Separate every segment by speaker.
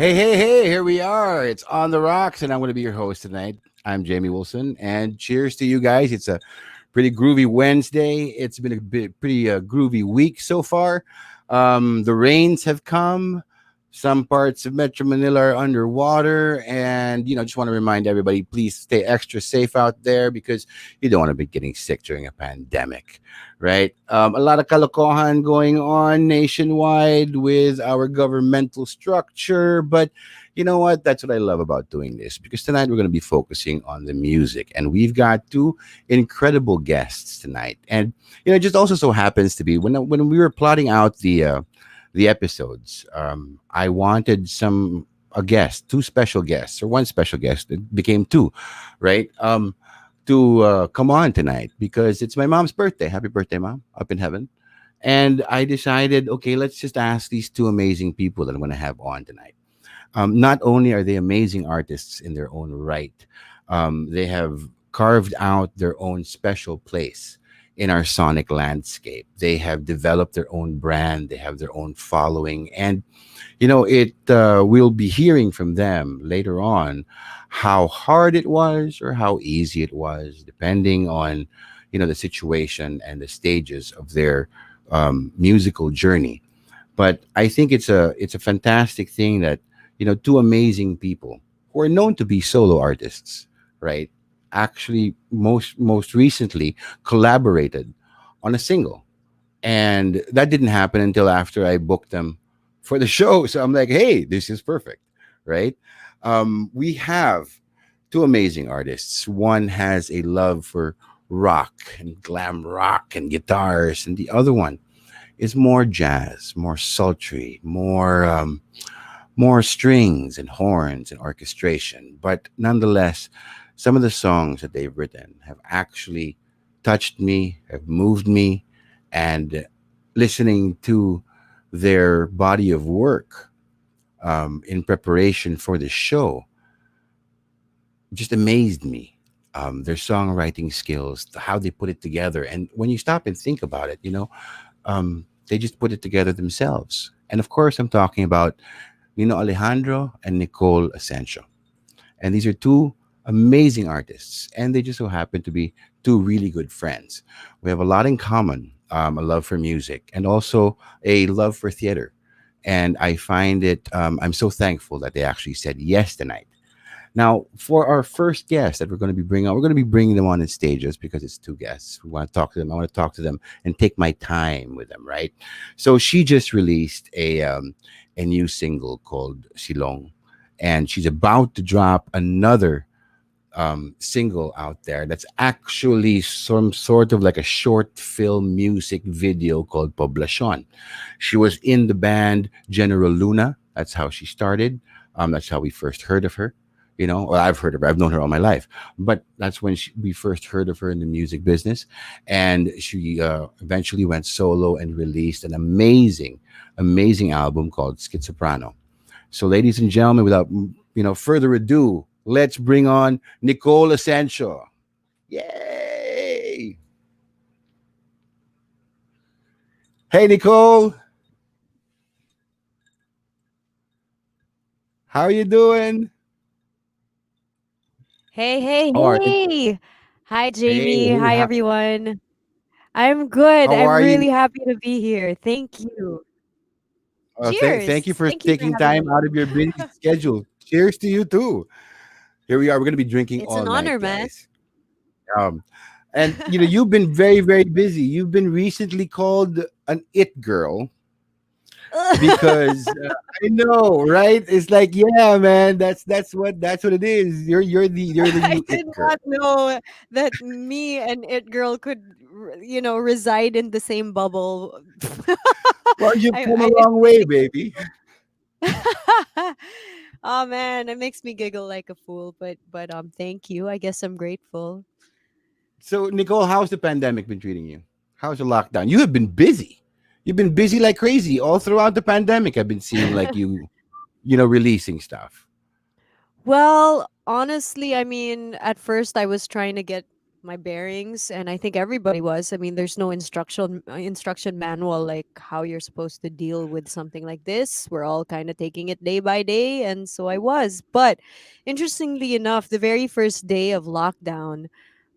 Speaker 1: Hey, here we are. It's On the Rocks, and I'm going to be your host tonight. I'm Jamie Wilson, and cheers to you guys. It's a pretty groovy Wednesday. It's been pretty groovy week so far. The rains have come. Some parts of Metro Manila are underwater, and just want to remind everybody, please stay extra safe out there because you don't want to be getting sick during a pandemic, right? A lot of kalokohan going on nationwide with our governmental structure, but you know what? That's what I love about doing this because tonight we're going to be focusing on the music, and we've got two incredible guests tonight. And it just also so happens to be when we were plotting out the episodes, I wanted a guest, two special guests, or one special guest. It became two, right? To come on tonight because it's my mom's birthday. Happy birthday, mom, up in heaven. And I decided, okay, let's just ask these two amazing people that I'm going to have on tonight. Not only are they amazing artists in their own right, they have carved out their own special place in our sonic landscape. They have developed their own brand, they have their own following, and it we'll be hearing from them later on how hard it was or how easy it was, depending on the situation and the stages of their musical journey. But I think it's a fantastic thing that two amazing people who are known to be solo artists, right? Actually, most recently collaborated on a single, and that didn't happen until after I booked them for the show. So I'm like, hey, this is perfect, right? We have two amazing artists. One has a love for rock and glam rock and guitars, and the other one is more jazz, more sultry, more strings and horns and orchestration. But nonetheless, some of the songs that they've written have actually touched me, have moved me, and listening to their body of work in preparation for the show just amazed me. Their songwriting skills, how they put it together, and when you stop and think about it, they just put it together themselves. And of course, I'm talking about Nino Alejandro and Nicole Asensio. And these are two amazing artists, and they just so happen to be two really good friends. We have a lot in common, a love for music and also a love for theater. And I find I'm so thankful that they actually said yes tonight. Now, for our first guest that we're going to be bringing on, we're going to be bringing them on in stages because it's two guests. We want to talk to them. I want to talk to them and take my time with them, right? So she just released a new single called Silong, and she's about to drop another single out there that's actually some sort of like a short film music video called Pablo Shon. She was in the band General Luna. That's how she started. That's how we first heard of her. Well, I've heard of her. I've known her all my life, but that's when we first heard of her in the music business, and she eventually went solo and released an amazing album called Schizoprano. So, ladies and gentlemen, without further ado, let's bring on Nicole Asensio. Yay! Hey, Nicole, how are you doing?
Speaker 2: Hey, hey,
Speaker 1: How are you?
Speaker 2: hey. Hi,
Speaker 1: Hey,
Speaker 2: Jamie.
Speaker 1: hey,
Speaker 2: Hi, everyone. I'm good.
Speaker 1: how
Speaker 2: I'm
Speaker 1: are you?
Speaker 2: really happy to be here. Thank you.
Speaker 1: Thank you
Speaker 2: Cheers.
Speaker 1: for
Speaker 2: Thank you for
Speaker 1: taking
Speaker 2: having
Speaker 1: time
Speaker 2: me.
Speaker 1: out of your busy schedule. Cheers to you too. Here we are. We're going to be drinking
Speaker 2: It's
Speaker 1: all
Speaker 2: an
Speaker 1: night,
Speaker 2: honor, man.
Speaker 1: guys. Um, and you've been very, very busy. You've been recently called an it girl because I know, right? It's like, yeah, man, that's what it is. You're the
Speaker 2: I
Speaker 1: new
Speaker 2: did
Speaker 1: it girl.
Speaker 2: not know that me and It Girl could, reside in the same bubble.
Speaker 1: Well, you've
Speaker 2: I,
Speaker 1: come a
Speaker 2: I
Speaker 1: long way, baby.
Speaker 2: Oh man, it makes me giggle like a fool, but thank you. I guess I'm grateful.
Speaker 1: So, Nicole, how's the pandemic been treating you? How's the lockdown? You have been busy. You've been busy like crazy all throughout the pandemic. I've been seeing like releasing stuff.
Speaker 2: Well, honestly, I mean, at first I was trying to get my bearings, and I think everybody was. I mean, there's no instruction manual like how you're supposed to deal with something like this. We're all kind of taking it day by day, and so I was. But interestingly enough, the very first day of lockdown,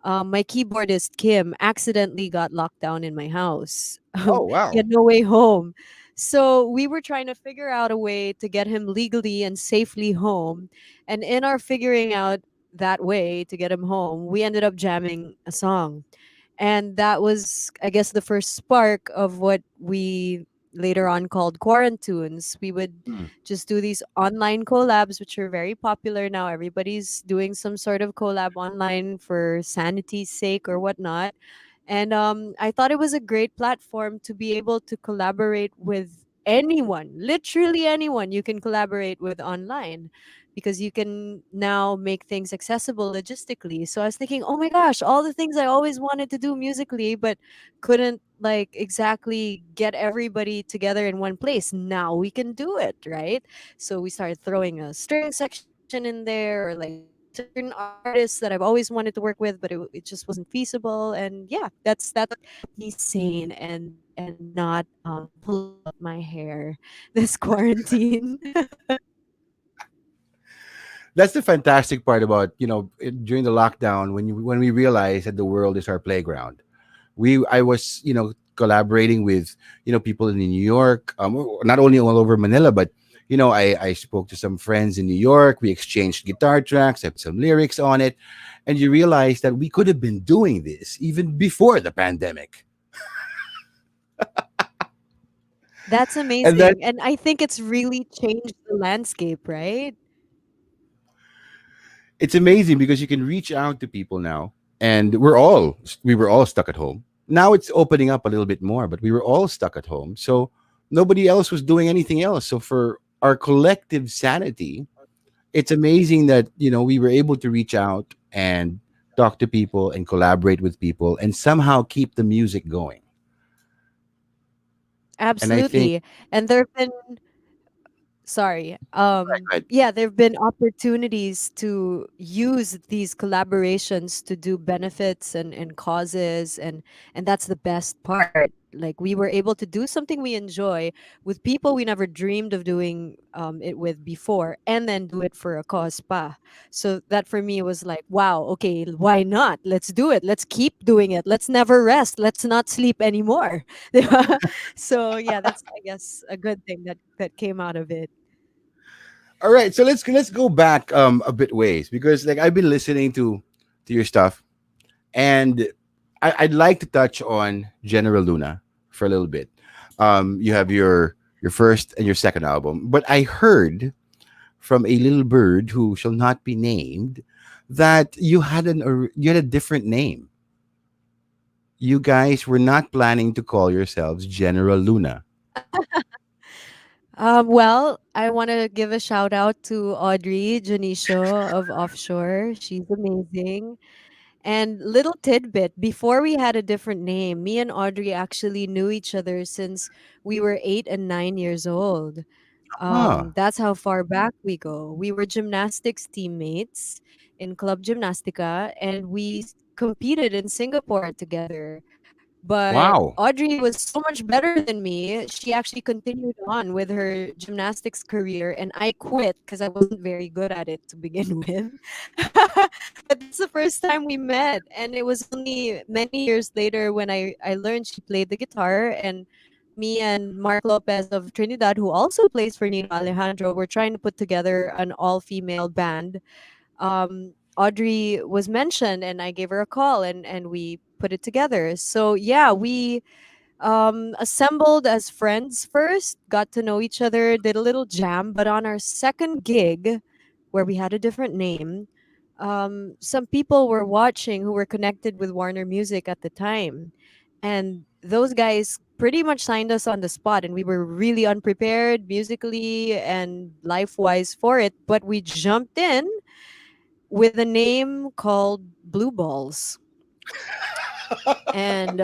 Speaker 2: my keyboardist Kim accidentally got locked down in my house.
Speaker 1: Oh
Speaker 2: He
Speaker 1: wow.
Speaker 2: had no way home. So we were trying to figure out a way to get him legally and safely home. And in our figuring out that way to get him home, we ended up jamming a song. And that was, I guess, the first spark of what we later on called quarantunes. We would
Speaker 1: Hmm.
Speaker 2: just do these online collabs, which are very popular now. Everybody's doing some sort of collab online for sanity's sake or whatnot. And I thought it was a great platform to be able to collaborate with anyone, literally anyone you can collaborate with online, because you can now make things accessible logistically. So I was thinking, oh my gosh, all the things I always wanted to do musically, but couldn't like exactly get everybody together in one place. Now we can do it, right? So we started throwing a string section in there, or like certain artists that I've always wanted to work with, but it just wasn't feasible. And yeah, that's what kept me sane and not pulling out my hair this quarantine.
Speaker 1: That's the fantastic part about during the lockdown when we realized that the world is our playground. I was collaborating with people in New York, not only all over Manila, but I spoke to some friends in New York. We exchanged guitar tracks. I put some lyrics on it, and you realize that we could have been doing this even before the pandemic.
Speaker 2: That's
Speaker 1: And then
Speaker 2: amazing. And I think it's really changed the landscape, right?
Speaker 1: it's amazing because you can reach out to people now, and we were all stuck at home. Now it's opening up a little bit more, but we were all stuck at home, so nobody else was doing anything else. So for our collective sanity, it's amazing that we were able to reach out and talk to people and collaborate with people and somehow keep the music going. And I think,
Speaker 2: Absolutely. And there have been sorry
Speaker 1: right,
Speaker 2: yeah, there have been opportunities to use these collaborations to do benefits and causes, and that's the best part. Like, we were able to do something we enjoy with people we never dreamed of doing it with before, and then do it for a cause pa. So that for me was like, wow, okay, why not? Let's do it. Let's keep doing it. Let's never rest. Let's not sleep anymore. So yeah, that's, I guess, a good thing that came out of it.
Speaker 1: all right, so let's go back a bit ways, because like I've been listening to your stuff, and I'd like to touch on General Luna for a little bit. You have your first and your second album, but I heard from a little bird who shall not be named that you had a different name. You guys were not planning to call yourselves General Luna.
Speaker 2: Well, I want to give a shout out to Audrey Janicio of Offshore. She's amazing. And little tidbit, before we had a different name, me and Audrey actually knew each other since we were 8 and 9 years old.
Speaker 1: Huh.
Speaker 2: That's how far back we go. We were gymnastics teammates in Club Gymnastica, and we competed in Singapore together. But
Speaker 1: Wow.
Speaker 2: Audrey was so much better than me. She actually continued on with her gymnastics career, and I quit because I wasn't very good at it to begin with. But that's the first time we met, and it was only many years later when I learned she played the guitar. And me and Mark Lopez of Trinidad, who also plays for Nino Alejandro, were trying to put together an all-female band. Audrey was mentioned, and I gave her a call, and we put it together. So yeah, we assembled as friends first, got to know each other, did a little jam. But on our second gig, where we had a different name, some people were watching who were connected with Warner Music at the time. And those guys pretty much signed us on the spot, and we were really unprepared musically and life wise for it. But we jumped in with a name called Blue Balls. And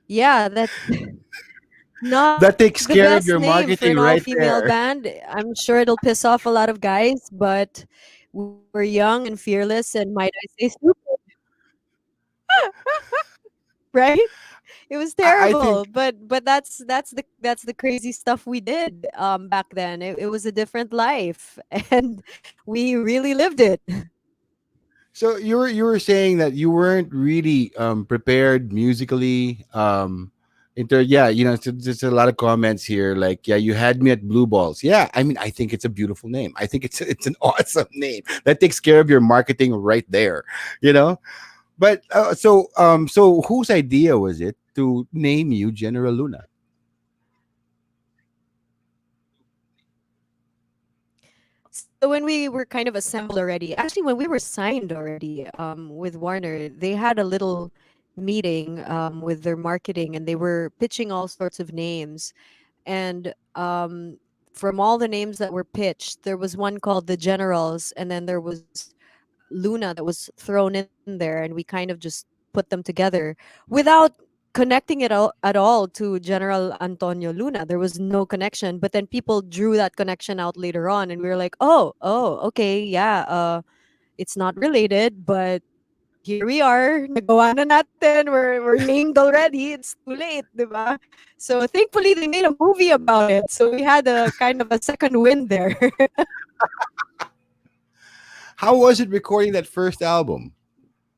Speaker 2: yeah, that's not
Speaker 1: That
Speaker 2: the
Speaker 1: takes
Speaker 2: best
Speaker 1: care of
Speaker 2: name
Speaker 1: your
Speaker 2: for an
Speaker 1: marketing
Speaker 2: all
Speaker 1: right
Speaker 2: female
Speaker 1: there.
Speaker 2: band. I'm sure it'll piss off a lot of guys, but we were young and fearless, and might I say stupid. right? It was
Speaker 1: I think
Speaker 2: terrible, but that's the crazy stuff we did back then. It was a different life, and we really lived it.
Speaker 1: so. You were saying that you weren't really prepared musically. Yeah, there's a lot of comments here. Like, yeah, you had me at blue balls. Yeah, I mean, I think it's a beautiful name. I think it's an awesome name that takes care of your marketing right there. You know, but so whose idea was it to name you General Luna?
Speaker 2: So when we were kind of assembled already, actually when we were signed already with Warner, they had a little meeting with their marketing, and they were pitching all sorts of names. And from all the names that were pitched, there was one called the Generals, and then there was Luna that was thrown in there, and we kind of just put them together without connecting it all, at all to General Antonio Luna. There was no connection, but then people drew that connection out later on, and we were like, oh, okay, yeah, it's not related, but here we are, nagawa na natin, we're named already, it's too late, diba? So thankfully they made a movie about it, so we had a kind of a second win there.
Speaker 1: How was it recording that first album?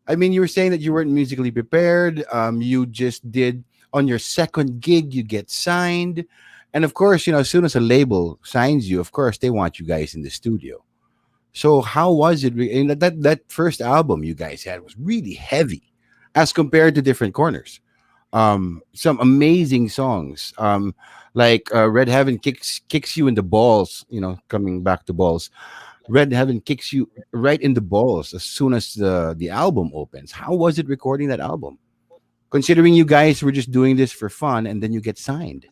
Speaker 1: I mean, you were saying that you weren't musically prepared. You just did on your second gig, you get signed, and of course, as soon as a label signs you, of course, they want you guys in the studio. So how was it? And that first album you guys had was really heavy, as compared to different corners. Some amazing songs, like Red Heaven kicks you in the balls. Coming back to balls, Red Heaven kicks you right in the balls as soon as the album opens. How was it recording that album? Considering you guys were just doing this for fun and then you get signed.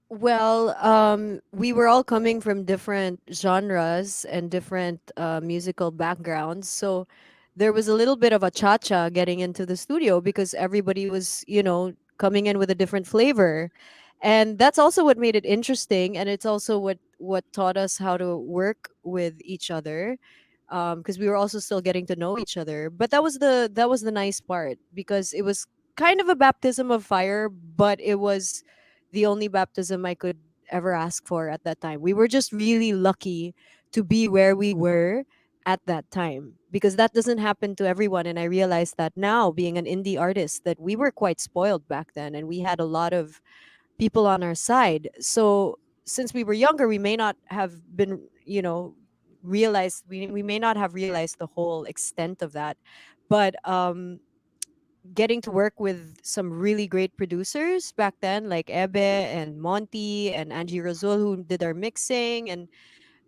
Speaker 2: Well, we were all coming from different genres and different musical backgrounds. So there was a little bit of a cha-cha getting into the studio because everybody was, coming in with a different flavor. And that's also what made it interesting. And it's also what taught us how to work with each other. Because we were also still getting to know each other. But that was the nice part, because it was kind of a baptism of fire, but it was the only baptism I could ever ask for at that time. We were just really lucky to be where we were at that time, because that doesn't happen to everyone. And I realized that now, being an indie artist, that we were quite spoiled back then, and we had a lot of people on our side. So since we were younger, we may not have been, realized, we may not have realized the whole extent of that. But getting to work with some really great producers back then, like Ebe and Monty and Angie Razul, who did our mixing, and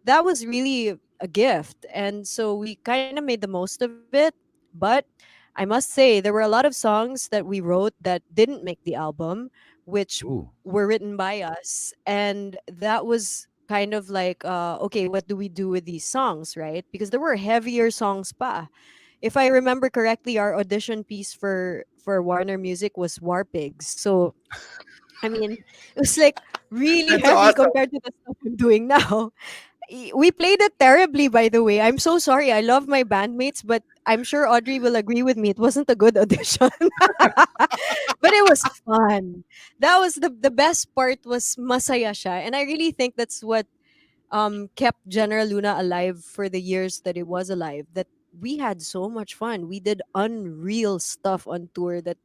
Speaker 2: that was really a gift. And so we kind of made the most of it. But I must say, there were a lot of songs that we wrote that didn't make the album, which
Speaker 1: Ooh.
Speaker 2: were written by us. And that was kind of like, okay, what do we do with these songs, right? Because there were heavier songs pa. If I remember correctly, our audition piece for Warner Music was War Pigs. So I mean, it was like really
Speaker 1: That's
Speaker 2: heavy
Speaker 1: awesome.
Speaker 2: compared to the stuff I'm doing now. We played it terribly, by the way. I'm so sorry. I love my bandmates, but I'm sure Audrey will agree with me. It wasn't a good audition, but it was fun. That was the best part, was masaya siya, and I really think that's what kept General Luna alive for the years that it was alive. That we had so much fun. We did unreal stuff on tour that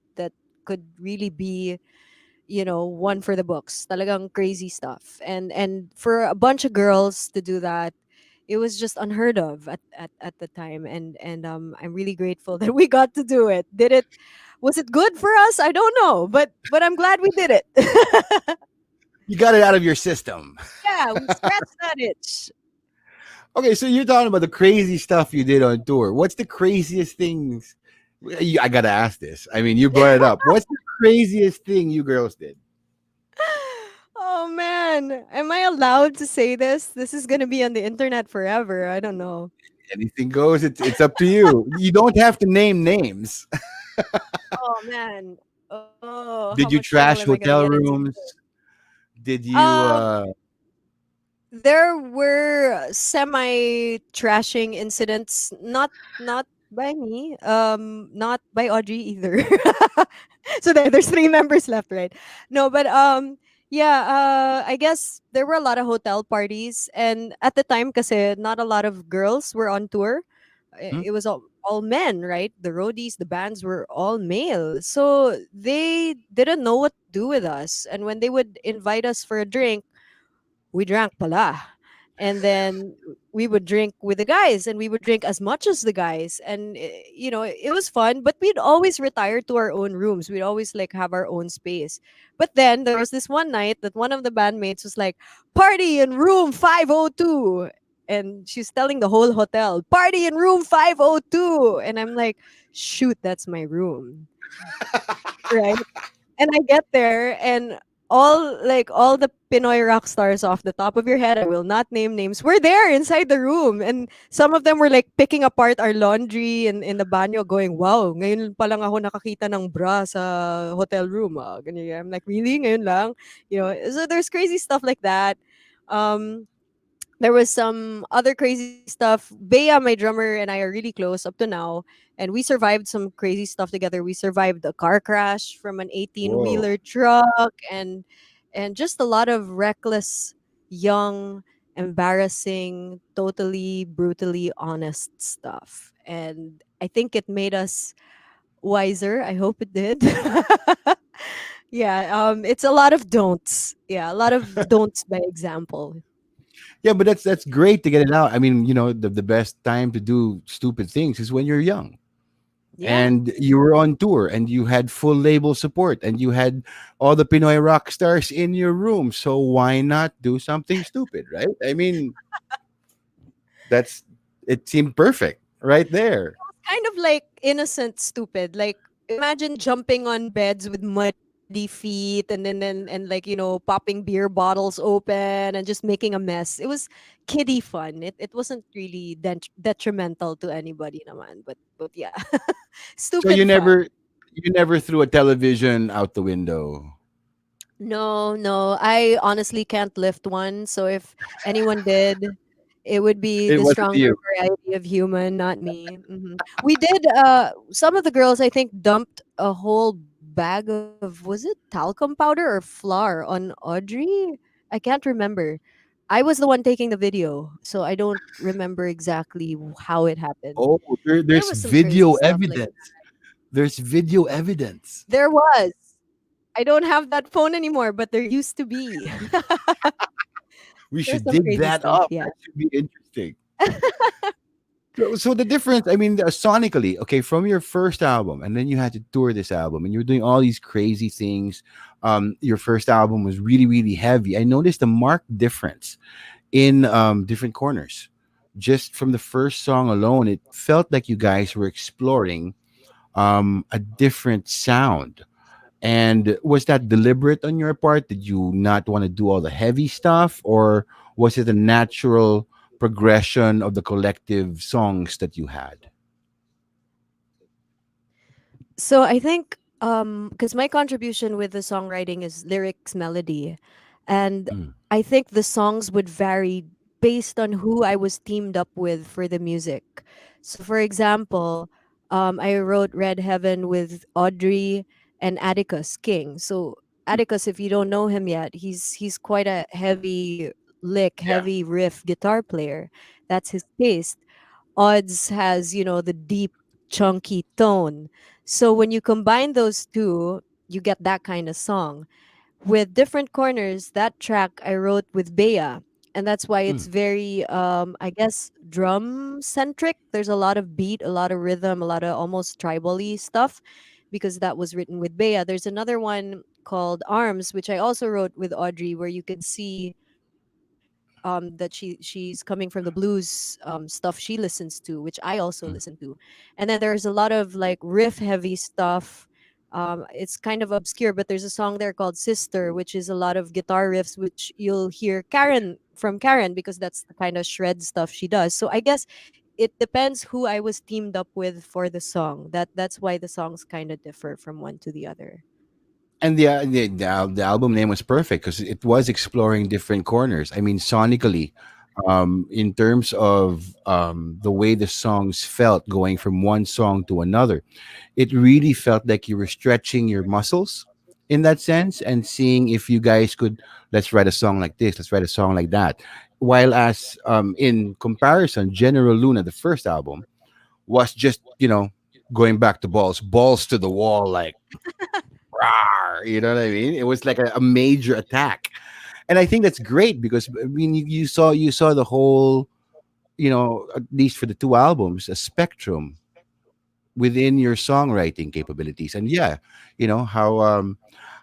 Speaker 2: could really be, one for the books. Talagang crazy stuff. And for a bunch of girls to do that, it was just unheard of at the time. And I'm really grateful that we got to do it. Did it Was it good for us? I don't know, but I'm glad we did it.
Speaker 1: You got it out of your system.
Speaker 2: Yeah, we scratched that itch.
Speaker 1: Okay, so you're talking about the crazy stuff you did on tour. What's the craziest things? I gotta ask this. I mean, you brought it up. What's the craziest thing you girls did?
Speaker 2: Oh man, am I allowed to say this? This is gonna be on the internet forever. I don't know.
Speaker 1: Anything goes. It's up to you. You don't have to name names.
Speaker 2: Oh man. Oh, how
Speaker 1: Did
Speaker 2: much
Speaker 1: you
Speaker 2: trouble am
Speaker 1: trash
Speaker 2: I gonna get
Speaker 1: hotel
Speaker 2: into?
Speaker 1: rooms? Did you?
Speaker 2: Um, there were semi trashing incidents. Not By me, not by Audrey either. So there's three members left, right? No, but yeah, I guess there were a lot of hotel parties, and at the time, kasi not a lot of girls were on tour.
Speaker 1: Hmm?
Speaker 2: It was all men, right? The roadies, the bands were all male, so they didn't know what to do with us. And when they would invite us for a drink, we drank pala. And then we would drink with the guys, and we would drink as much as the guys. And it was fun, but we'd always retire to our own rooms. We'd always like have our own space. But then there was this one night that one of the bandmates was like, "Party in room 502." And she's telling the whole hotel, "Party in room 502." And I'm like, "Shoot, that's my room." Right? And I get there, and all the Pinoy rock stars off the top of your head, I will not name names, were there inside the room. And some of them were like picking apart our laundry in the banyo, going, "Wow, ngayon pa lang ako nakakita ng bra sa hotel room." Ah. Ganyan. I'm like, "Really? Ngayon lang?" So there's crazy stuff like that. Um there was some other crazy stuff. Bea, my drummer, and I are really close up to now, and we survived some crazy stuff together. We survived a car crash from an 18
Speaker 1: Whoa.
Speaker 2: wheeler truck, and just a lot of reckless, young, embarrassing, totally brutally honest stuff. And I think it made us wiser. I hope it did. Yeah, it's a lot of don'ts. Yeah, a lot of don'ts by example.
Speaker 1: Yeah, but that's great to get it out. I mean, the best time to do stupid things is when you're young.
Speaker 2: Yeah.
Speaker 1: And you were on tour and you had full label support and you had all the Pinoy rock stars in your room. So why not do something stupid, right? I mean, that's it seemed perfect right there.
Speaker 2: Kind of like innocent stupid. Like imagine jumping on beds with muddy feet, and like popping beer bottles open and just making a mess. It was kiddie fun. It wasn't really detrimental to anybody naman, but yeah.
Speaker 1: So
Speaker 2: Stupid fun.
Speaker 1: you never threw a television out the window.
Speaker 2: No, no. I honestly can't lift one. So if anyone did, it would be
Speaker 1: It
Speaker 2: the
Speaker 1: wasn't
Speaker 2: stronger
Speaker 1: you.
Speaker 2: variety of human, not me. We did. Some of the girls, I think, dumped a whole bag of, was it talcum powder or flour on Audrey? I can't remember. I was the one taking the video, so I don't remember exactly how it happened.
Speaker 1: Oh,
Speaker 2: There
Speaker 1: there's
Speaker 2: was some crazy
Speaker 1: video
Speaker 2: stuff like
Speaker 1: evidence. There's video evidence.
Speaker 2: there was. I don't have that phone anymore, but there used to be.
Speaker 1: We
Speaker 2: There's
Speaker 1: should
Speaker 2: some
Speaker 1: dig
Speaker 2: crazy
Speaker 1: that
Speaker 2: stuff,
Speaker 1: up.
Speaker 2: yeah.
Speaker 1: That should be interesting. So the difference, I mean, sonically, okay, from your first album, and then you had to tour this album, and you were doing all these crazy things. Your first album was really, really heavy. I noticed a marked difference in different corners. Just from the first song alone, it felt like you guys were exploring a different sound. And was that deliberate on your part? Did you not want to do all the heavy stuff, or was it a natural progression of the collective songs that you had?
Speaker 2: So I think because my contribution with the songwriting is lyrics, melody, and
Speaker 1: Mm,
Speaker 2: I think the songs would vary based on who I was teamed up with for the music. So for example, I wrote Red Heaven with Audrey and Atticus King. So Atticus, if you don't know him yet, he's quite a heavy lick,
Speaker 1: yeah.
Speaker 2: heavy riff guitar player. That's his taste. Odds has, the deep, chunky tone. So when you combine those two, you get that kind of song. With Different Corners, that track I wrote with Bea. And that's why it's
Speaker 1: Mm.
Speaker 2: very, I guess, drum centric. There's a lot of beat, a lot of rhythm, a lot of almost tribal-y stuff because that was written with Bea. There's another one called Arms, which I also wrote with Audrey, where you can see that she's coming from the blues stuff she listens to, which I also
Speaker 1: Mm.
Speaker 2: listen to. And then there's a lot of like riff heavy stuff. It's kind of obscure, but there's a song there called Sister, which is a lot of guitar riffs, which you'll hear Karen from Karen because that's the kind of shred stuff she does. So I guess it depends who I was teamed up with for the song. That's why the songs kind of differ from one to the other.
Speaker 1: And the album name was perfect because it was exploring different corners. I mean, sonically, in terms of the way the songs felt going from one song to another. It really felt like you were stretching your muscles in that sense and seeing if you guys could, let's write a song like this, let's write a song like that. While as in comparison, General Luna, the first album, was just, going back to balls to the wall, like, rawr, you know what I mean? It was like a major attack. And I think that's great because I mean you saw the whole, at least for the two albums, a spectrum within your songwriting capabilities. And yeah,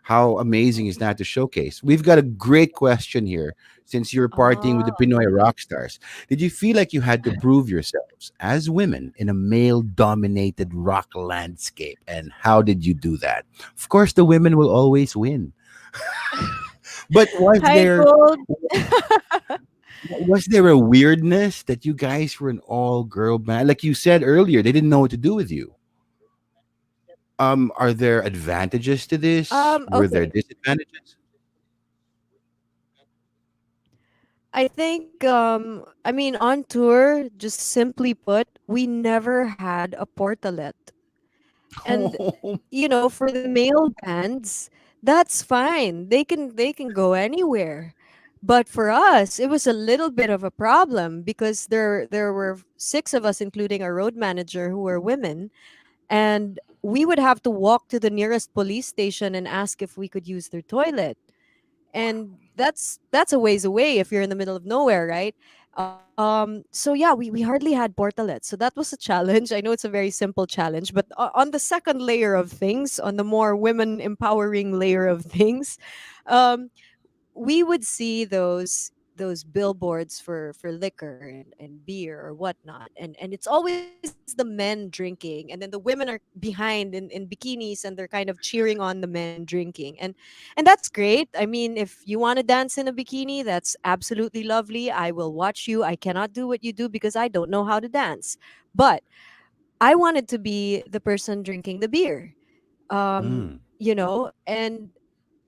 Speaker 1: how amazing is that to showcase? We've got a great question here. Since you're partying with the
Speaker 2: Oh,
Speaker 1: Pinoy rock stars, did you feel like you had to prove yourselves as women in a male dominated rock landscape? And how did you do that? Of course, the women will always win. But was
Speaker 2: hi,
Speaker 1: there
Speaker 2: Gold.
Speaker 1: was there a weirdness that you guys were an all girl band? Like you said earlier, they didn't know what to do with you. Are there advantages to this? Were there
Speaker 2: Okay.
Speaker 1: disadvantages?
Speaker 2: I think I mean on tour, just simply put, we never had a portalet. And for the male bands, that's fine. They can go anywhere. But for us, it was a little bit of a problem because there were six of us, including our road manager, who were women, and we would have to walk to the nearest police station and ask if we could use their toilet, and that's a ways away if you're in the middle of nowhere, right? So yeah, we hardly had portalets, so that was a challenge. I know it's a very simple challenge, but on the second layer of things, on the more women empowering layer of things, um we would see those billboards for liquor and beer or whatnot, and it's always the men drinking, and then the women are behind in bikinis, and they're kind of cheering on the men drinking, and that's great. I mean, if you want to dance in a bikini, that's absolutely lovely. I will watch you. I cannot do what you do because I don't know how to dance, but I wanted to be the person drinking the beer. And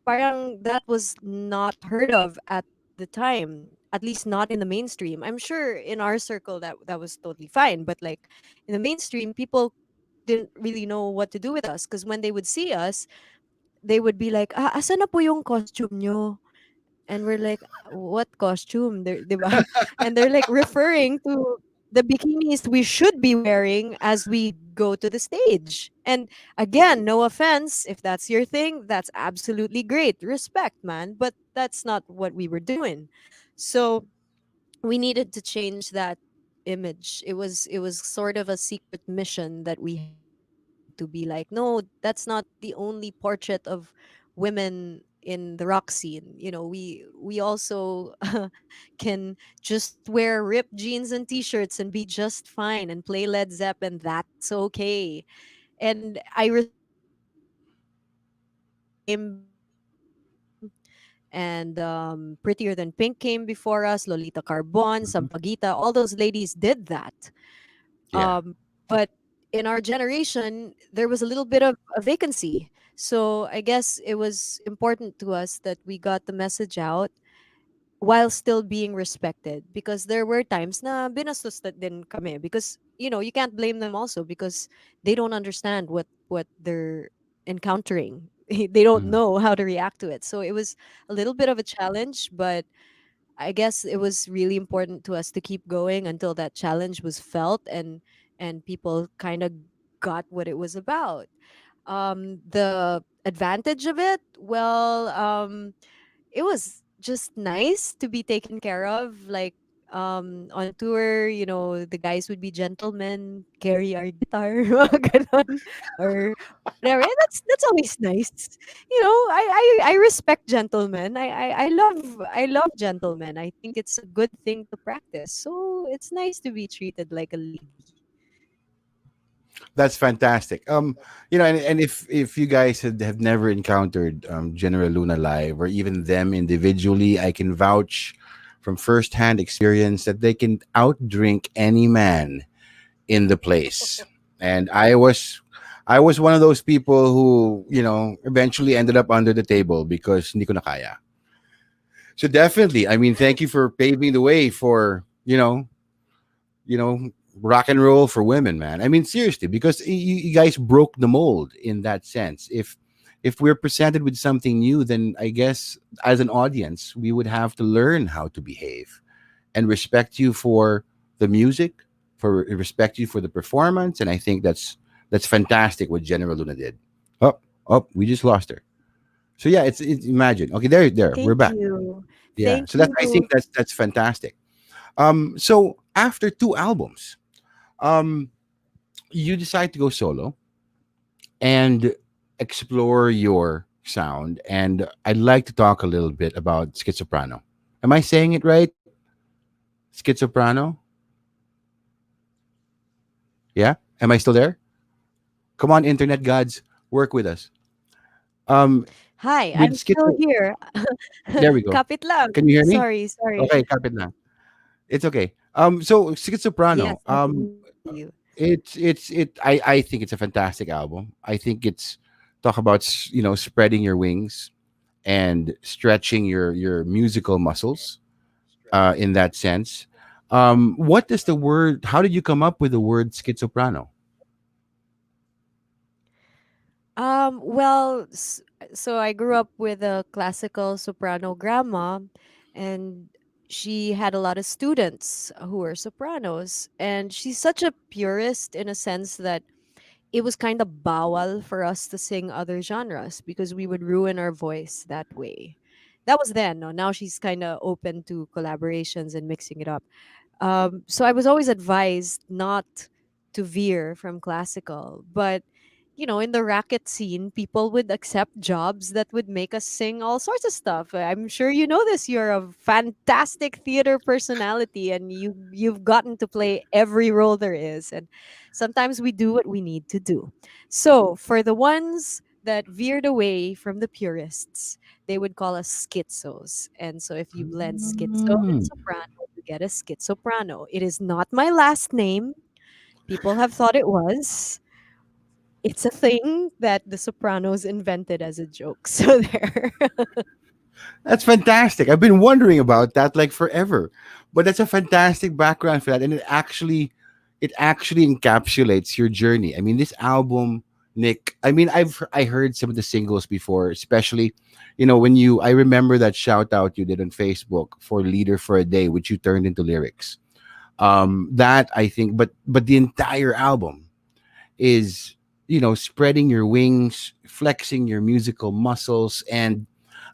Speaker 2: parang that was not heard of at the time, at least not in the mainstream. I'm sure in our circle that was totally fine, but like in the mainstream, people didn't really know what to do with us, because when they would see us, they would be like, asa na po yung costume nyo? And we're like, what costume? Diba? And they're like referring to the bikinis we should be wearing as we go to the stage. And again, no offense, if that's your thing, that's absolutely great. Respect, man. But that's not what we were doing. So we needed to change that image. It was sort of a secret mission that we had to be like, no, that's not the only portrait of women in the rock scene. We also can just wear ripped jeans and t-shirts and be just fine and play Led Zeppelin. That's okay. And I respect that came before them, and Prettier Than Pink came before us, Lolita Carbon,
Speaker 1: Mhm.
Speaker 2: Sampaguita, all those ladies did that.
Speaker 1: Yeah.
Speaker 2: But in our generation, there was a little bit of a vacancy. So I guess it was important to us that we got the message out while still being respected, because there were times na binastos that din kami, because you can't blame them also, because they don't understand what they're encountering. They don't
Speaker 1: Mhm.
Speaker 2: know how to react to it, so it was a little bit of a challenge, but I guess it was really important to us to keep going until that challenge was felt, and people kind of got what it was about. The advantage of it, well, it was just nice to be taken care of. Like, on tour, the guys would be gentlemen, carry our guitar, mga ganon, or whatever. And that's always nice. I respect gentlemen. I love gentlemen. I think it's a good thing to practice. So it's nice to be treated like a lady.
Speaker 1: That's fantastic. And if you guys have never encountered General Luna live or even them individually, I can vouch from firsthand experience that they can outdrink any man in the place. And I was one of those people who, eventually ended up under the table because hindi ko na kaya. So definitely, I mean, thank you for paving the way for you know rock and roll for women, man. I mean, seriously, because you guys broke the mold in that sense. If we're presented with something new, then I guess as an audience, we would have to learn how to behave and respect you for the music, for respect you for the performance, and I think that's fantastic what General Luna did. Oh, oh, we just lost her. So yeah, it's imagine. Okay, there, we're
Speaker 2: Thank
Speaker 1: back.
Speaker 2: you.
Speaker 1: Yeah,
Speaker 2: Thank
Speaker 1: so that's I think
Speaker 2: you.
Speaker 1: that's fantastic. So after two albums, um, you decide to go solo and explore your sound. And I'd like to talk a little bit about Schizoprano. Am I saying it right? Schizoprano? Yeah? Am I still there? Come on, internet gods, work with us. Um,
Speaker 2: Hi,
Speaker 1: with
Speaker 2: I'm still
Speaker 1: Schizo,
Speaker 2: here.
Speaker 1: there we go.
Speaker 2: Kapit lang.
Speaker 1: Can you hear me?
Speaker 2: Sorry, sorry.
Speaker 1: Okay, kapit na. It's okay. So Schizoprano,
Speaker 2: Yes, I can hear you.
Speaker 1: I think it's a fantastic album. I think it's talk about spreading your wings and stretching your musical muscles in that sense. What does the word? How did you come up with the word schizoprano?
Speaker 2: Well, so I grew up with a classical soprano grandma, and she had a lot of students who were sopranos. And she's such a purist in a sense that it was kind of bawal for us to sing other genres because we would ruin our voice that way. That was then. No? Now she's kind of open to collaborations and mixing it up. So I was always advised not to veer from classical, but in the racket scene, people would accept jobs that would make us sing all sorts of stuff. I'm sure you know this. You're a fantastic theater personality, and you've gotten to play every role there is. And sometimes we do what we need to do. So for the ones that veered away from the purists, they would call us schizos. And so if you blend schizo and
Speaker 1: Mm.
Speaker 2: soprano, you get a schizoprano. It is not my last name. People have thought it was. It's a thing that the Sopranos invented as a joke. So there.
Speaker 1: That's fantastic. I've been wondering about that like forever. But that's a fantastic background for that. And it actually encapsulates your journey. I mean, this album, Nick, I mean, I heard some of the singles before, especially, when I remember that shout out you did on Facebook for Leader for a Day, which you turned into lyrics. That I think, but the entire album is, spreading your wings, flexing your musical muscles, and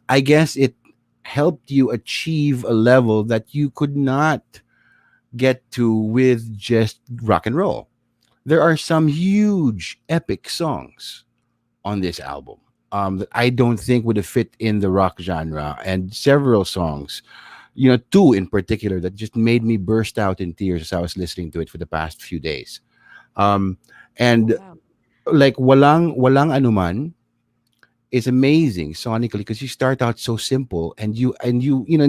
Speaker 1: I guess it helped you achieve a level that you could not get to with just rock and roll. There are some huge epic songs on this album that I don't think would have fit in the rock genre, and several songs, two in particular that just made me burst out in tears as I was listening to it for the past few days. Um,
Speaker 2: Oh,
Speaker 1: and
Speaker 2: wow.
Speaker 1: like walang anuman is amazing sonically because you start out so simple, and you in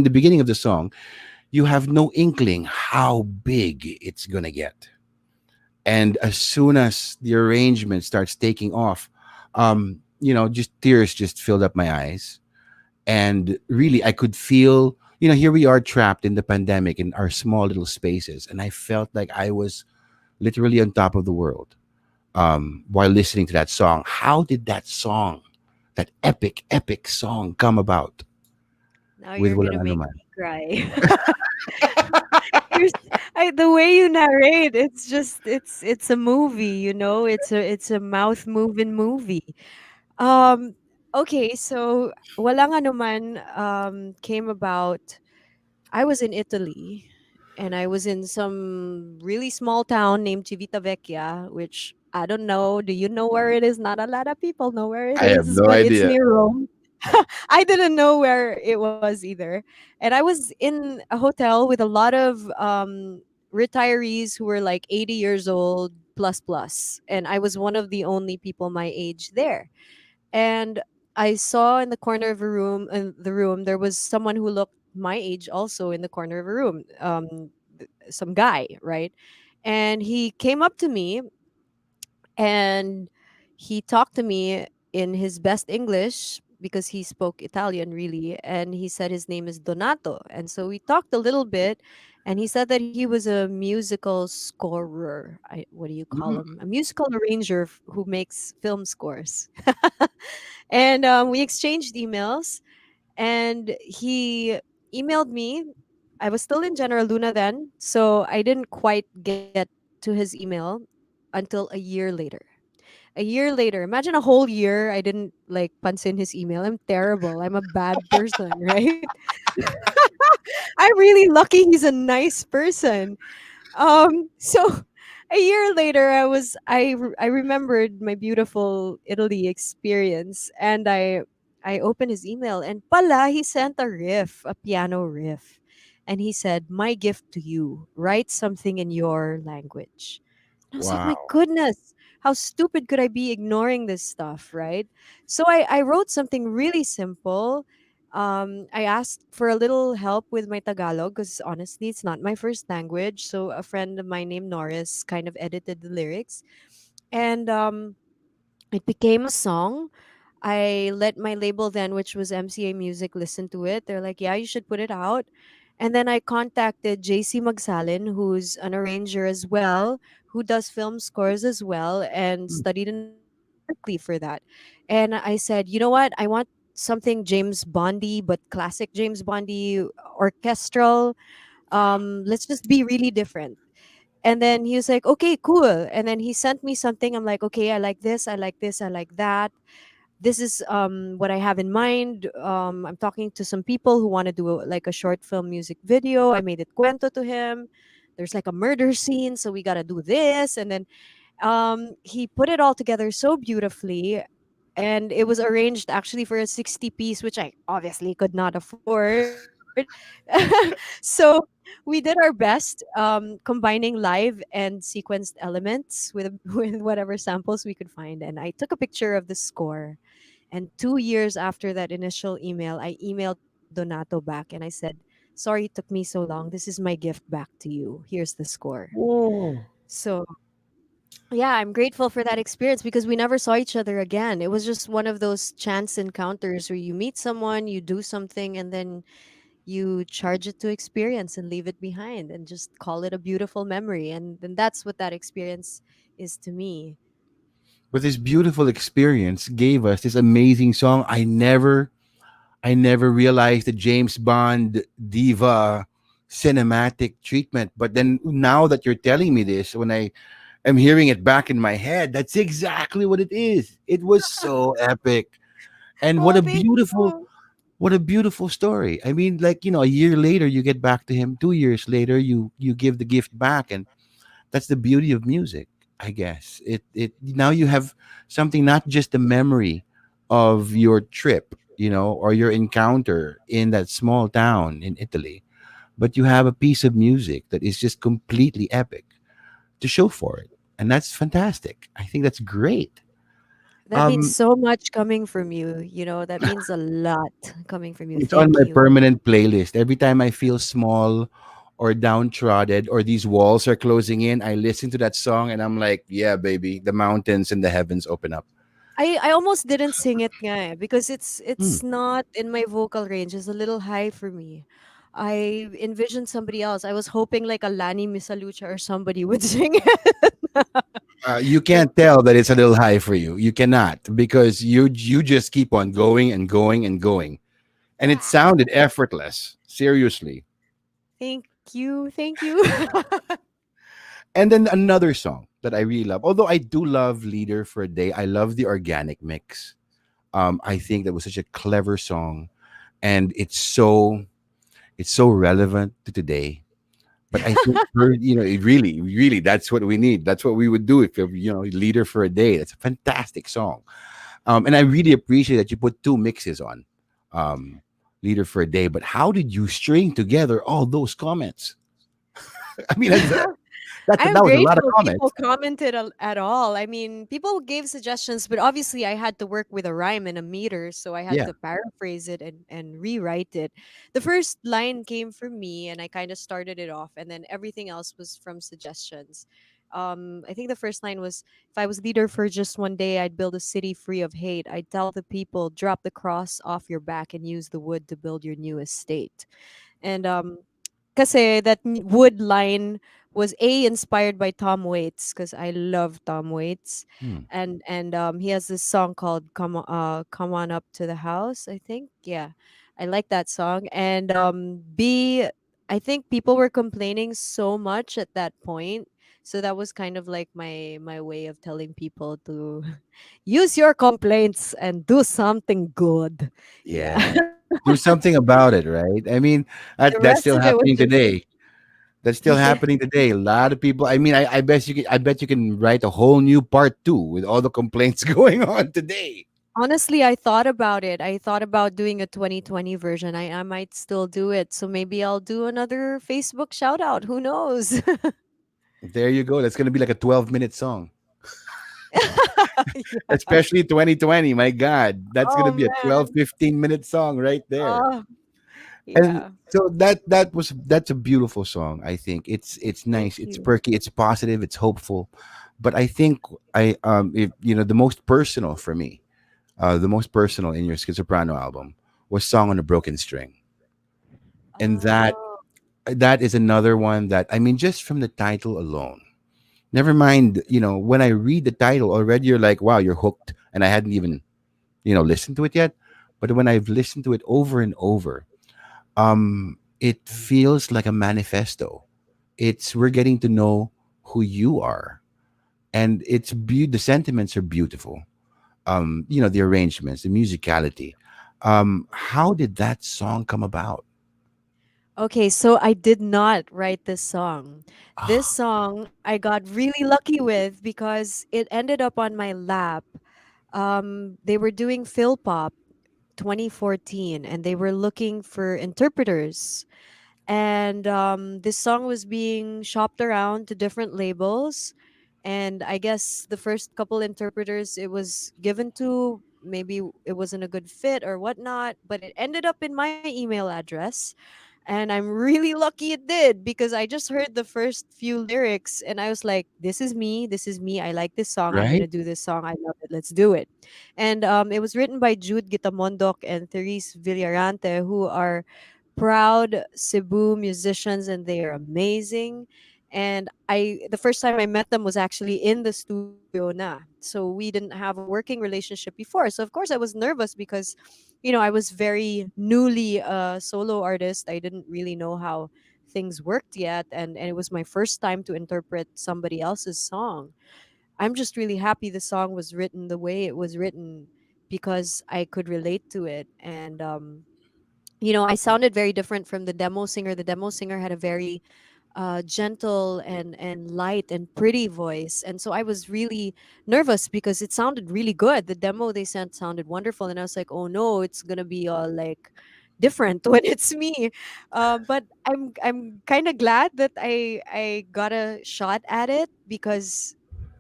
Speaker 1: the beginning of the song you have no inkling how big it's gonna get, and as soon as the arrangement starts taking off, just tears just filled up my eyes, and really I could feel, here we are trapped in the pandemic in our small little spaces, and I felt like I was literally on top of the world while listening to that song. How did that song, that epic song, come about
Speaker 2: Now
Speaker 1: with
Speaker 2: you're
Speaker 1: Walang
Speaker 2: gonna make
Speaker 1: Anuman?
Speaker 2: me cry. The way you narrate, it's a movie. It's a mouth moving movie. Um. Okay, so walang anuman came about. I was in Italy, and I was in some really small town named Civitavecchia, which I don't know. Do you know where it is? Not a lot of people know where it
Speaker 1: I have
Speaker 2: is,
Speaker 1: no
Speaker 2: but it's
Speaker 1: idea.
Speaker 2: near Rome. I didn't know where it was either. And I was in a hotel with a lot of retirees who were like 80 years old plus plus. And I was one of the only people my age there. And I saw in the corner of the room, there was someone who looked my age also in the corner of a room. Some guy, right? And he came up to me and he talked to me in his best English. because he spoke Italian really, and he said his name is Donato. And so we talked a little bit, and he said that he was a musical scorer. What do you call
Speaker 1: Mm.
Speaker 2: him? A musical arranger who makes film scores. And we exchanged emails, and he emailed me. I was still in General Luna then, so I didn't quite get to his email until a year later. A year later, imagine a whole year I didn't like pansin his email. I'm terrible. I'm a bad person, right? I'm really lucky he's a nice person. So a year later, I remembered my beautiful Italy experience, and I opened his email, and pala he sent a riff, a piano riff, and he said, "My gift to you: write something in your language." And I was like, "My
Speaker 1: Wow.
Speaker 2: goodness, how stupid could I be ignoring this stuff, right?" So I wrote something really simple. I asked for a little help with my Tagalog because honestly, it's not my first language. So a friend of mine named Norris kind of edited the lyrics, and it became a song. I let my label then, which was MCA Music, listen to it. They're like, "Yeah, you should put it out." And then I contacted JC Magsalin, who's an arranger as well, who does film scores as well, and
Speaker 1: Mm.
Speaker 2: studied in Berkeley for that. And I said, "You know what? I want something James Bondy, but classic James Bondy, orchestral. Let's just be really different." And then he was like, "Okay, cool." And then he sent me something. I'm like, "Okay, I like this, I like this, I like that. This is what I have in mind." I'm talking to some people who want to do like a short film music video. I made it cuento to him. There's like a murder scene, so we got to do this. And then he put it all together so beautifully, and it was arranged actually for a 60 piece, which I obviously could not afford. So we did our best, combining live and sequenced elements with with whatever samples we could find. And I took a picture of the score. And 2 years after that initial email, I emailed Donato back and I said, "Sorry it took me so long. This is my gift back to you. Here's the score."
Speaker 1: Oh.
Speaker 2: So yeah, I'm grateful for that experience because we never saw each other again. It was just one of those chance encounters where you meet someone, you do something, and then you charge it to experience and leave it behind and just call it a beautiful memory. And then that's what that experience is to me.
Speaker 1: But this beautiful experience gave us this amazing song. I never realized the James Bond diva cinematic treatment. But then now that you're telling me this, when I am hearing it back in my head, that's exactly what it is. It was so epic. And
Speaker 2: Oh, thank you.
Speaker 1: what a beautiful story. I mean, like, a year later you get back to him, 2 years later you give the gift back, and that's the beauty of music, I guess. It now you have something, not just a memory of your trip, or your encounter in that small town in Italy, but you have a piece of music that is just completely epic to show for it. And that's fantastic. I think that's great.
Speaker 2: That means
Speaker 1: Um
Speaker 2: so much coming from you. That means a lot coming from you.
Speaker 1: it's on
Speaker 2: Thank
Speaker 1: my
Speaker 2: you.
Speaker 1: permanent playlist. Every time I feel small or downtrodden or these walls are closing in, I listen to that song and I'm like, yeah, baby, the mountains and the heavens open up.
Speaker 2: I almost didn't sing it nga because
Speaker 1: Hmm.
Speaker 2: it's not in my vocal range. It's a little high for me. I envisioned somebody else. I was hoping like a Lani Misalucha or somebody would sing it.
Speaker 1: You
Speaker 2: But
Speaker 1: can't tell that it's a little high for you. You cannot, because you just keep on going and going and going, and it sounded effortless. Seriously.
Speaker 2: thank you. Thank you.
Speaker 1: And then another song that I really love, although I do love "Leader for a Day," I love the organic mix. I think that was such a clever song, and it's so relevant to today. But I think it really, that's what we need. That's what we would do if "Leader for a Day." That's a fantastic song. And I really appreciate that you put two mixes on, um, "Leader for a Day." But how did you string together all those comments? I mean,
Speaker 2: I'm
Speaker 1: that was a lot of
Speaker 2: grateful people
Speaker 1: comments.
Speaker 2: commented at all. I mean, people gave suggestions, but obviously I had to work with a rhyme and a meter, so I had
Speaker 1: Yeah.
Speaker 2: to paraphrase it and rewrite it. The first line came from me, and I kind of started it off, and then everything else was from suggestions. I think the first line was, if I was leader for just one day, I'd build a city free of hate. I'd tell the people, drop the cross off your back and use the wood to build your new estate. And kasi that wood line was inspired by Tom Waits, because I love Tom Waits.
Speaker 1: Hmm.
Speaker 2: And he has this song called Come On Up to the House, I think. Yeah. I like that song. And B, I think people were complaining so much at that point. So that was kind of like my way of telling people to use your complaints and do something good. Yeah.
Speaker 1: Yeah. Do something about it, right? I mean,
Speaker 2: The
Speaker 1: that's
Speaker 2: rest
Speaker 1: still
Speaker 2: of it was
Speaker 1: happening
Speaker 2: just
Speaker 1: today. That's still
Speaker 2: yeah.
Speaker 1: happening today. A lot of people. I mean, I bet you can write a whole new part two with all the complaints going on today.
Speaker 2: Honestly, I thought about it. I thought about doing a 2020 version. I might still do it. So maybe I'll do another Facebook shout out. Who knows?
Speaker 1: There you go. That's gonna be like a 12-minute song.
Speaker 2: Yeah.
Speaker 1: Especially 2020. My God. That's gonna
Speaker 2: Oh
Speaker 1: be a 12,
Speaker 2: man.
Speaker 1: 15-minute song right there.
Speaker 2: Oh
Speaker 1: And
Speaker 2: yeah.
Speaker 1: so that's a beautiful song. I think it's nice,
Speaker 2: Thank
Speaker 1: it's
Speaker 2: you.
Speaker 1: perky, it's positive, it's hopeful. But I think if the most personal for me, the most personal in your Schizoprano album was Song on a Broken String. And
Speaker 2: Oh,
Speaker 1: that is another one that, I mean, just from the title alone. Never mind, when I read the title already, you're like, wow, you're hooked. And I hadn't even, listened to it yet. But when I've listened to it over and over, it feels like a manifesto. It's we're getting to know who you are, and the sentiments are beautiful. The arrangements, the musicality. How did that song come about?
Speaker 2: okay. So I did not write this song. This
Speaker 1: Ah,
Speaker 2: song I got really lucky with because it ended up on my lap. They were doing Phil Pop 2014 and they were looking for interpreters. And this song was being shopped around to different labels. And I guess the first couple interpreters it was given to, maybe it wasn't a good fit or whatnot, but it ended up in my email address. And I'm really lucky it did because I just heard the first few lyrics and I was like, this is me. This is me. I like this song. I'm going
Speaker 1: right,
Speaker 2: to do this song. I love it. Let's do it. And it was written by Jude Gitamondok and Therese Villarante, who are proud Cebu musicians and they are amazing. And the first time I met them was actually in the studio na. So we didn't have a working relationship before. So of course I was nervous because I was very newly a solo artist. I didn't really know how things worked yet and it was my first time to interpret somebody else's song. I'm just really happy the song was written the way it was written because I could relate to it. And I sounded very different from the demo singer. The demo singer had a very gentle and light and pretty voice, and so I was really nervous because it sounded really good. The demo they sent sounded wonderful, and I was like, "Oh no, it's gonna be all like different when it's me." But I'm kind of glad that I got a shot at it because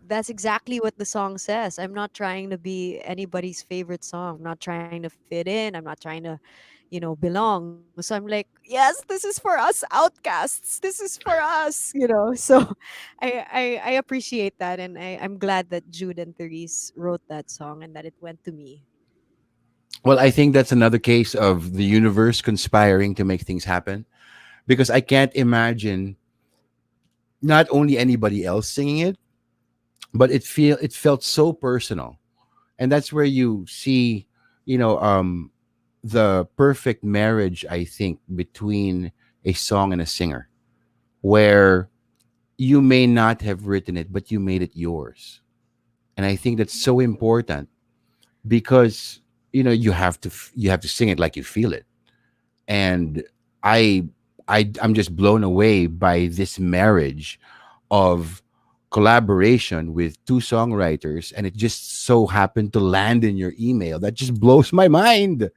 Speaker 2: that's exactly what the song says. I'm not trying to be anybody's favorite song. I'm not trying to fit in. I'm not trying to belong. So I'm like, yes, this is for us outcasts. This is for us. So I appreciate that, and I'm glad that Jude and Therese wrote that song and that it went to me.
Speaker 1: well, I think that's another case of the universe conspiring to make things happen, because I can't imagine not only anybody else singing it, but it felt so personal. And that's where you see, you know the perfect marriage, I think, between a song and a singer, where you may not have written it, but you made it yours. And I think that's so important, because you have to sing it like you feel it. And I I'm just blown away by this marriage of collaboration with two songwriters, and it just so happened to land in your email. That just blows my mind.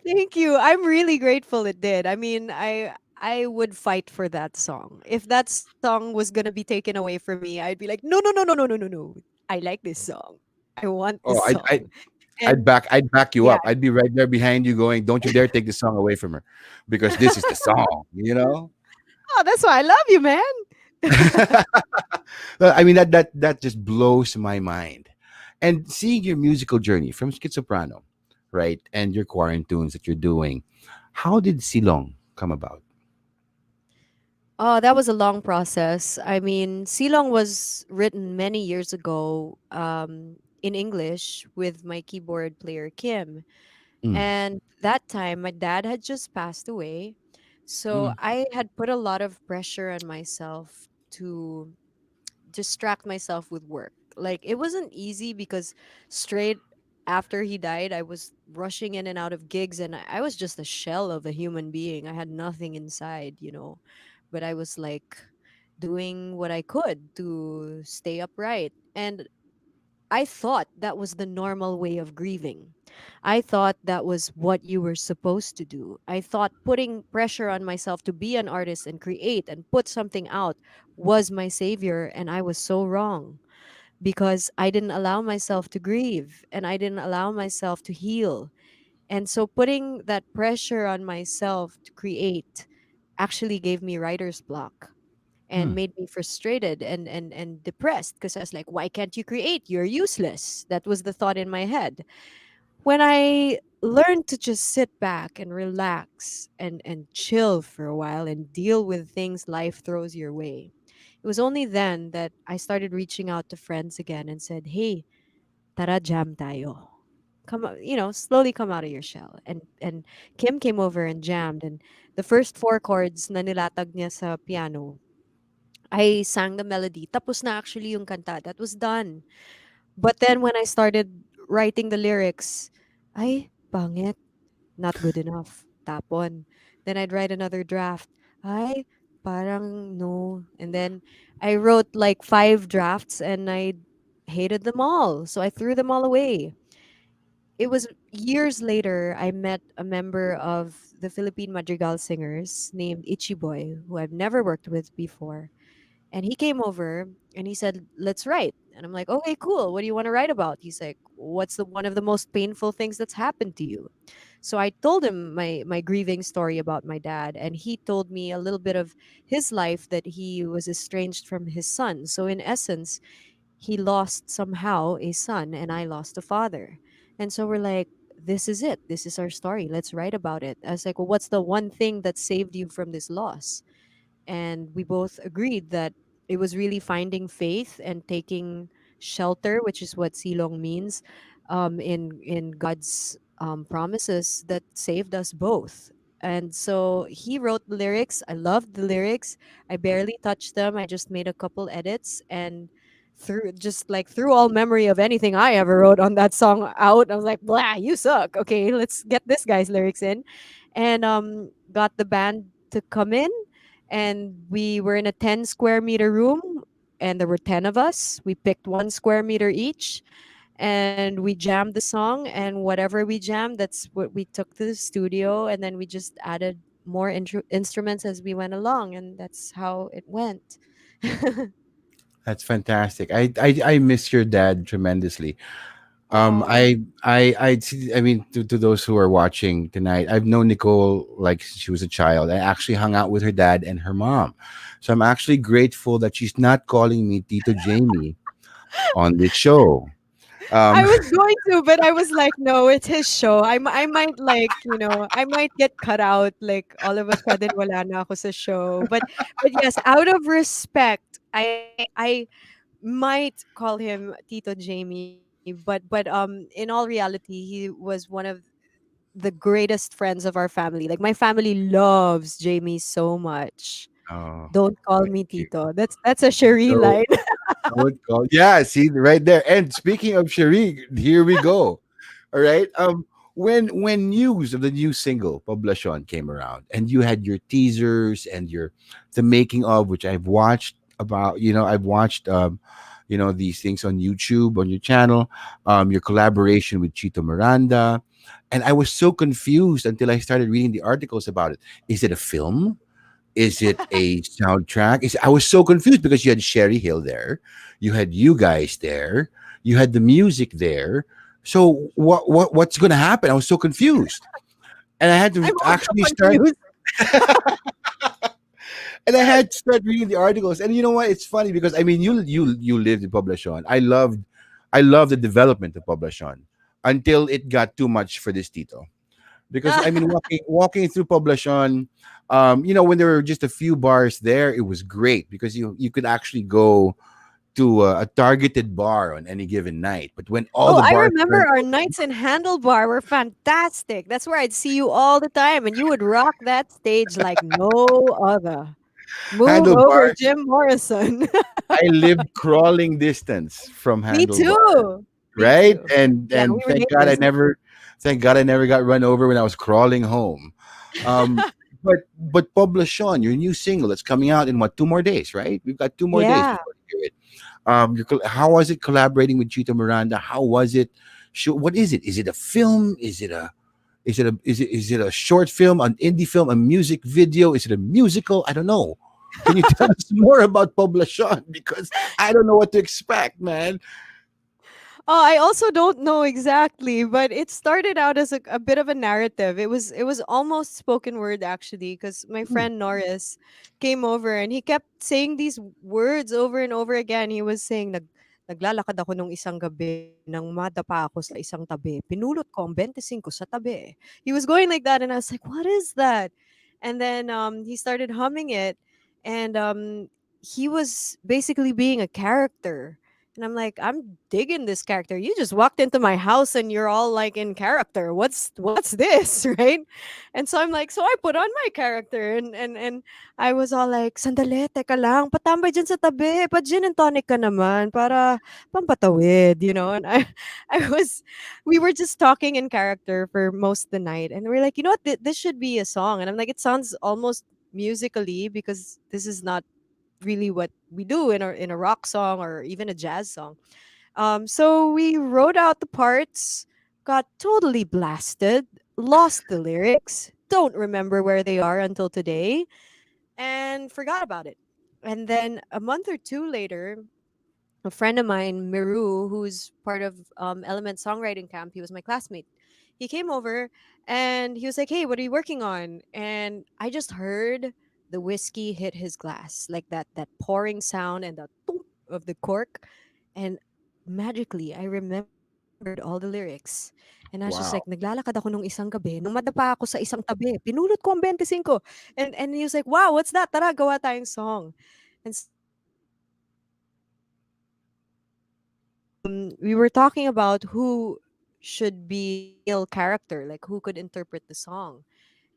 Speaker 2: Thank you. I'm really grateful it did. I mean, I would fight for that song. If that song was gonna be taken away from me, I'd be like, no, no, no, no, no, no, no, no, no. I like this song. I want this
Speaker 1: Oh,
Speaker 2: song. And
Speaker 1: I'd back you
Speaker 2: yeah,
Speaker 1: up. I'd be right there behind you going, "Don't you dare take the song away from her, because this is the song."
Speaker 2: oh, that's why I love you, man.
Speaker 1: I mean that just blows my mind. And seeing your musical journey from Schizoprano, right, and your quarantunes that you're doing, how did Silong come about?
Speaker 2: Oh, that was a long process. I mean, Silong was written many years ago in English with my keyboard player Kim.
Speaker 1: Mm,
Speaker 2: And that time, my dad had just passed away. So
Speaker 1: mm,
Speaker 2: I had put a lot of pressure on myself to distract myself with work. Like it wasn't easy because straight after he died, I was rushing in and out of gigs and I was just a shell of a human being. I had nothing inside, but I was like doing what I could to stay upright. And I thought that was the normal way of grieving. I thought that was what you were supposed to do. I thought putting pressure on myself to be an artist and create and put something out was my savior. And I was so wrong because I didn't allow myself to grieve and I didn't allow myself to heal. And so putting that pressure on myself to create actually gave me writer's block and
Speaker 1: mm,
Speaker 2: made me frustrated and depressed because I was like, why can't you create? You're useless. That was the thought in my head. When I learned to just sit back and relax and chill for a while and deal with things life throws your way, it was only then that I started reaching out to friends again and said, hey, tara jam tayo. Slowly come out of your shell. And Kim came over and jammed, and the first four chords na nilatag niya sa piano, I sang the melody. Tapos na actually yung kanta. That was done. But then when I started writing the lyrics, ay, pangit, not good enough. Tapon. Then I'd write another draft. Ay, parang no. And then I wrote like 5 drafts and I hated them all. So I threw them all away. It was years later I met a member of the Philippine Madrigal singers named Ichiboy, who I've never worked with before. And he came over and he said, "Let's write." And I'm like, "Okay, cool. What do you want to write about?" He's like, "What's the one of the most painful things that's happened to you?" So I told him my grieving story about my dad, and he told me a little bit of his life that he was estranged from his son. So in essence, he lost somehow a son and I lost a father. And so we're like, this is it. This is our story. Let's write about it. I was like, "Well, what's the one thing that saved you from this loss?" And we both agreed that it was really finding faith and taking shelter, which is what silong means, in God's promises that saved us both. And so he wrote the lyrics. I loved the lyrics. I barely touched them. I just made a couple edits and threw all memory of anything I ever wrote on that song out. I was like, blah, you suck. Okay, let's get this guy's lyrics in. And got the band to come in, and we were in a 10 square meter room, and there were 10 of us. We picked 1 square meter each, and we jammed the song, and whatever we jammed, that's what we took to the studio, and then we just added more instruments as we went along, and that's how it went.
Speaker 1: that's fantastic. I miss your dad tremendously.
Speaker 2: Oh,
Speaker 1: I mean, to those who are watching tonight, I've known Nicole like since she was a child. I actually hung out with her dad and her mom, so I'm actually grateful that she's not calling me Tito Jamie on this show.
Speaker 2: I
Speaker 1: Um,
Speaker 2: was going to, but I was like, no, it's his show. I might like, I might get cut out. Like all of a sudden, wala na ako sa show. But yes, out of respect, I might call him Tito Jamie. But in all reality, he was one of the greatest friends of our family. Like my family loves Jamie so much.
Speaker 1: oh,
Speaker 2: Don't call
Speaker 1: thank
Speaker 2: me
Speaker 1: you.
Speaker 2: Tito. That's a Cherie
Speaker 1: So,
Speaker 2: line.
Speaker 1: yeah, see right there. And speaking of Cherie, here we go. All right. When news of the new single Pablo Shon came around, and you had your teasers and your the making of, which I've watched about. I've watched these things on YouTube on your channel. Your collaboration with Chito Miranda, and I was so confused until I started reading the articles about it. Is it a film? Is it a soundtrack? I was so confused because you had Sherry Hill there, you had you guys there, you had the music there. So what's going to happen? I was so confused, and I had to
Speaker 2: I'm also
Speaker 1: actually start.
Speaker 2: confused.
Speaker 1: And I had to start reading the articles. And you know what? It's funny because I mean, you lived in Poblacion. I loved the development of Poblacion until it got too much for this Tito. Because I mean, walking through Poblacion, when there were just a few bars there, it was great because you could actually go to a targeted bar on any given night. But when all
Speaker 2: Oh,
Speaker 1: the
Speaker 2: I
Speaker 1: bars
Speaker 2: remember
Speaker 1: turned
Speaker 2: our nights in Handlebar were fantastic. That's where I'd see you all the time, and you would rock that stage like no other. Move over,
Speaker 1: handlebar,
Speaker 2: Jim Morrison.
Speaker 1: I lived crawling distance from
Speaker 2: Me
Speaker 1: handlebar,
Speaker 2: too. Me
Speaker 1: right?
Speaker 2: too.
Speaker 1: And
Speaker 2: Yeah, we
Speaker 1: and
Speaker 2: were neighbors.
Speaker 1: thank God I never got run over when I was crawling home. Um, but Poblacion, your new single that's coming out in what, 2 more days, right? We've got 2 more days
Speaker 2: Yeah.
Speaker 1: before you hear it. How was it collaborating with Chito Miranda? How was it? What is it? Is it a film? Is it a short film, an indie film, a music video? Is it a musical? I don't know. Can you tell us more about Poblacion? Because I don't know what to expect, man.
Speaker 2: Oh, I also don't know exactly, but it started out as a bit of a narrative. It was almost spoken word actually, because my
Speaker 1: Hmm.
Speaker 2: friend Norris came over and he kept saying these words over and over again. He was saying naglalakad ako nung isang gabi nang madapa ako sa isang tabi. Pinulot ko ang 25 sa tabi. He was going like that and I was like, "What is that?" And then he started humming it and he was basically being a character and I'm like, I'm digging this character. You just walked into my house and you're all like in character. What's this, right? And so I'm like, so I put on my character and I was all like, sandali, teka lang, patambay dyan sa tabi, pa gin and tonic ka naman para pampatawid, And we were just talking in character for most of the night, and we're like, you know what, this should be a song, and I'm like, it sounds almost musically because this is not really what we do in a rock song or even a jazz song. So we wrote out the parts, got totally blasted, lost the lyrics, don't remember where they are until today, and forgot about it. And then a month or two later, a friend of mine, Miru, who's part of Element Songwriting Camp, he was my classmate. He came over and he was like, "Hey, what are you working on?" And I just heard the whiskey hit his glass, like that pouring sound and the thunk of the cork, and magically I remembered all the lyrics. And I was just like,
Speaker 1: Wow.
Speaker 2: naglalakad ako nung isang gabi, nung madapa ako sa isang tabi, pinulot ko ang 25. And he was like, "Wow, what's that? Tara, gawa tayong song." And so we wrote it, and we were talking about who should be the male character, like who could interpret the song.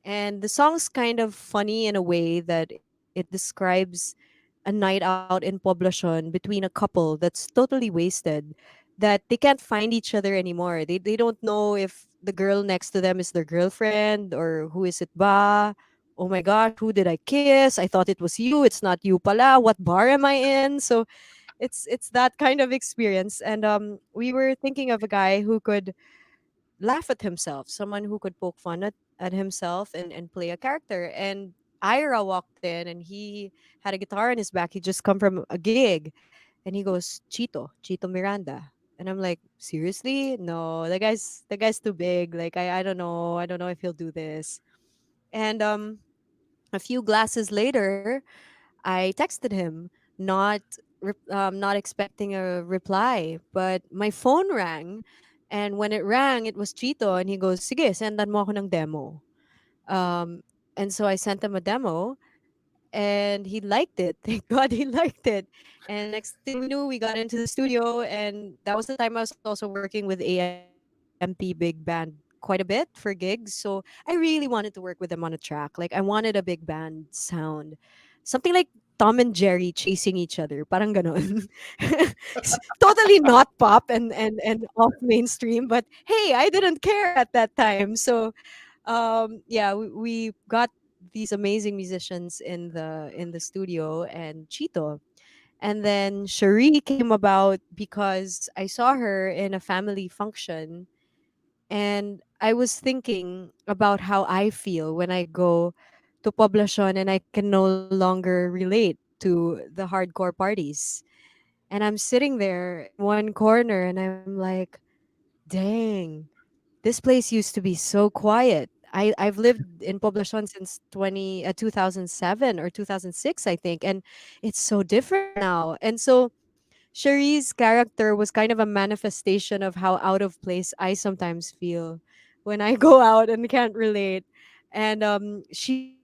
Speaker 2: And the song's kind of funny in a way that it describes a night out in Poblacion between a couple that's totally wasted, that they can't find each other anymore. They don't know if the girl next to them is their girlfriend or who is it ba. Oh my gosh, who did I kiss? I thought it was you. It's not you pala. What bar am I in? So it's that kind of experience. And we were thinking of a guy who could laugh at himself, someone who could poke fun at himself and play a character. And Ira walked in and he had a guitar in his back. He just come from a gig and he goes, Chito Miranda. And I'm like, seriously? No, the guy's too big. Like I don't know. I don't know if he'll do this. And a few glasses later, I texted him, not expecting a reply, but my phone rang, and when it rang, it was Chito, and he goes, "Sige, sendan mo ako ng demo." Um, and so I sent him a demo, and he liked it. Thank God he liked it. And next thing we knew, we got into the studio, and that was the time I was also working with AMP Big Band quite a bit for gigs. So I really wanted to work with them on a track. Like I wanted a big band sound, something like Tom and Jerry chasing each other, parang ganon. Totally not pop and off mainstream, but hey, I didn't care at that time. So yeah, we got these amazing musicians in the studio and Chito. And then Cherie came about because I saw her in a family function, and I was thinking about how I feel when I go to Poblacion and I can no longer relate to the hardcore parties. And I'm sitting there in one corner and I'm like, dang, this place used to be so quiet. I've lived in Poblacion since 2007 or 2006, I think, and it's so different now. And so Cherie's character was kind of a manifestation of how out of place I sometimes feel when I go out and can't relate. And she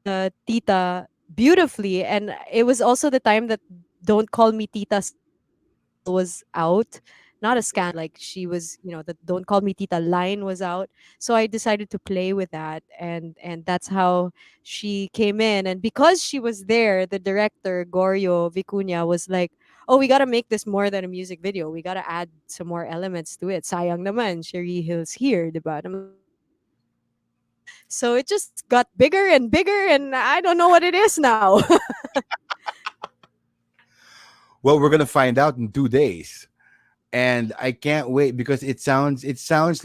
Speaker 2: played Tita beautifully, and it was also the time that "Don't Call Me Tita" scandal was out. Not a scandal, like she was, the "Don't Call Me Tita" line was out. So I decided to play with that, and that's how she came in. And because she was there, the director Gorio Vicuña was like, "Oh, we gotta make this more than a music video. We gotta add some more elements to it. Sayang naman, Cherie Hill's here, diba?" And I'm like, okay. So it just got bigger and bigger, and I don't know what it is now.
Speaker 1: Well, we're gonna find out in 2 days, and I can't wait because it sounds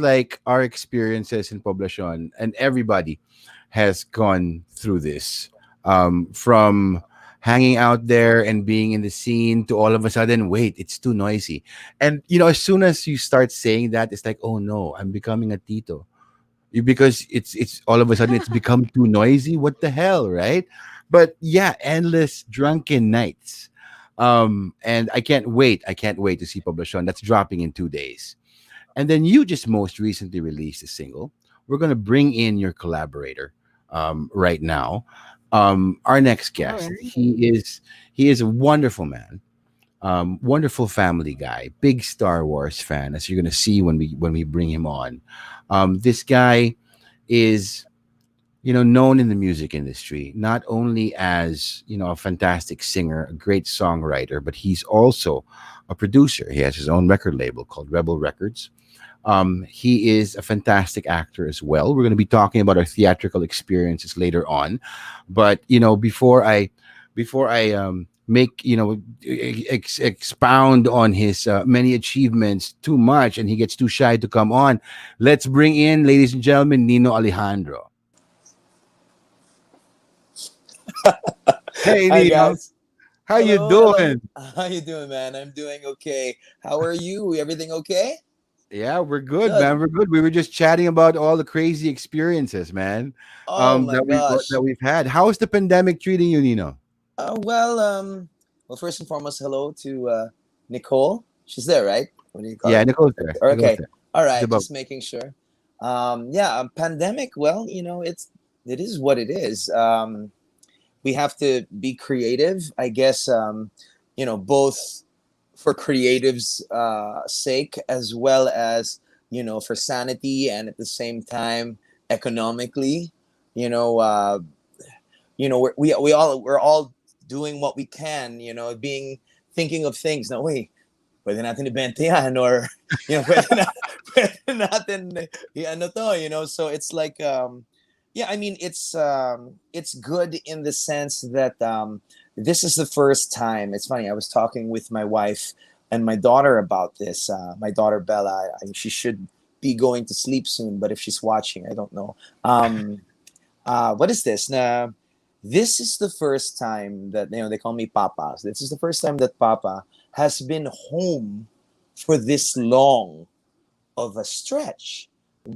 Speaker 1: like our experiences in Poblacion, and everybody has gone through this, from hanging out there and being in the scene to all of a sudden, wait, it's too noisy. And as soon as you start saying that, it's like, oh no, I'm becoming a Tito. Because it's all of a sudden it's become too noisy. What the hell, right? But yeah, endless drunken nights. And I can't wait to see Poblacion. That's dropping in 2 days. And then you just most recently released a single. We're gonna bring in your collaborator right now. Our next
Speaker 2: All
Speaker 1: guest.
Speaker 2: right.
Speaker 1: He is a wonderful man, wonderful family guy, big Star Wars fan, as you're gonna see when we bring him on. This guy is known in the music industry not only as a fantastic singer, a great songwriter, but he's also a producer. He has his own record label called Rebel Records. He is a fantastic actor as well. We're going to be talking about our theatrical experiences later on, but before I make expound on his many achievements too much, and he gets too shy to come on, let's bring in, ladies and gentlemen, Nino Alejandro. Hey,
Speaker 3: Hi
Speaker 1: Nino,
Speaker 3: guys.
Speaker 1: how you
Speaker 3: Hello, hello.
Speaker 1: doing?
Speaker 3: How you doing, man? I'm doing okay. How are you? Everything okay?
Speaker 1: Yeah, we're good,
Speaker 3: Good.
Speaker 1: man. We're good. We were just chatting about all the crazy experiences, man,
Speaker 3: Oh my
Speaker 1: that
Speaker 3: gosh.
Speaker 1: we've had. How is the pandemic treating you, Nino?
Speaker 3: Well, first and foremost, hello to Nicole. She's there, right? What do you call
Speaker 1: Yeah,
Speaker 3: it?
Speaker 1: Nicole's there. Nicole's
Speaker 3: Okay.
Speaker 1: there.
Speaker 3: All
Speaker 1: She's
Speaker 3: right.
Speaker 1: above.
Speaker 3: Just making sure. Yeah. Pandemic. Well, it is what it is. We have to be creative, I guess. Both for creatives' sake as well as for sanity and at the same time economically. You know, uh, we're all doing what we can. Being thinking of things. No, wait, pwede natin ibenta yan, or pwede, pwede natin ano to. So it's like yeah, I mean it's good in the sense that this is the first time. It's funny, I was talking with my wife and my daughter about this. My daughter Bella, she should be going to sleep soon, but if she's watching, I don't know. What is this? This is the first time that they call me Papa. So this is the first time that Papa has been home for this long of a stretch,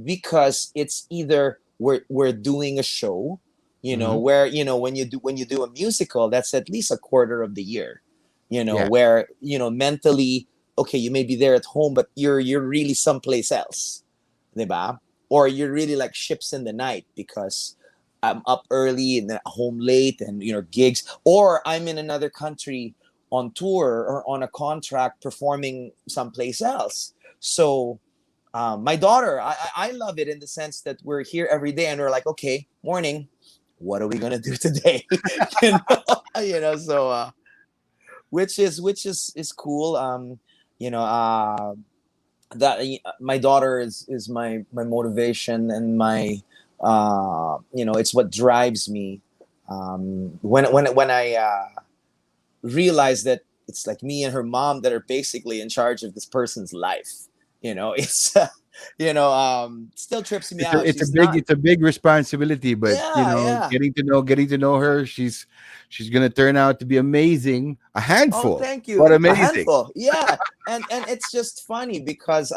Speaker 3: because it's either we're doing a show,
Speaker 1: Hmm.
Speaker 3: where when you do a musical, that's at least a quarter of the year,
Speaker 1: Yeah,
Speaker 3: where mentally, okay, you may be there at home, but you're really someplace else, diba? Or you're really like ships in the night, because I'm up early and then home late, and gigs, or I'm in another country on tour or on a contract performing someplace else. So my daughter, I love it in the sense that we're here every day and we're like, okay, morning, what are we gonna do today? So which is cool. You know, that my daughter is my motivation and my it's what drives me. When I realize that it's like me and her mom that are basically in charge of this person's life. It's still trips me
Speaker 1: it's a
Speaker 3: out.
Speaker 1: it's a
Speaker 3: She's
Speaker 1: big
Speaker 3: not.
Speaker 1: it's a big responsibility, but
Speaker 3: Yeah, yeah.
Speaker 1: getting to know her, she's gonna turn out to be amazing. A
Speaker 3: Oh,
Speaker 1: handful,
Speaker 3: thank
Speaker 1: but
Speaker 3: you. A
Speaker 1: amazing.
Speaker 3: handful. Yeah. And it's just funny because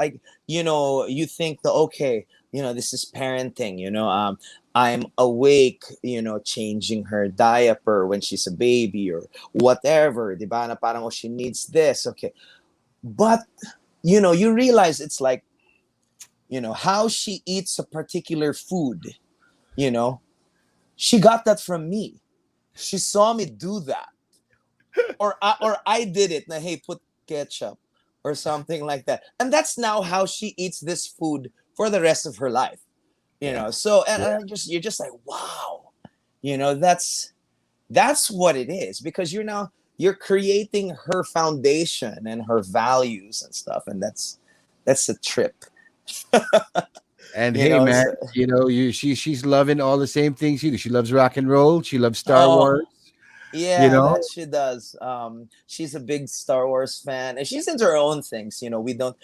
Speaker 3: you think that, okay, this is parenting, I'm awake, changing her diaper when she's a baby or whatever, di ba? Na parang, oh, she needs this. Okay. But, you realize it's like, how she eats a particular food, you know, she got that from me. She saw me do that. Or I did it. Na, hey, put ketchup or something like that. And that's now how she eats this food for the rest of her life. So and you're just like, wow, that's what it is, because you're creating her foundation and her values and stuff, and that's a trip.
Speaker 1: And
Speaker 3: you
Speaker 1: hey,
Speaker 3: know
Speaker 1: man,
Speaker 3: so,
Speaker 1: she's loving all the same things you do. She loves rock and roll. She loves Star
Speaker 3: oh
Speaker 1: Wars. You
Speaker 3: yeah,
Speaker 1: know,
Speaker 3: that she does. She's a big Star Wars fan, and she's into her own things. We don't,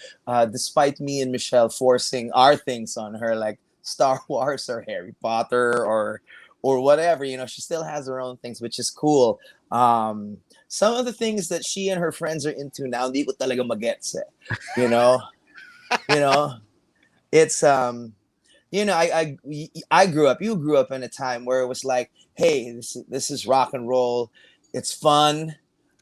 Speaker 3: despite me and Michelle forcing our things on her, like Star Wars or Harry Potter or whatever. She still has her own things, which is cool. Some of the things that she and her friends are into now, hindi ko talaga magets eh. You know, you know, it's I grew up. You grew up in a time where it was like, hey, this is rock and roll. It's fun,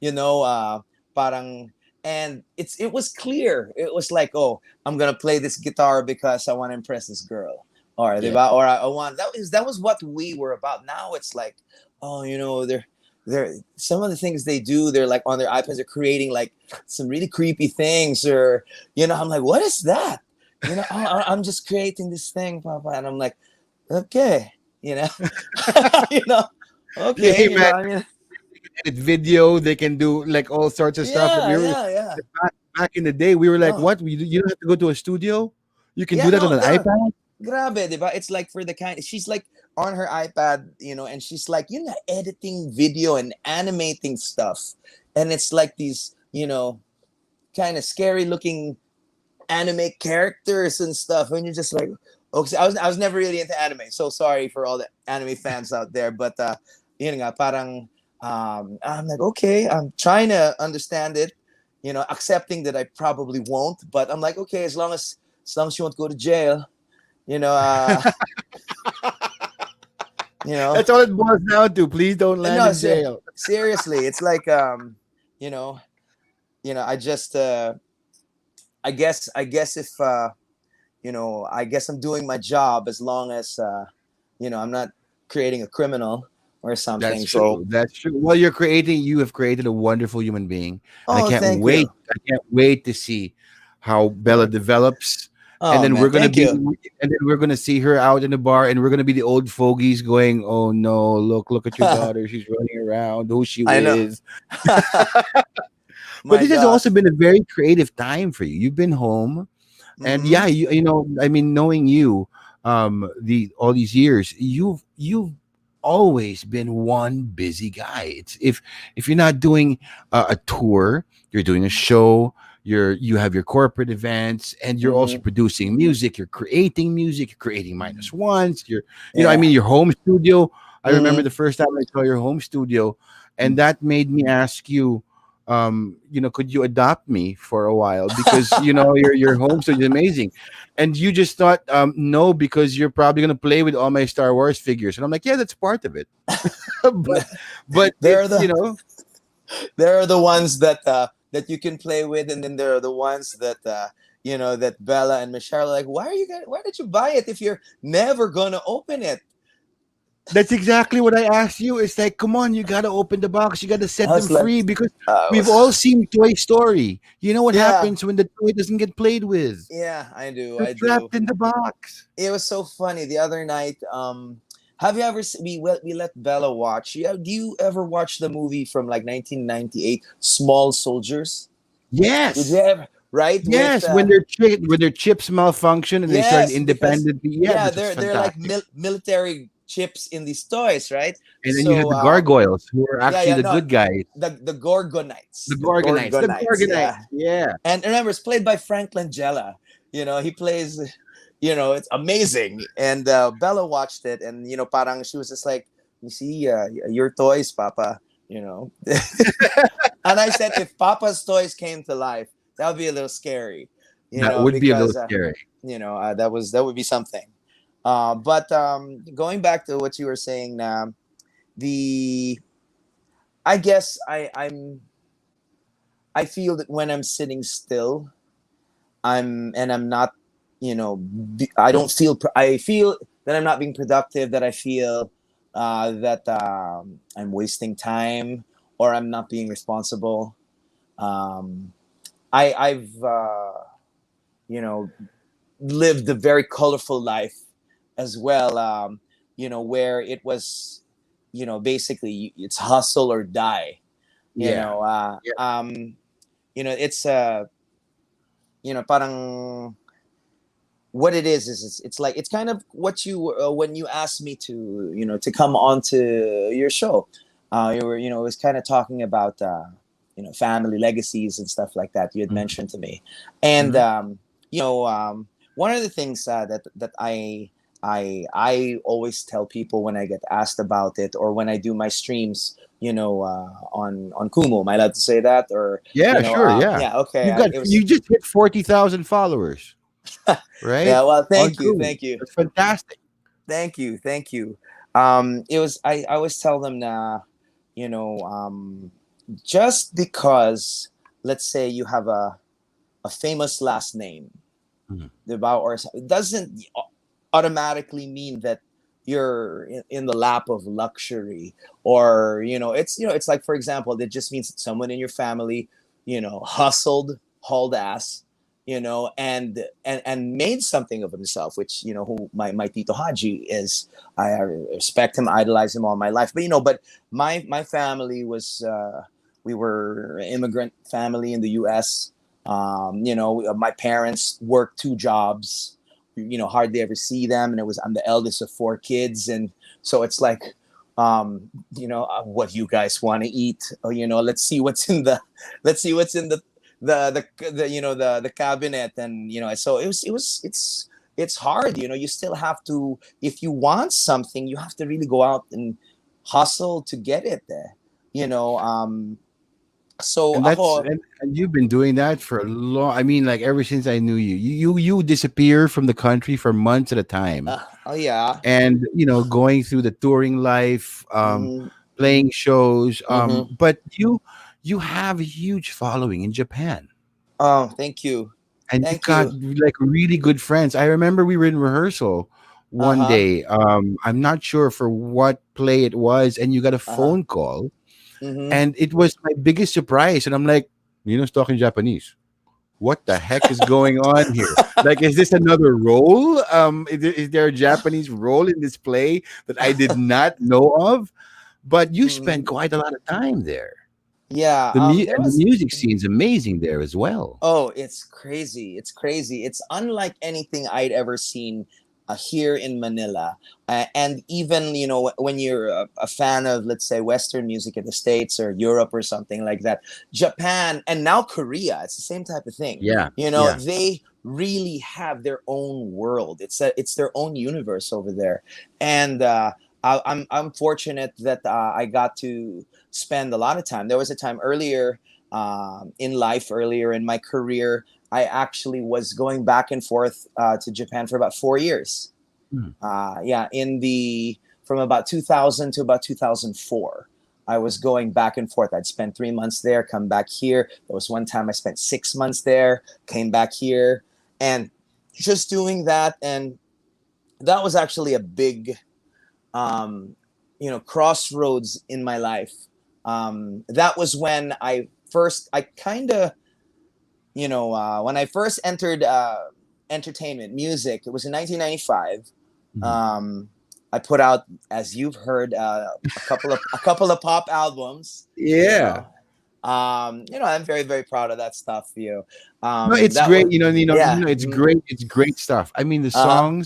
Speaker 3: parang, and it was clear. It was like, oh, I'm gonna play this guitar because I want to impress this girl, or
Speaker 1: yeah.
Speaker 3: diba? Or I want that was what we were about. Now it's like, oh, they're some of the things they do. They're like on their iPads. They're creating like some really creepy things, or I'm like, what is that? I'm just creating this thing, Papa, and I'm like, okay, you know,
Speaker 1: Yeah,
Speaker 3: okay,
Speaker 1: hey, man, edit video. They can do like all sorts of stuff.
Speaker 3: yeah,
Speaker 1: We were
Speaker 3: yeah, yeah.
Speaker 1: back in the day. We were like,
Speaker 3: Oh,
Speaker 1: what? You don't have to go to a studio. You can
Speaker 3: yeah,
Speaker 1: do that on
Speaker 3: no,
Speaker 1: an
Speaker 3: no,
Speaker 1: iPad.
Speaker 3: grabe, diba? It's like for the kind. She's like on her iPad, and she's like, editing video and animating stuff, and it's like these, kind of scary looking anime characters and stuff, and you're just like, okay, I was never really into anime, so sorry for all the anime fans out there, but nga, parang I'm like, okay, I'm trying to understand it, accepting that I probably won't, but I'm like, okay, as long as you won't go to jail, you know uh you know
Speaker 1: That's all it boils down to. Please don't land
Speaker 3: no,
Speaker 1: in jail.
Speaker 3: seriously, it's like, you know I just I guess if I guess I'm doing my job, as long as I'm not creating a criminal or
Speaker 1: That's
Speaker 3: something. So,
Speaker 1: true. That's true. Well, you have created a wonderful human being, and I
Speaker 3: oh,
Speaker 1: can't
Speaker 3: thank
Speaker 1: wait.
Speaker 3: you.
Speaker 1: I can't wait to see how Bella develops, and
Speaker 3: Oh
Speaker 1: then
Speaker 3: man,
Speaker 1: we're gonna
Speaker 3: thank
Speaker 1: be,
Speaker 3: you.
Speaker 1: and then we're gonna see her out in the bar, and we're gonna be the old fogies going, "Oh no, look at your daughter. She's running around. Who she
Speaker 3: I know.
Speaker 1: with?" But
Speaker 3: My
Speaker 1: this has also
Speaker 3: gosh.
Speaker 1: been a very creative time for you. You've been home, and
Speaker 3: Mm-hmm.
Speaker 1: yeah, I mean, knowing you, the all these years, you've always been one busy guy. It's if you're not doing a tour, you're doing a show. You have your corporate events, and you're also
Speaker 3: Mm-hmm.
Speaker 1: producing music. You're creating minus ones. I
Speaker 3: Yeah.
Speaker 1: mean, your home studio. I remember
Speaker 3: Mm-hmm.
Speaker 1: the first time I saw your home studio, and that made me ask you, could you adopt me for a while, because your home studio is amazing, and you just thought, no, because you're probably gonna play with all my Star Wars figures, and I'm like, yeah, that's part of it. but
Speaker 3: there are
Speaker 1: it's
Speaker 3: the there are the ones that you can play with, and then there are the ones that Bella and Michelle are like, why did you buy it if you're never gonna open it?
Speaker 1: that's exactly what I asked you. It's like, come on, you gotta open the box, you gotta
Speaker 3: I
Speaker 1: set them
Speaker 3: was like,
Speaker 1: free, because
Speaker 3: I
Speaker 1: we've all
Speaker 3: was
Speaker 1: seen Toy Story. You know what
Speaker 3: yeah,
Speaker 1: happens when the toy doesn't get played with?
Speaker 3: yeah,
Speaker 1: They're
Speaker 3: I do.
Speaker 1: trapped in the box.
Speaker 3: It was so funny the other night. Have you ever we let Bella watch? Yeah, do you ever watch the movie from like 1998, Small Soldiers? Did you
Speaker 1: Yes.
Speaker 3: ever? Right, with
Speaker 1: Yes, when their chips malfunction and they started
Speaker 3: yes, because
Speaker 1: independently. Yeah,
Speaker 3: yeah,
Speaker 1: this was
Speaker 3: they're like
Speaker 1: fantastic.
Speaker 3: military chips in these toys, right?
Speaker 1: And then you had
Speaker 3: So
Speaker 1: the gargoyles, who are
Speaker 3: yeah,
Speaker 1: actually
Speaker 3: yeah,
Speaker 1: the
Speaker 3: no,
Speaker 1: good guys.
Speaker 3: the Gorgonites,
Speaker 1: The
Speaker 3: the
Speaker 1: Gorgonites. The
Speaker 3: Gorgonites,
Speaker 1: Gorgonites.
Speaker 3: yeah.
Speaker 1: Yeah.
Speaker 3: And remember, it's played by Frank Langella. He plays, it's amazing. And Bella watched it, and parang she was just like, "You see, your toys, Papa." And I said, if Papa's toys came to life, that would be a little scary,
Speaker 1: That would be a little
Speaker 3: because
Speaker 1: scary.
Speaker 3: that would be something. But going back to what you were saying now, the I guess I feel that when I'm sitting still, I'm not, I don't feel, I feel that I'm not being productive, that I feel that I'm wasting time, or I'm not being responsible. Um, I've you know, lived a very colorful life as well, where it was, basically it's hustle or die,
Speaker 1: Yeah. Yeah.
Speaker 3: it's parang what it is it's like it's kind of what you when you asked me to to come on to your show, you were it was kind of talking about family legacies and stuff like that you had
Speaker 1: Mhm.
Speaker 3: mentioned to me. And
Speaker 1: Mhm.
Speaker 3: one of the things that I always tell people when I get asked about it, or when I do my streams, on Kumu. Am I allowed to say that? Or
Speaker 1: Yeah, sure, yeah.
Speaker 3: yeah, okay.
Speaker 1: You've got
Speaker 3: It was
Speaker 1: you just hit 40,000 followers, right?
Speaker 3: yeah. Well,
Speaker 1: On
Speaker 3: thank you,
Speaker 1: Kumu.
Speaker 3: thank you,
Speaker 1: That's fantastic.
Speaker 3: thank you, thank you. It was I always tell them you know, um, just because, let's say you have a famous last name,
Speaker 1: Mhm.
Speaker 3: diba, or it doesn't automatically mean that you're in the lap of luxury, or it's like, for example, it just means that someone in your family hustled, hauled ass, and made something of himself, which who my Tito Haji is. I respect him, idolize him all my life, but my family was we were an immigrant family in the US. My parents worked two jobs, hardly ever see them, and I'm the eldest of four kids, and so it's like, what do you guys want to eat? Or, let's see what's in the let's see what's in the cabinet. And so it's hard. You still have to, if you want something, you have to really go out and hustle to get it there. So
Speaker 1: And that's
Speaker 3: ako,
Speaker 1: and you've been doing that for a long, I mean, like ever since I knew you. You disappear from the country for months at a time.
Speaker 3: oh yeah.
Speaker 1: And going through the touring life,
Speaker 3: Hmm.
Speaker 1: playing shows,
Speaker 3: Hmm.
Speaker 1: but you have a huge following in Japan.
Speaker 3: Oh, thank you,
Speaker 1: And you've
Speaker 3: thank
Speaker 1: got
Speaker 3: you.
Speaker 1: like really good friends. I remember we were in rehearsal one
Speaker 3: Uh-huh.
Speaker 1: day. I'm not sure for what play it was, and you got a
Speaker 3: Uh-huh.
Speaker 1: phone call,
Speaker 3: Hmm.
Speaker 1: and it was my biggest surprise. And I'm like, Nino's talking Japanese. What the heck is going on here? Like, is this another role? Is there a Japanese role in this play that I did not know of? But you spent
Speaker 3: Hmm.
Speaker 1: quite a lot of time there.
Speaker 3: Yeah, there
Speaker 1: And the
Speaker 3: was.
Speaker 1: music scene's amazing there as well.
Speaker 3: Oh, it's crazy. It's crazy. It's unlike anything I'd ever seen here in Manila. And even, when you're a fan of, let's say, Western music in the States or Europe or something like that, Japan and now Korea, it's the same type of thing.
Speaker 1: Yeah, yeah.
Speaker 3: They really have their own world. It's their own universe over there. And I'm fortunate that I got to spend a lot of time. There was a time earlier in life, earlier in my career, I actually was going back and forth to Japan for about 4 years.
Speaker 1: Hmm.
Speaker 3: Yeah, from about 2000 to about 2004. I was going back and forth. I'd spend 3 months there, come back here. There was one time I spent 6 months there, came back here, and just doing that. And that was actually a big, crossroads in my life. That was when I kind of, when I first entered entertainment music. It was in 1995.
Speaker 1: Mhm.
Speaker 3: I put out, as you've heard, a couple of pop albums.
Speaker 1: Yeah.
Speaker 3: I'm very, very proud of that stuff.
Speaker 1: No, it's
Speaker 3: That
Speaker 1: great.
Speaker 3: was, yeah.
Speaker 1: It's great. It's great stuff. I mean,
Speaker 3: Uh-huh.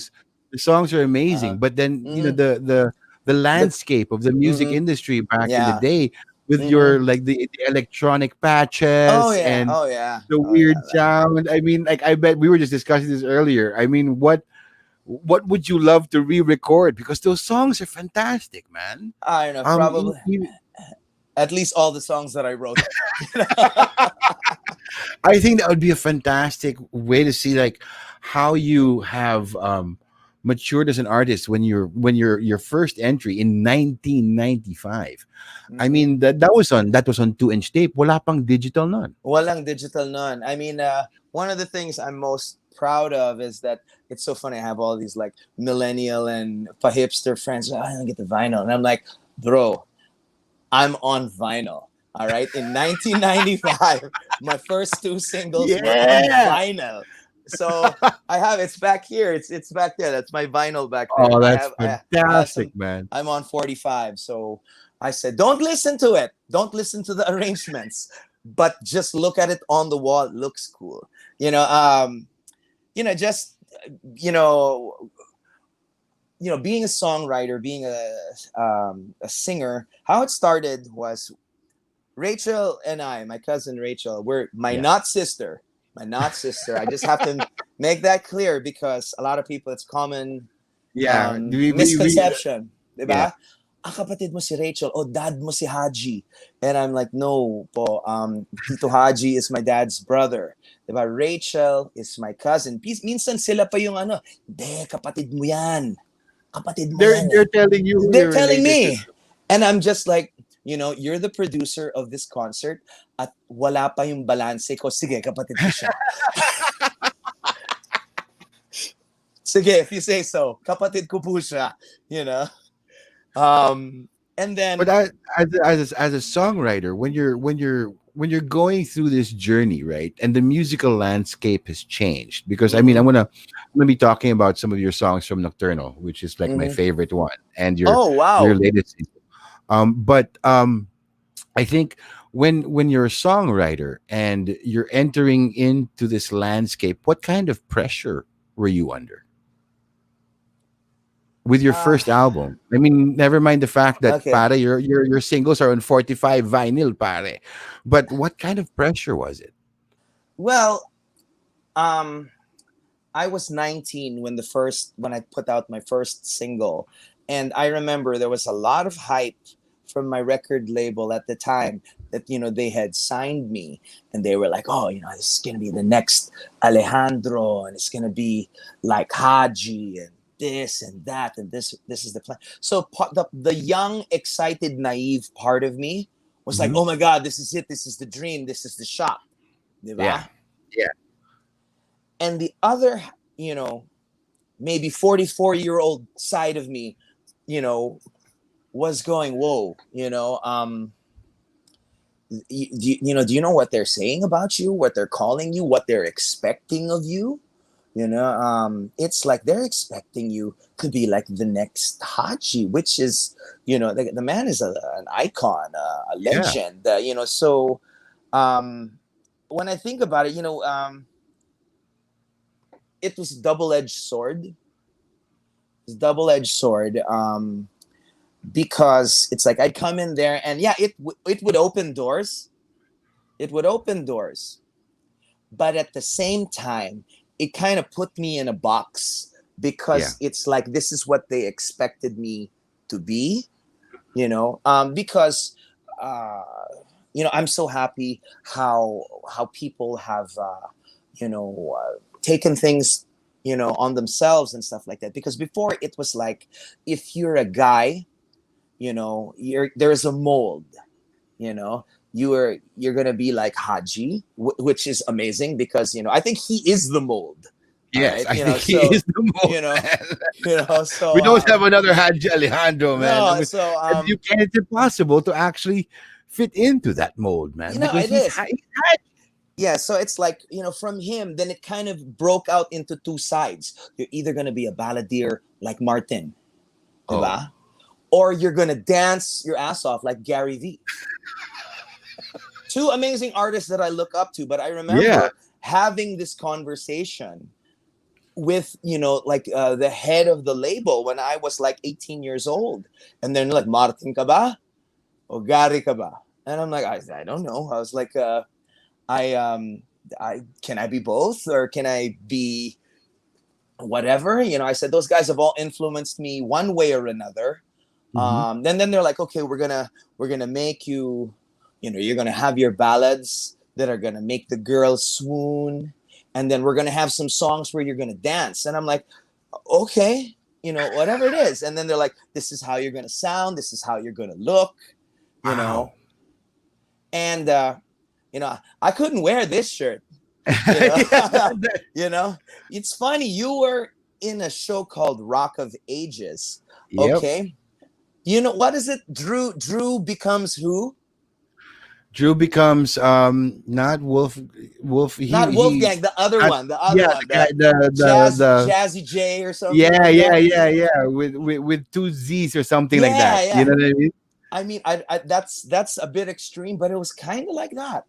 Speaker 1: the songs are
Speaker 3: Uh-huh.
Speaker 1: amazing. But then,
Speaker 3: Hmm.
Speaker 1: the
Speaker 3: The
Speaker 1: landscape of the music
Speaker 3: hmm
Speaker 1: industry back in the
Speaker 3: Yeah.
Speaker 1: day, with
Speaker 3: Hmm.
Speaker 1: your like the electronic
Speaker 3: Oh
Speaker 1: patches
Speaker 3: yeah.
Speaker 1: and
Speaker 3: Oh yeah.
Speaker 1: the
Speaker 3: Oh yeah.
Speaker 1: weird sound. I mean, like I bet we were just discussing this earlier. I mean, what would you love to re-record? Because those songs are fantastic, man.
Speaker 3: I don't know.
Speaker 1: Um,
Speaker 3: Probably at least all the songs that I wrote.
Speaker 1: I think that would be a fantastic way to see like how you have matured as an artist when your first entry in 1995. I
Speaker 3: Mhm.
Speaker 1: mean that was on 2-inch tape. Wala pang digital nun.
Speaker 3: Walang digital nun. I mean, one of the things I'm most proud of is that it's so funny. I have all these like millennial and hipster friends. "Oh, I don't get the vinyl," and I'm like, bro, I'm on vinyl. All right. In 1995, my first two singles were on
Speaker 1: Yeah.
Speaker 3: vinyl. So I have it's back here. It's back there. That's my vinyl back there.
Speaker 1: Oh,
Speaker 3: And
Speaker 1: that's
Speaker 3: I have
Speaker 1: fantastic,
Speaker 3: some.
Speaker 1: man.
Speaker 3: I'm on 45. So I said, don't listen to it. Don't listen to the arrangements, but just look at it on the wall. It looks cool. You know. Just you know being a songwriter, being a singer, how it started was Rachel and I, my cousin Rachel, we're my
Speaker 1: Yeah.
Speaker 3: not sister. My not sister. I just have to make that clear because a lot of people, it's common
Speaker 1: Yeah.
Speaker 3: misconception.
Speaker 1: Yeah.
Speaker 3: Diba? Ah, kapatid mo si Rachel. O, dad mo si Haji. And I'm like, no po. Tito Haji is my dad's brother. Diba? Rachel is my cousin. Minsan sila pa yung ano, de, kapatid mo yan. Kapatid mo yan.
Speaker 1: They're telling you who
Speaker 3: They're
Speaker 1: you're
Speaker 3: telling
Speaker 1: related to.
Speaker 3: me. And I'm just like, you're the producer of this concert at wala pa yung balanse ko. Sige, kapatid ko siya. Sige, if you say so. Kapatid ko po siya. And then,
Speaker 1: But as a songwriter, when you're going through this journey, right, and the musical landscape has changed, because I mean,
Speaker 3: mhm,
Speaker 1: I'm gonna be talking about some of your songs from Nocturnal, which is like my
Speaker 3: mhm.
Speaker 1: favorite one, and
Speaker 3: Oh,
Speaker 1: your
Speaker 3: wow.
Speaker 1: latest single. But I think when you're a songwriter and you're entering into this landscape, what kind of pressure were you under with your
Speaker 3: Uh,
Speaker 1: first album? I mean, never mind the fact that
Speaker 3: okay.
Speaker 1: pare, your singles are on 45 vinyl, pare. But what kind of pressure was it?
Speaker 3: Well, um, I was 19 when I put out my first single, and I remember there was a lot of hype from my record label at the time that they had signed me, and they were like, oh, this is gonna be the next Alejandro, and it's gonna be like Haji and this and that, and this is the plan. So the young, excited, naive part of me was like,
Speaker 1: Hmm.
Speaker 3: oh my god, this is it, this is the dream, this is the shot,
Speaker 1: Yeah.
Speaker 3: diba?
Speaker 1: Yeah.
Speaker 3: And the other, you know, maybe 44-year-old side of me, you know, was going, whoa, do you know what they're saying about you, what they're calling you, what they're expecting of you? It's like they're expecting you to be like the next Haji, which is, the man is an icon, a
Speaker 1: Yeah.
Speaker 3: legend, so um, when I think about it, it was double-edged sword. Double-edged sword. Because it's like I'd come in there and yeah, it would open doors. It would open doors. But at the same time, it kind of put me in a box
Speaker 1: Yeah.
Speaker 3: because it's like this is what they expected me to be, because uh, I'm so happy how people have taken things on themselves and stuff like that. Because before it was like if you're a guy, there's a mold, you know you're gonna be like Haji, which is amazing because I think he is the mold. All
Speaker 1: Yes,
Speaker 3: right,
Speaker 1: I think he
Speaker 3: so
Speaker 1: is the most,
Speaker 3: you know
Speaker 1: man.
Speaker 3: so
Speaker 1: We don't have another Haji Alejandro, man. I
Speaker 3: no,
Speaker 1: mean,
Speaker 3: so
Speaker 1: and you can. It's impossible to actually fit into that mold, man, because
Speaker 3: it is.
Speaker 1: He's
Speaker 3: Yeah, so it's like, from him, then it kind of broke out into two sides. You're either gonna be a balladeer like Martin,
Speaker 1: oh
Speaker 3: diba? Or you're gonna dance your ass off like Gary V. Two amazing artists that I look up to. But I
Speaker 1: yeah,
Speaker 3: remember having this conversation with the head of the label when I was like 18 years old, and then like, Martin ka ba o Gary ka ba? And I'm like, I don't know. I was like, I can I be both, or can I be whatever? I said those guys have all influenced me one way or another.
Speaker 1: hmm
Speaker 3: Then they're like, okay, we're gonna make you, you're gonna have your ballads that are gonna make the girls swoon, and then we're gonna have some songs where you're gonna dance. And I'm like, okay, whatever it is. And then they're like, this is how you're gonna sound, this is how you're gonna look, you know.
Speaker 1: Wow.
Speaker 3: And I couldn't wear this shirt.
Speaker 1: Yeah.
Speaker 3: It's funny, you were in a show called Rock of Ages.
Speaker 1: Yep.
Speaker 3: Okay. What is it? Drew becomes who?
Speaker 1: Drew becomes not Wolf.
Speaker 3: Not Wolfgang, the other one. The other
Speaker 1: yeah,
Speaker 3: one.
Speaker 1: the guy, the
Speaker 3: Jazzy J or something.
Speaker 1: yeah,
Speaker 3: like
Speaker 1: yeah,
Speaker 3: that.
Speaker 1: yeah, with two Z's or something like
Speaker 3: Yeah,
Speaker 1: that.
Speaker 3: yeah.
Speaker 1: You know what I mean?
Speaker 3: I mean, that's a bit extreme, but it was kind of like that.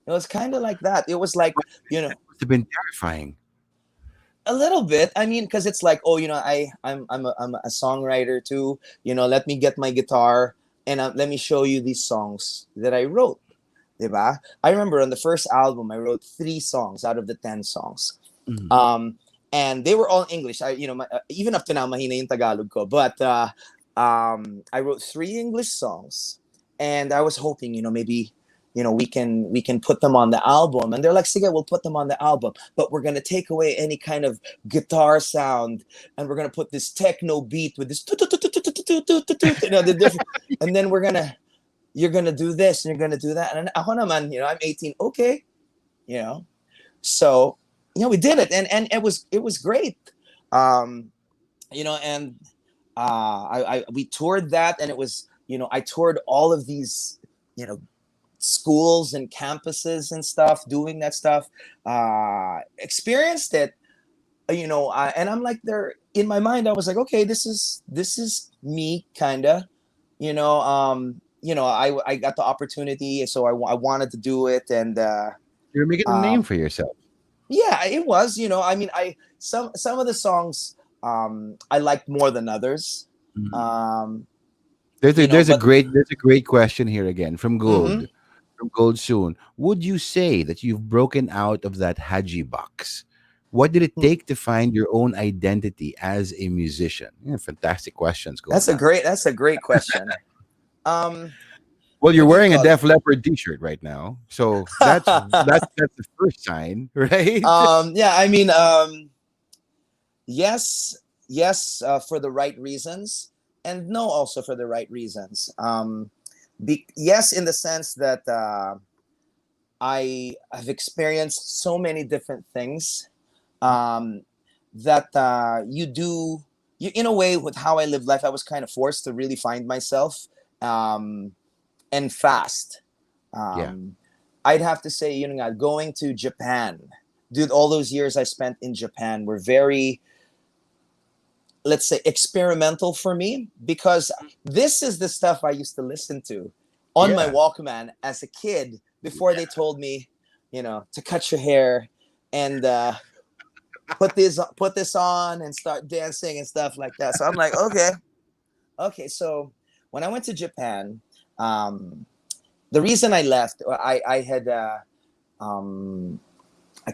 Speaker 3: It was kind of like that. It was like,
Speaker 1: It must have been terrifying.
Speaker 3: a little bit. I mean, because it's like, oh, I'm a songwriter too. Let me get my guitar and let me show you these songs that I wrote. Diba? I remember on the first album, I wrote 3 songs out of the 10 songs.
Speaker 1: Mhm.
Speaker 3: And they were all English. Even up to now, mahina yung Tagalog ko. But I wrote 3 English songs, and I was hoping, maybe, we can put them on the album. And they're like, Sigaw, we'll put them on the album, but we're gonna take away any kind of guitar sound, and we're gonna put this techno beat with this, the different, and then you're gonna do this and you're gonna do that. And ako naman, I'm 18, okay, so we did it, and it was great. And we toured that, and it was, I toured all of these, schools and campuses and stuff, doing that stuff, experienced it, and I'm like, there in my mind, I was like, okay, this is me, kind of, I got the opportunity, so I wanted to do it, and
Speaker 1: You're making a name for yourself.
Speaker 3: yeah, it was, I mean, some of the songs I liked more than others.
Speaker 1: Mhm. There's a great question here again from Gold.
Speaker 3: Mhm.
Speaker 1: From Gold Soon. Would you say that you've broken out of that Haji box? What did it take to find your own identity as a musician? Yeah, fantastic questions, Gold.
Speaker 3: That's a great question. Um,
Speaker 1: Well, you're
Speaker 3: what do you
Speaker 1: wearing a
Speaker 3: call it?
Speaker 1: Def Leppard T-shirt right now, so that's the first sign, right?
Speaker 3: Yeah, I mean, yes, for the right reasons, and no, also for the right reasons. Yes, in the sense that I have experienced so many different things, that in a way, with how I lived life, I was kind of forced to really find myself, and fast.
Speaker 1: Yeah.
Speaker 3: I'd have to say, going to Japan, dude, all those years I spent in Japan were very, let's say, experimental for me, because this is the stuff I used to listen to on my
Speaker 1: Yeah.
Speaker 3: Walkman as a kid before they told me, to cut your hair and put this on and start dancing and stuff like that. So I'm like, okay. So when I went to Japan, the reason I left, I had I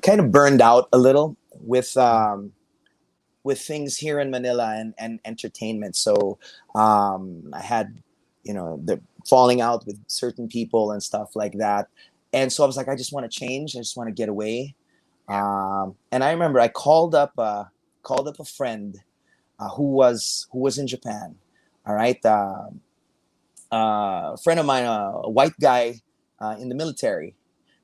Speaker 3: kind of burned out a little with things here in Manila and entertainment. So I had, the falling out with certain people and stuff like that. And so I was like, I just want to change. I just want to get away. And I remember I called up a friend who was in Japan. All right. A friend of mine, a white guy in the military,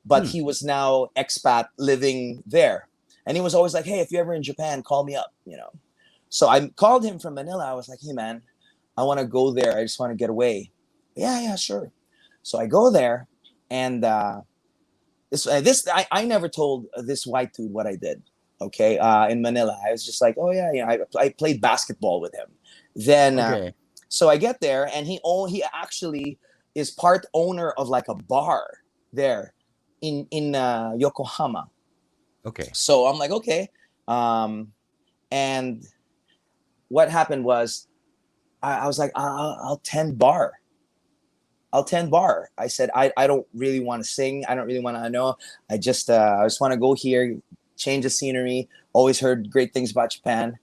Speaker 3: but he was now expat living there. And he was always like, hey, if you're ever in Japan, call me up, So I called him from Manila. I was like, hey, man, I want to go there. I just want to get away. Yeah, sure. So I go there, and I never told this white dude what I did. Okay, in Manila, I was just like, oh yeah, I played basketball with him. Then,
Speaker 1: Okay.
Speaker 3: so I get there, and he actually is part owner of like a bar there in Yokohama.
Speaker 1: Okay.
Speaker 3: So I'm like, okay. And what happened was, I was like, I'll tend bar. I said, I don't really want to sing. I don't really want to know. I just want to go here, change the scenery. Always heard great things about Japan.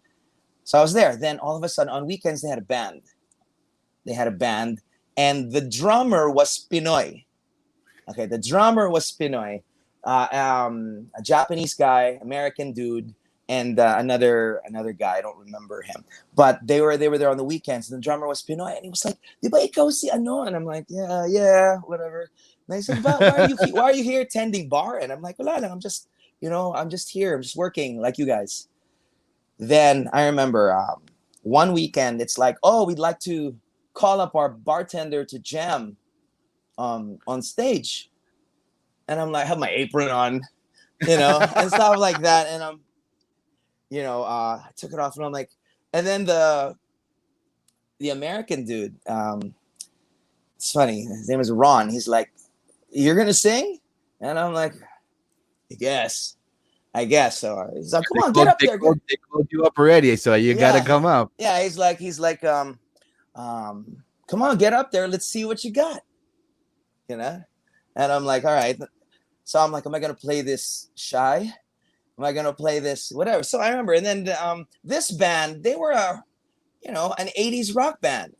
Speaker 3: So I was there. Then all of a sudden on weekends, they had a band. And the drummer was Pinoy. Okay, the drummer was Pinoy. a Japanese guy, American dude, and another guy. I don't remember him, but they were there on the weekends. And the drummer was Pinoy, and he was like, "Di ba ikaw si ano?" And I'm like, "Yeah, whatever." And he said, "But why are you here tending bar?" And I'm like, "Wala lang, I'm just here. I'm just working like you guys." Then I remember one weekend, it's like, "Oh, we'd like to call up our bartender to jam on stage." And I'm like, I have my apron on, and stuff like that. And I'm, I took it off, and I'm like, and then the American dude, it's funny. His name is Ron. He's like, "You're gonna sing?" And I'm like, I guess so. He's like, "Come on, get up there."
Speaker 1: They called you up already, so you gotta come up.
Speaker 3: Yeah, he's like, "Come on, get up there. Let's see what you got." And I'm like, "All right." So I'm like, "Am I gonna play this shy? Am I gonna play this whatever?" So I remember, and then this band, they were an 80s rock band.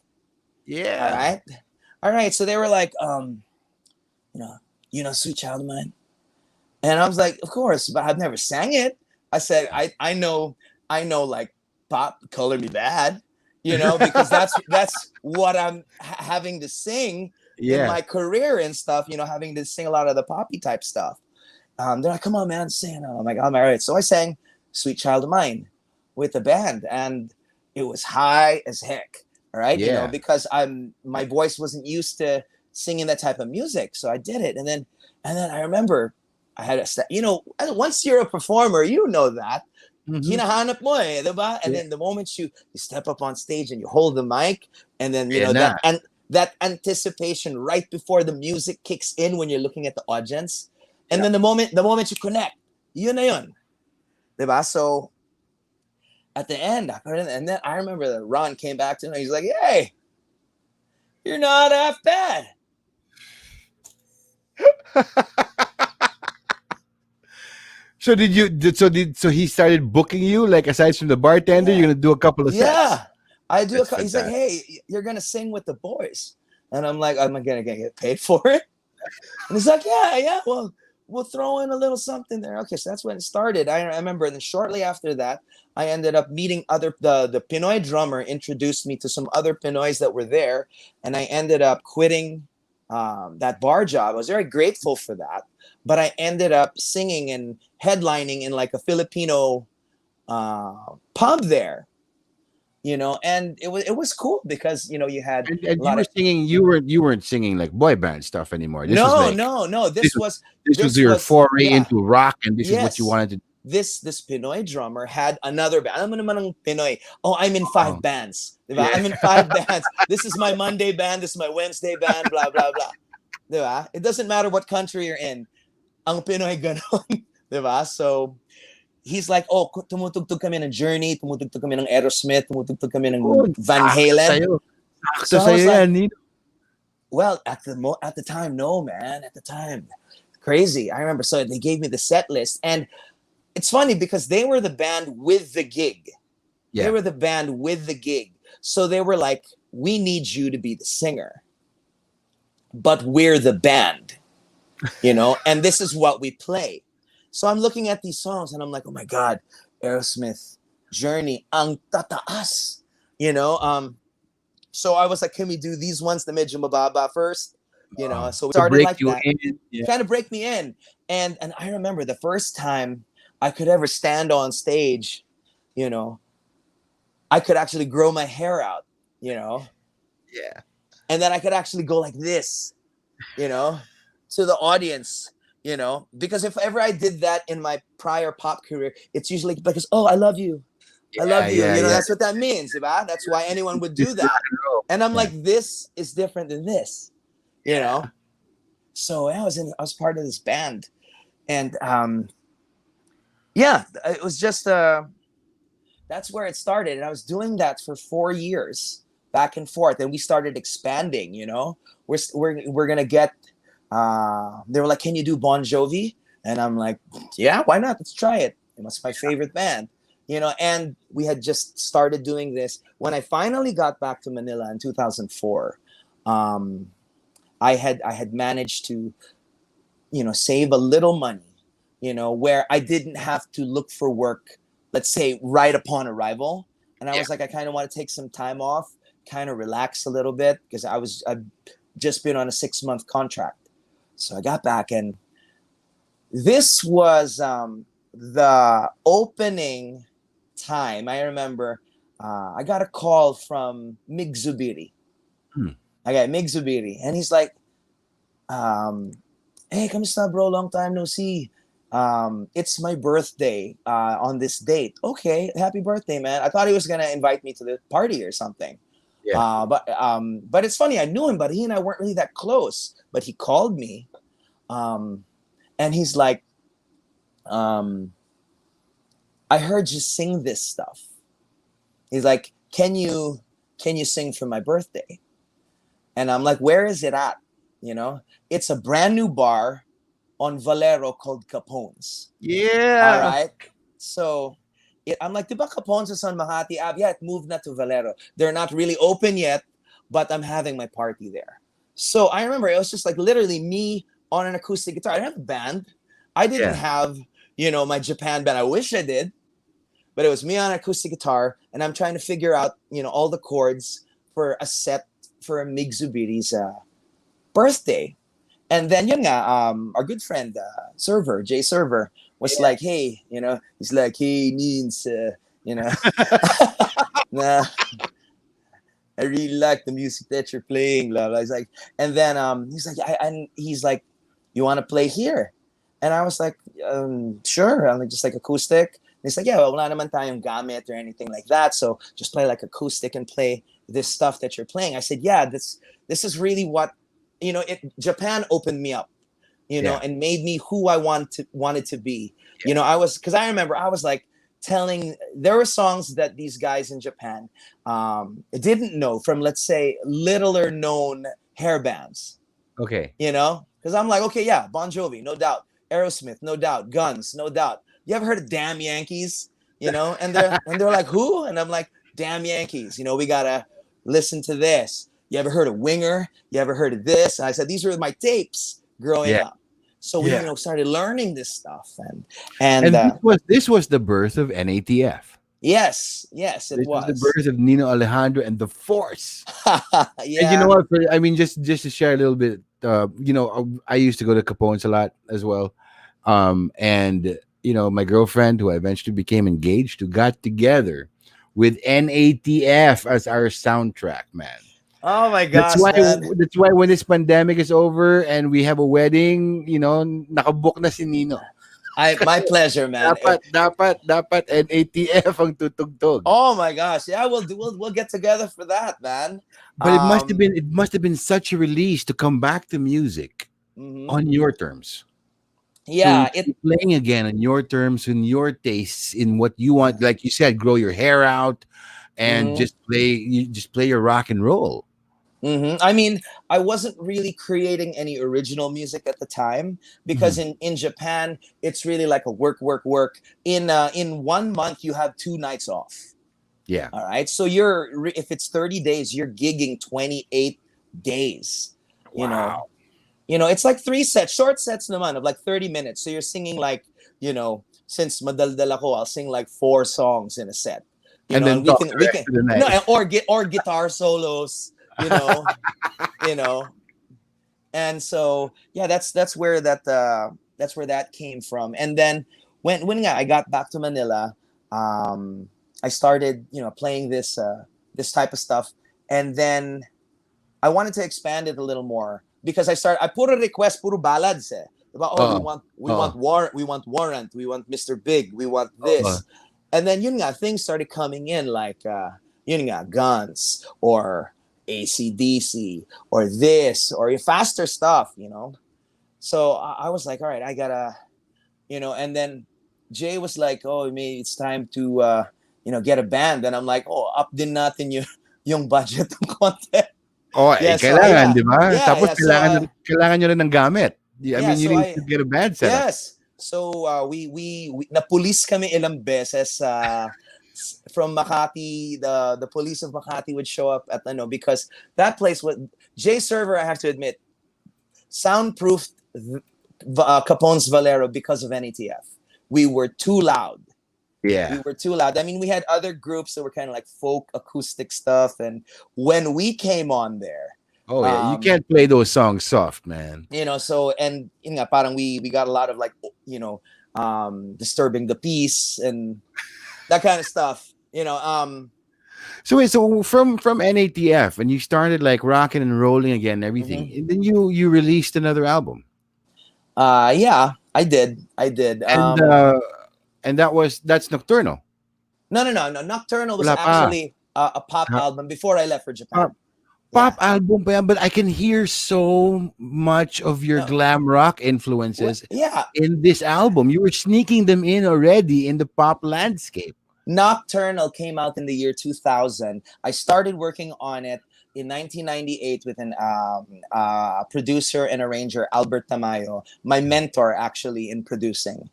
Speaker 1: Yeah.
Speaker 3: All right. So they were like, "Sweet Child of Mine," and I was like, "Of course," but I've never sang it. I said, I know like Pop, Color Me Bad, because that's what I'm having to sing in my career and stuff, having to sing a lot of the poppy type stuff. They're like, "Come on, man, sing." I'm like, "All right." So I sang Sweet Child of Mine with the band, and it was high as heck. All right.
Speaker 1: Yeah.
Speaker 3: Because my voice wasn't used to singing that type of music. So I did it. And then I remember I had once you're a performer, that. Hinahanap mo diba? And then the moment you step up on stage and you hold the mic, and then that anticipation right before the music kicks in when you're looking at the audience, and then the moment you connect, yun na yun, diba? So at the end, and then I remember that Ron came back to me. He's like, "Hey, you're not half bad."
Speaker 1: So so he started booking you, like, aside from the bartender, you're gonna do a couple of sets?
Speaker 3: Yeah, I do.
Speaker 1: That's
Speaker 3: He's like, "Hey, you're gonna sing with the boys," and I'm like, "Am I gonna get paid for it?" And he's like, "Yeah. Well, we'll throw in a little something there." Okay, so that's when it started. I remember. And then shortly after that, I ended up meeting the Pinoy drummer introduced me to some other Pinoys that were there, and I ended up quitting that bar job. I was very grateful for that, but I ended up singing and headlining in like a Filipino pub there, and it was cool because you had
Speaker 1: and you were singing. You weren't singing like boy band stuff anymore. This
Speaker 3: no. This was
Speaker 1: your foray into rock, and this is what you wanted to do.
Speaker 3: This Pinoy drummer had another band. Alam mo naman ng Pinoy. "Oh, I'm in 5 bands. Diba? I'm in 5 bands. This is my Monday band. This is my Wednesday band. Blah blah blah." Diba? It doesn't matter what country you're in. Ang Pinoy ganon. Diba? So he's like, "Oh, tumutugtog kami ng Journey, tumutugtog kami ng Aerosmith, tumutugtog kami ng Van Halen."
Speaker 1: So I was like, Nino.
Speaker 3: Well, at the time, no, man. At the time, crazy. I remember. So they gave me the set list, and it's funny because they were the band with the gig. Yeah. They were the band with the gig. So they were like, "We need you to be the singer, but we're the band, and this is what we play." So I'm looking at these songs and I'm like, "Oh my God, Aerosmith, Journey, ang tataas," So I was like, "Can we do these ones, the medyo mababa first?" So we started like that. Kind of break me in. And I remember the first time I could ever stand on stage, I could actually grow my hair out,
Speaker 1: Yeah.
Speaker 3: And then I could actually go like this, to the audience, because if ever I did that in my prior pop career, it's usually because, "Oh, I love you. I love you." That's what that means. Right? That's why anyone would do that. And I'm like, this is different than this, So I was part of this band, and it was just that's where it started. And I was doing that for 4 years, back and forth. And we started expanding, we're gonna get they were like, "Can you do Bon Jovi?" And I'm like, "Yeah, why not? Let's try it." It's my favorite band, and we had just started doing this. When I finally got back to Manila in 2004, I had managed to, save a little money where I didn't have to look for work, let's say right upon arrival. And I was like, I kind of want to take some time off, kind of relax a little bit, because I've just been on a 6-month contract. So I got back, and this was the opening time. I remember I got a call from Mig Zubiri. I got Mig Zubiri, and he's like, hey, kamusta bro? Long time no see. It's my birthday on this date. Okay, happy birthday, man. I thought he was gonna invite me to the party or something.
Speaker 1: Yeah.
Speaker 3: But it's funny, I knew him, but he and I weren't really that close. But he called me, and he's like, I heard you sing this stuff. He's like, can you sing for my birthday? And I'm like, where is it at? It's a brand new bar on Valero called Capone's.
Speaker 1: Yeah.
Speaker 3: All right. So I'm like, diba Capone's is on Makati Ave? Yeah, it moved na to Valero. They're not really open yet, but I'm having my party there. So I remember it was just like literally me on an acoustic guitar. I didn't have a band. I didn't have, my Japan band. I wish I did. But it was me on acoustic guitar, and I'm trying to figure out, all the chords for a set for Mig Zubiri's birthday. And then our good friend Jay Server was like, hey, he's like, hey, Nins, nah, I really like the music that you're playing, blah, blah. He's like, and then he's like, you want to play here? And I was like, sure. I'm like, just like acoustic. And he's like, yeah, well, wala naman tayong gamit or anything like that. So just play like acoustic and play this stuff that you're playing. I said, yeah, this is really what, Japan opened me up, and made me who I wanted to be. Because I remember I was like there were songs that these guys in Japan didn't know from, let's say, littler known hair bands.
Speaker 1: Okay.
Speaker 3: Because I'm like, okay, yeah, Bon Jovi, no doubt. Aerosmith, no doubt. Guns, no doubt. You ever heard of Damn Yankees? And they're like, who? And I'm like, Damn Yankees. We gotta listen to this. You ever heard of Winger? You ever heard of this? And I said, these were my tapes growing up. So we started learning this stuff, and
Speaker 1: this was the birth of NATF.
Speaker 3: Yes, it
Speaker 1: this
Speaker 3: was
Speaker 1: the birth of Nino Alejandro and the Force.
Speaker 3: Yeah.
Speaker 1: And you know what? I mean, just to share a little bit. I used to go to Capone's a lot as well, and my girlfriend, who I eventually became engaged to, got together with NATF as our soundtrack, man.
Speaker 3: Oh my gosh,
Speaker 1: that's why when this pandemic is over and we have a wedding, nakabook na si Nino.
Speaker 3: My pleasure, man.
Speaker 1: Dapat NATF ang tutugtog.
Speaker 3: Oh my gosh, yeah, we'll get together for that, man.
Speaker 1: But it must have been such a release to come back to music on your terms.
Speaker 3: Yeah,
Speaker 1: playing again on your terms, in your tastes, in what you want. Like you said, grow your hair out and just play your rock and roll.
Speaker 3: I mean, I wasn't really creating any original music at the time because in Japan, it's really like a work. In 1 month, you have 2 nights off.
Speaker 1: Yeah.
Speaker 3: All right. So if it's 30 days, you're gigging 28 days.
Speaker 1: Wow.
Speaker 3: It's like 3 sets, short sets naman of like 30 minutes. So you're singing like, since madaldal ako, I'll sing like 4 songs in a set.
Speaker 1: And then we can
Speaker 3: or guitar solos. And so that's where that came from. And then when I got back to Manila, I started playing this type of stuff, and then I wanted to expand it a little more because I put a request puro ballads about we want Warrant, we want Mr. Big, we want this. And then things started coming in like Guns or AC/DC or this or faster stuff, So I was like, all right, I gotta, and then Jay was like, oh, maybe it's time to, get a band. And I'm like, up din natin yung budget ng konti.
Speaker 1: Kailangan, di ba? Tapos kailangan nyo rin ng gamit. I mean, you need to get a band set up.
Speaker 3: Yes. So we napulis kami ilang beses from Makati. The police of Makati would show up at because that place was Jay Server, I have to admit, soundproofed Capone's Valero because of NATF. We were too loud.
Speaker 1: Yeah.
Speaker 3: We were too loud. I mean, we had other groups that were kind of like folk acoustic stuff, and when we came on there,
Speaker 1: Oh yeah. You can't play those songs soft, man.
Speaker 3: so, and parang we got a lot of like disturbing the peace and that kind of stuff.
Speaker 1: So wait, so from NATF, and you started like rocking and rolling again, and everything,
Speaker 3: Mhm.
Speaker 1: and then you released another album,
Speaker 3: Yeah, I did.
Speaker 1: and that's Nocturnal.
Speaker 3: No. Nocturnal was
Speaker 1: Wala pa.
Speaker 3: actually a pop
Speaker 1: Ha-
Speaker 3: album before I left for
Speaker 1: Pop,
Speaker 3: Japan.
Speaker 1: pop
Speaker 3: Yeah.
Speaker 1: album pa yan, but I can hear so much of your
Speaker 3: No.
Speaker 1: glam rock influences
Speaker 3: Yeah.
Speaker 1: in this album. You were sneaking them in already in the pop landscape.
Speaker 3: Nocturnal came out in the year 2000. I started working on it in 1998 with an producer and arranger, Albert Tamayo, my mentor actually in producing.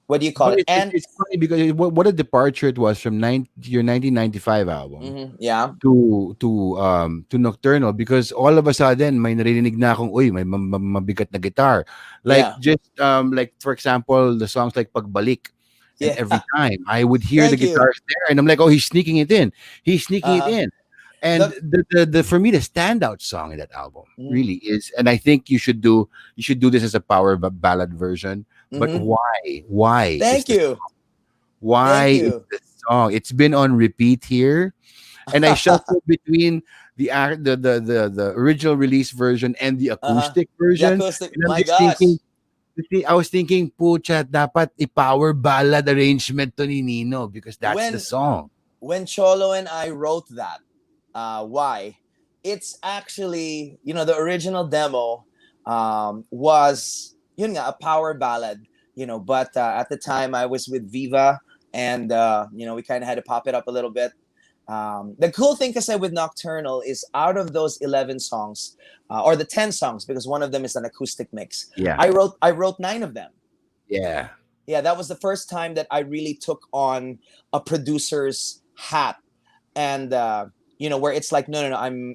Speaker 3: What do you call
Speaker 1: But
Speaker 3: it? And
Speaker 1: it's funny because what a departure it was from your 1995 album
Speaker 3: yeah,
Speaker 1: to Nocturnal, because all of a sudden may narinig na akong uy may mabigat na guitar, like
Speaker 3: yeah,
Speaker 1: just like for example the songs like Pagbalik, and
Speaker 3: yeah.
Speaker 1: every time I would hear the
Speaker 3: Thank you.
Speaker 1: guitars there and I'm like, oh, he's sneaking it in,
Speaker 3: Uh-huh.
Speaker 1: and
Speaker 3: The,
Speaker 1: the for me the standout song in that album
Speaker 3: mm,
Speaker 1: really is, and I think you should do this as a power ballad version, but
Speaker 3: mhm.
Speaker 1: why is
Speaker 3: Thank
Speaker 1: the
Speaker 3: you.
Speaker 1: why
Speaker 3: Thank
Speaker 1: is
Speaker 3: you.
Speaker 1: the song? It's been on repeat here, and I shuffled between the original release version and the
Speaker 3: Uh-huh.
Speaker 1: acoustic
Speaker 3: The
Speaker 1: version,
Speaker 3: acoustic.
Speaker 1: and I'm
Speaker 3: My
Speaker 1: just
Speaker 3: gosh.
Speaker 1: thinking. I was thinking, pucha, dapat i-power ballad arrangement to ni Nino because that's the
Speaker 3: When
Speaker 1: song.
Speaker 3: when Cholo and I wrote that, why? It's actually, the original demo was yun nga, a power ballad, but at the time I was with Viva, and we kind of had to pop it up a little bit. The cool thing, because with Nocturnal, is out of those 11 songs, or the 10 songs, because one of them is an acoustic mix.
Speaker 1: Yeah,
Speaker 3: I wrote 9 of them.
Speaker 1: yeah,
Speaker 3: Yeah, that was the first time that I really took on a producer's hat, and where it's like, no,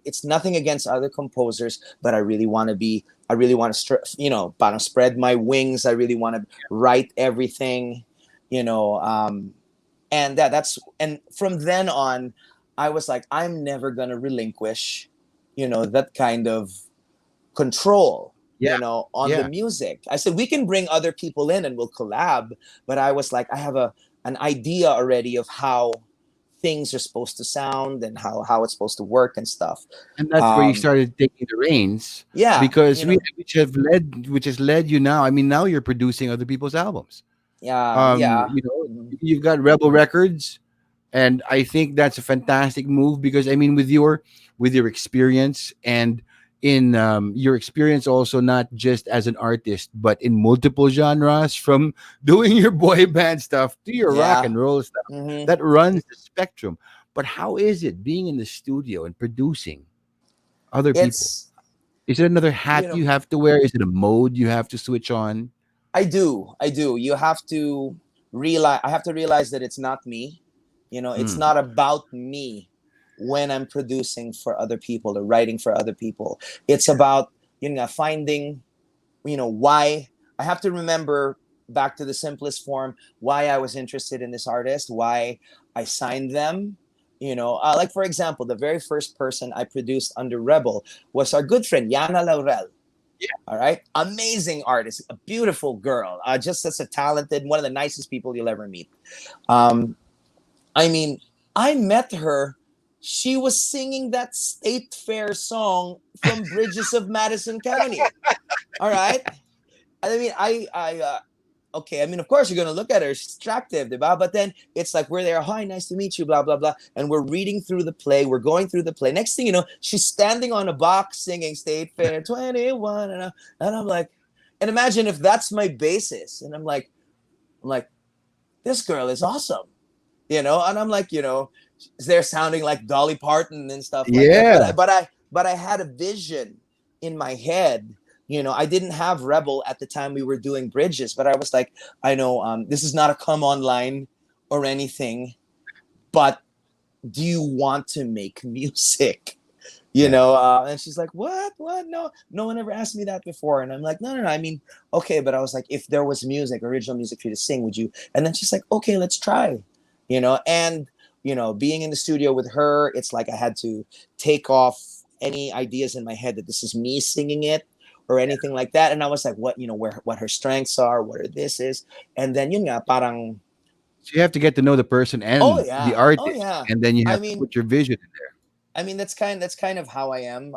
Speaker 3: it's nothing against other composers, but I really want to parang spread my wings. I really want to write everything, you know and and from then on, I was like, I'm never going to relinquish that kind of control,
Speaker 1: yeah,
Speaker 3: on the
Speaker 1: yeah.
Speaker 3: music. I said we can bring other people in and we'll collab, but I was like, I have an idea already of how things are supposed to sound and how it's supposed to work and stuff.
Speaker 1: And that's where you
Speaker 3: um
Speaker 1: started taking the reins,
Speaker 3: yeah,
Speaker 1: because which has led you now. I mean, now you're producing other people's albums.
Speaker 3: yeah. Mhm.
Speaker 1: You've got Rebel Records, and I think that's a fantastic move because I mean, with your experience, and in your experience also not just as an artist but in multiple genres, from doing your boy band stuff to your rock
Speaker 3: Yeah.
Speaker 1: and roll stuff,
Speaker 3: Hmm.
Speaker 1: that runs the spectrum. But how is it being in the studio and producing other people?
Speaker 3: It's
Speaker 1: Is it another
Speaker 3: you
Speaker 1: hat
Speaker 3: know
Speaker 1: you have to wear? Is it a mode you have to switch on?
Speaker 3: I do. You have to realize. I have to realize that it's not me. It's
Speaker 1: Mm.
Speaker 3: not about me when I'm producing for other people or writing for other people. It's about finding why. I have to remember back to the simplest form why I was interested in this artist, why I signed them. Like for example, the very first person I produced under Rebel was our good friend Yana Laurel. All right. Amazing artist, a beautiful girl, just such a talented, one of the nicest people you'll ever meet. Um, I mean, I met her. She was singing that State Fair song from Bridges of Madison County. All right. I mean, okay. I mean, of course, you're going to look at her. She's attractive, diba? But then it's like, we're there. Hi, nice to meet you, blah, blah, blah. And we're reading through the play. We're going through the play. Next thing you know, she's standing on a box singing State Fair 21. And I'm like, and imagine if that's my basis. And I'm like, this girl is awesome, And I'm like, they're sounding like Dolly Parton and stuff like that.
Speaker 1: Yeah.
Speaker 3: But I had a vision in my head. I didn't have Rebel at the time we were doing Bridges, but I was like, I know this is not a come online or anything, but do you want to make music? you
Speaker 1: Yeah.
Speaker 3: know, and she's like, what, no one ever asked me that before. And I'm like, no, I mean, okay, but I was like, if there was music, original music for you to sing, would you? And then she's like, okay, let's try, you know. And being in the studio with her, it's like I had to take off any ideas in my head that this is me singing it or anything like that. And I was like, what her strengths are, what her this is. And then yun nga, parang,
Speaker 1: So you have to get to know the person
Speaker 3: oh
Speaker 1: and the
Speaker 3: yeah, oh
Speaker 1: artist,
Speaker 3: yeah.
Speaker 1: and then you
Speaker 3: I
Speaker 1: have to
Speaker 3: mean,
Speaker 1: put your vision in
Speaker 3: that's kind of how I am.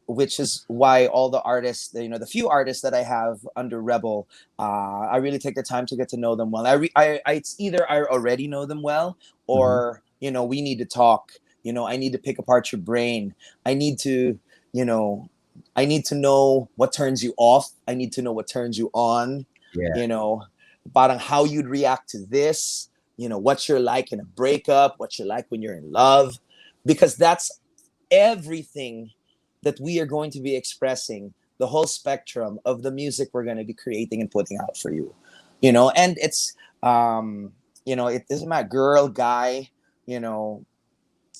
Speaker 3: Which is why all the artists, the few artists that I have under Rebel, I really take the time to get to know them well. It's either I already know them well,
Speaker 1: there. Hmm.
Speaker 3: or we need to talk. I need to pick apart your brain. I need to, you know, I need to know what turns you off. I need to know what turns you on.
Speaker 1: Yeah.
Speaker 3: You know, about how you'd react to this. What you're like in a breakup, what you're like when you're in love, because that's everything that we are going to be expressing, the whole spectrum of the music we're going to be creating and putting out for you. And it's it isn't my girl, guy, you know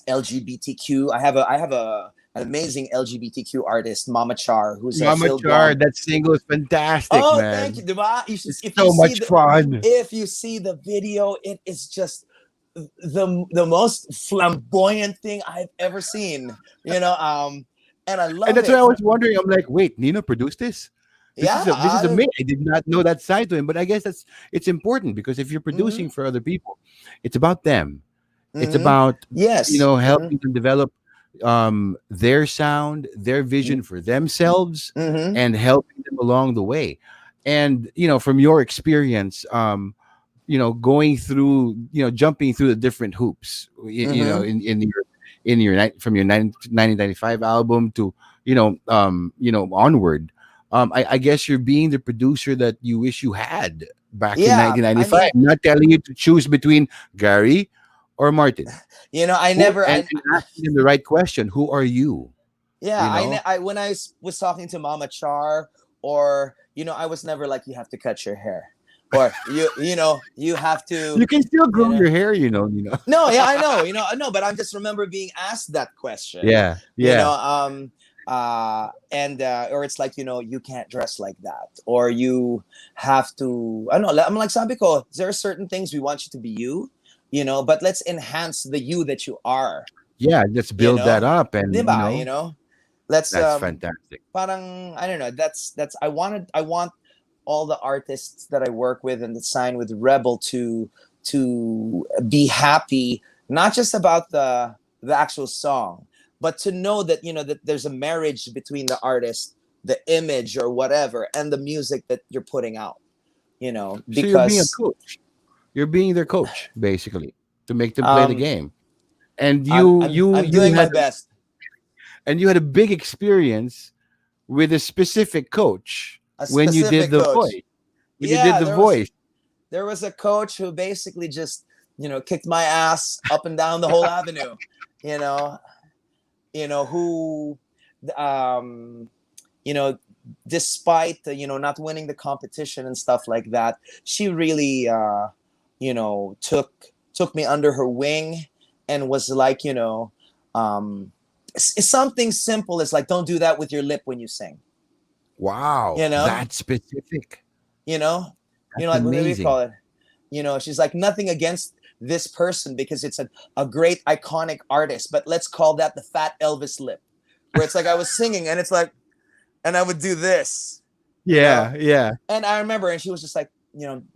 Speaker 3: LGBTQ. I have a an amazing LGBTQ artist, Mama Char, who's a
Speaker 1: Mama
Speaker 3: Phil
Speaker 1: Char,
Speaker 3: Guam.
Speaker 1: that single is fantastic,
Speaker 3: Oh, thank you,
Speaker 1: man.
Speaker 3: diba? You should,
Speaker 1: It's so much fun.
Speaker 3: if you see the video, it is just the most flamboyant thing I've ever seen. And I
Speaker 1: And
Speaker 3: love
Speaker 1: that's what I
Speaker 3: it.
Speaker 1: was wondering. I'm like, wait, Nino produced this?
Speaker 3: Yeah.
Speaker 1: This is amazing. I did not know that side to him, but I guess it's important because if you're
Speaker 3: Mm-hmm,
Speaker 1: producing for other people, it's about them. It's
Speaker 3: mm-hmm.
Speaker 1: about
Speaker 3: Yes. Mm-hmm,
Speaker 1: helping them develop their sound, their vision for themselves,
Speaker 3: mm-hmm,
Speaker 1: and helping them along the way. And from your experience, going through, jumping through the different hoops,
Speaker 3: mm-hmm.
Speaker 1: from your 1995 album to onward. I guess you're being the producer that you wish you had back in
Speaker 3: Yeah. I
Speaker 1: 1995,
Speaker 3: mean,
Speaker 1: not telling you to choose between Gary or Martin.
Speaker 3: I
Speaker 1: Who
Speaker 3: never.
Speaker 1: and asking them the right question. Who are you?
Speaker 3: Yeah,
Speaker 1: You know?
Speaker 3: I when was talking to Mama Char, or I was never like, you have to cut your hair, or you have to,
Speaker 1: You can still
Speaker 3: you
Speaker 1: grow
Speaker 3: know.
Speaker 1: your hair, you know.
Speaker 3: No, yeah, I know, but I just remember being asked that question,
Speaker 1: Yeah, yeah.
Speaker 3: and or it's like, you can't dress like that, or you have to. I don't know. I'm like, sabi ko, there are certain things we want you to be you, but let's enhance the you that you are,
Speaker 1: Yeah, let's
Speaker 3: you
Speaker 1: build that
Speaker 3: know,
Speaker 1: up and
Speaker 3: diba, let's
Speaker 1: that's fantastic.
Speaker 3: parang I don't know. That's I want all the artists that I work with and that sign with Rebel to be happy, not just about the actual song, but to know that that there's a marriage between the artist, the image or whatever, and the music that you're putting out.
Speaker 1: So you're being a
Speaker 3: Because
Speaker 1: coach. You're being their coach, basically, to make them play the
Speaker 3: um
Speaker 1: game. And
Speaker 3: I'm
Speaker 1: you
Speaker 3: I'm
Speaker 1: you
Speaker 3: I'm
Speaker 1: you
Speaker 3: doing my
Speaker 1: had
Speaker 3: best.
Speaker 1: you had a big experience with a specific coach
Speaker 3: A
Speaker 1: when you did
Speaker 3: specific
Speaker 1: the
Speaker 3: coach.
Speaker 1: voice. When you did
Speaker 3: Yeah,
Speaker 1: the voice.
Speaker 3: there was a coach who basically just kicked my ass up and down the whole avenue. You know, who um you know despite not winning the competition and stuff like that, she really took me under her wing and was like, something simple as like, don't do that with your lip when you sing.
Speaker 1: Wow,
Speaker 3: you know
Speaker 1: that's specific.
Speaker 3: you know
Speaker 1: That's
Speaker 3: like, what do you
Speaker 1: amazing.
Speaker 3: call it? She's like, nothing against this person because it's a great iconic artist, but let's call that the fat Elvis lip, where it's like I was singing and it's like, and I would do this, you know
Speaker 1: Yeah, yeah.
Speaker 3: and I remember, and she was just like,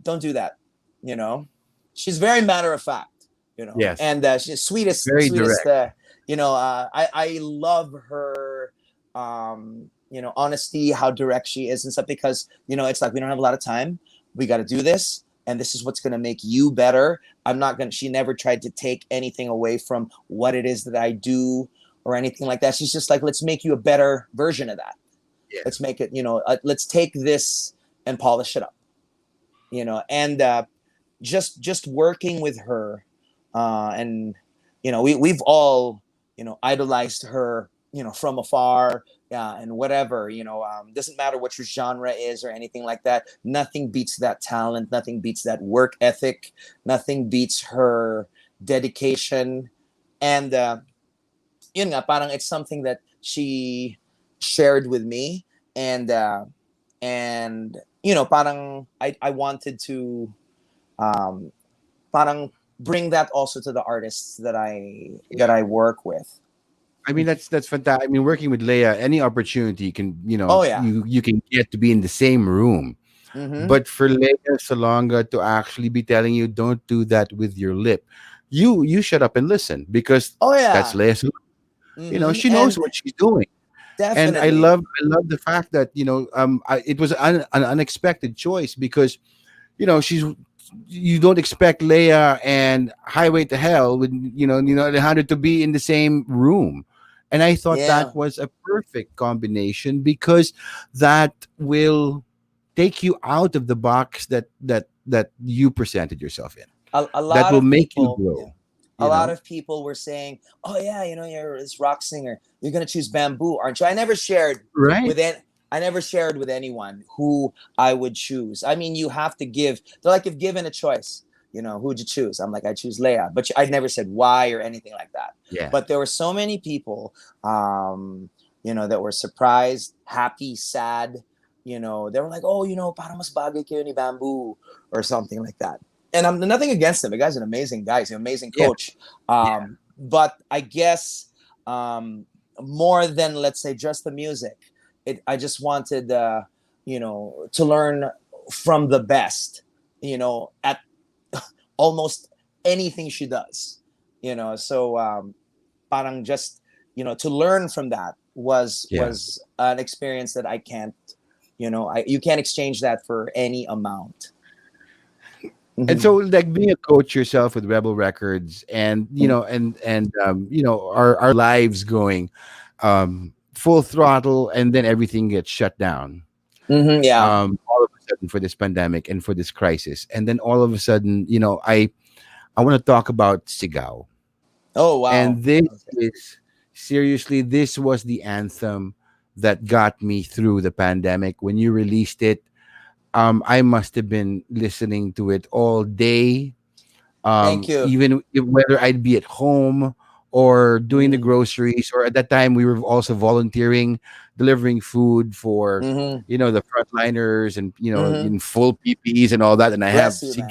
Speaker 3: don't do that. you know she's very matter of fact,
Speaker 1: Yes.
Speaker 3: and she's
Speaker 1: Very
Speaker 3: sweetest.
Speaker 1: direct.
Speaker 3: I love her, honesty, how direct she is and stuff, because it's like, we don't have a lot of time, we got to do this, and this is what's going to make you better. I'm not going to She never tried to take anything away from what it is that I do or anything like that. She's just like, let's make you a better version of that.
Speaker 1: Yeah.
Speaker 3: Let's make it, let's take this and polish it up, and just working with her, and we've all idolized her, from afar, and whatever, doesn't matter what your genre is or anything like that. Nothing beats that talent, nothing beats that work ethic, nothing beats her dedication. And yun nga, parang it's something that she shared with me, and parang I wanted to um, parang bring that also to the artists that I work with.
Speaker 1: I mean, that's fantastic. I mean, working with Leia, any opportunity can,
Speaker 3: Oh yeah.
Speaker 1: you can get to be in the same room.
Speaker 3: Mm-hmm.
Speaker 1: But for Leia Salonga to actually be telling you, don't do that with your lip, you shut up and listen, because
Speaker 3: Oh
Speaker 1: that's
Speaker 3: yeah.
Speaker 1: Leia Salonga.
Speaker 3: Mm-hmm.
Speaker 1: She knows
Speaker 3: And
Speaker 1: what she's doing. And
Speaker 3: definitely.
Speaker 1: I love the fact that it was an unexpected choice, because she's you don't expect Leia and Highway to Hell with Alejandro to be in the same room. And I thought
Speaker 3: Yeah.
Speaker 1: that was a perfect combination, because that will take you out of the box that you presented yourself in.
Speaker 3: A
Speaker 1: That
Speaker 3: lot
Speaker 1: will
Speaker 3: of
Speaker 1: make you
Speaker 3: people, yeah,
Speaker 1: grow,
Speaker 3: a
Speaker 1: you
Speaker 3: lot
Speaker 1: know?
Speaker 3: of people were saying, "Oh yeah, you're this rock singer. You're gonna choose Bamboo, aren't you?" I never shared
Speaker 1: Right?
Speaker 3: with any, I never shared with anyone who I would choose. I mean, you have to give. They're like, if given a choice, who'd you choose? I'm like, I choose Leia, but I never said why or anything like that.
Speaker 1: Yeah.
Speaker 3: But there were so many people, that were surprised, happy, sad. They were like, "Oh, parang mas bagay kayo ni Bamboo," or something like that. And I'm nothing against him. The guy's an amazing guy. He's an amazing
Speaker 1: Yeah.
Speaker 3: coach.
Speaker 1: Yeah.
Speaker 3: But I guess more than, let's say, just the music, I just wanted, to learn from the best, at almost anything she does, So parang just, to learn from that was
Speaker 1: Yeah.
Speaker 3: an experience that I can't, you can't exchange that for any amount.
Speaker 1: And so, like, being a coach yourself with Rebel Records, and our lives going full throttle, and then everything gets shut down,
Speaker 3: Yeah.
Speaker 1: all of a sudden, for this pandemic and for this crisis. And then all of a sudden, I want to talk about Sigaw.
Speaker 3: Oh wow.
Speaker 1: And this was the anthem that got me through the pandemic. When you released it, I must have been listening to it all day,
Speaker 3: Thank you.
Speaker 1: even whether I'd be at home or doing the
Speaker 3: Mm-hmm.
Speaker 1: groceries, or at that time we were also volunteering, delivering food for
Speaker 3: Mm-hmm.
Speaker 1: the frontliners, and
Speaker 3: Mm-hmm.
Speaker 1: in full PPEs and all that. And I have
Speaker 3: Bless you,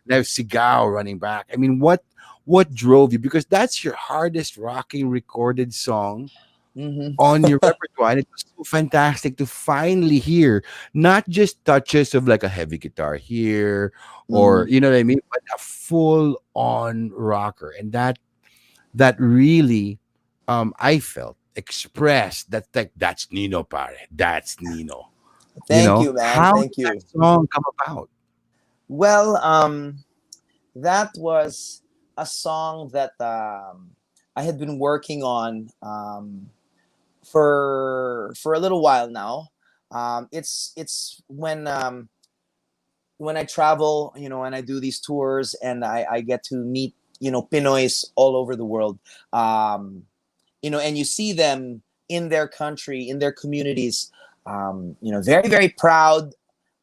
Speaker 3: man.
Speaker 1: Sigaw running back. I mean, what drove you? Because that's your hardest rocking recorded song
Speaker 3: Mm-hmm.
Speaker 1: on your repertoire. And it was so fantastic to finally hear not just touches of like a heavy guitar here, or
Speaker 3: Mm-hmm.
Speaker 1: you know what I mean, but a full on rocker. And that really, I felt expressed that, like, that's Nino, pare. That's Nino.
Speaker 3: Thank you, man.
Speaker 1: How
Speaker 3: Thank
Speaker 1: did that
Speaker 3: you.
Speaker 1: song come about?
Speaker 3: Well, that was a song that I had been working on for a little while now. It's when I travel, and I do these tours, and I get to meet, Pinoys all over the world. And you see them in their country, in their communities, very, very proud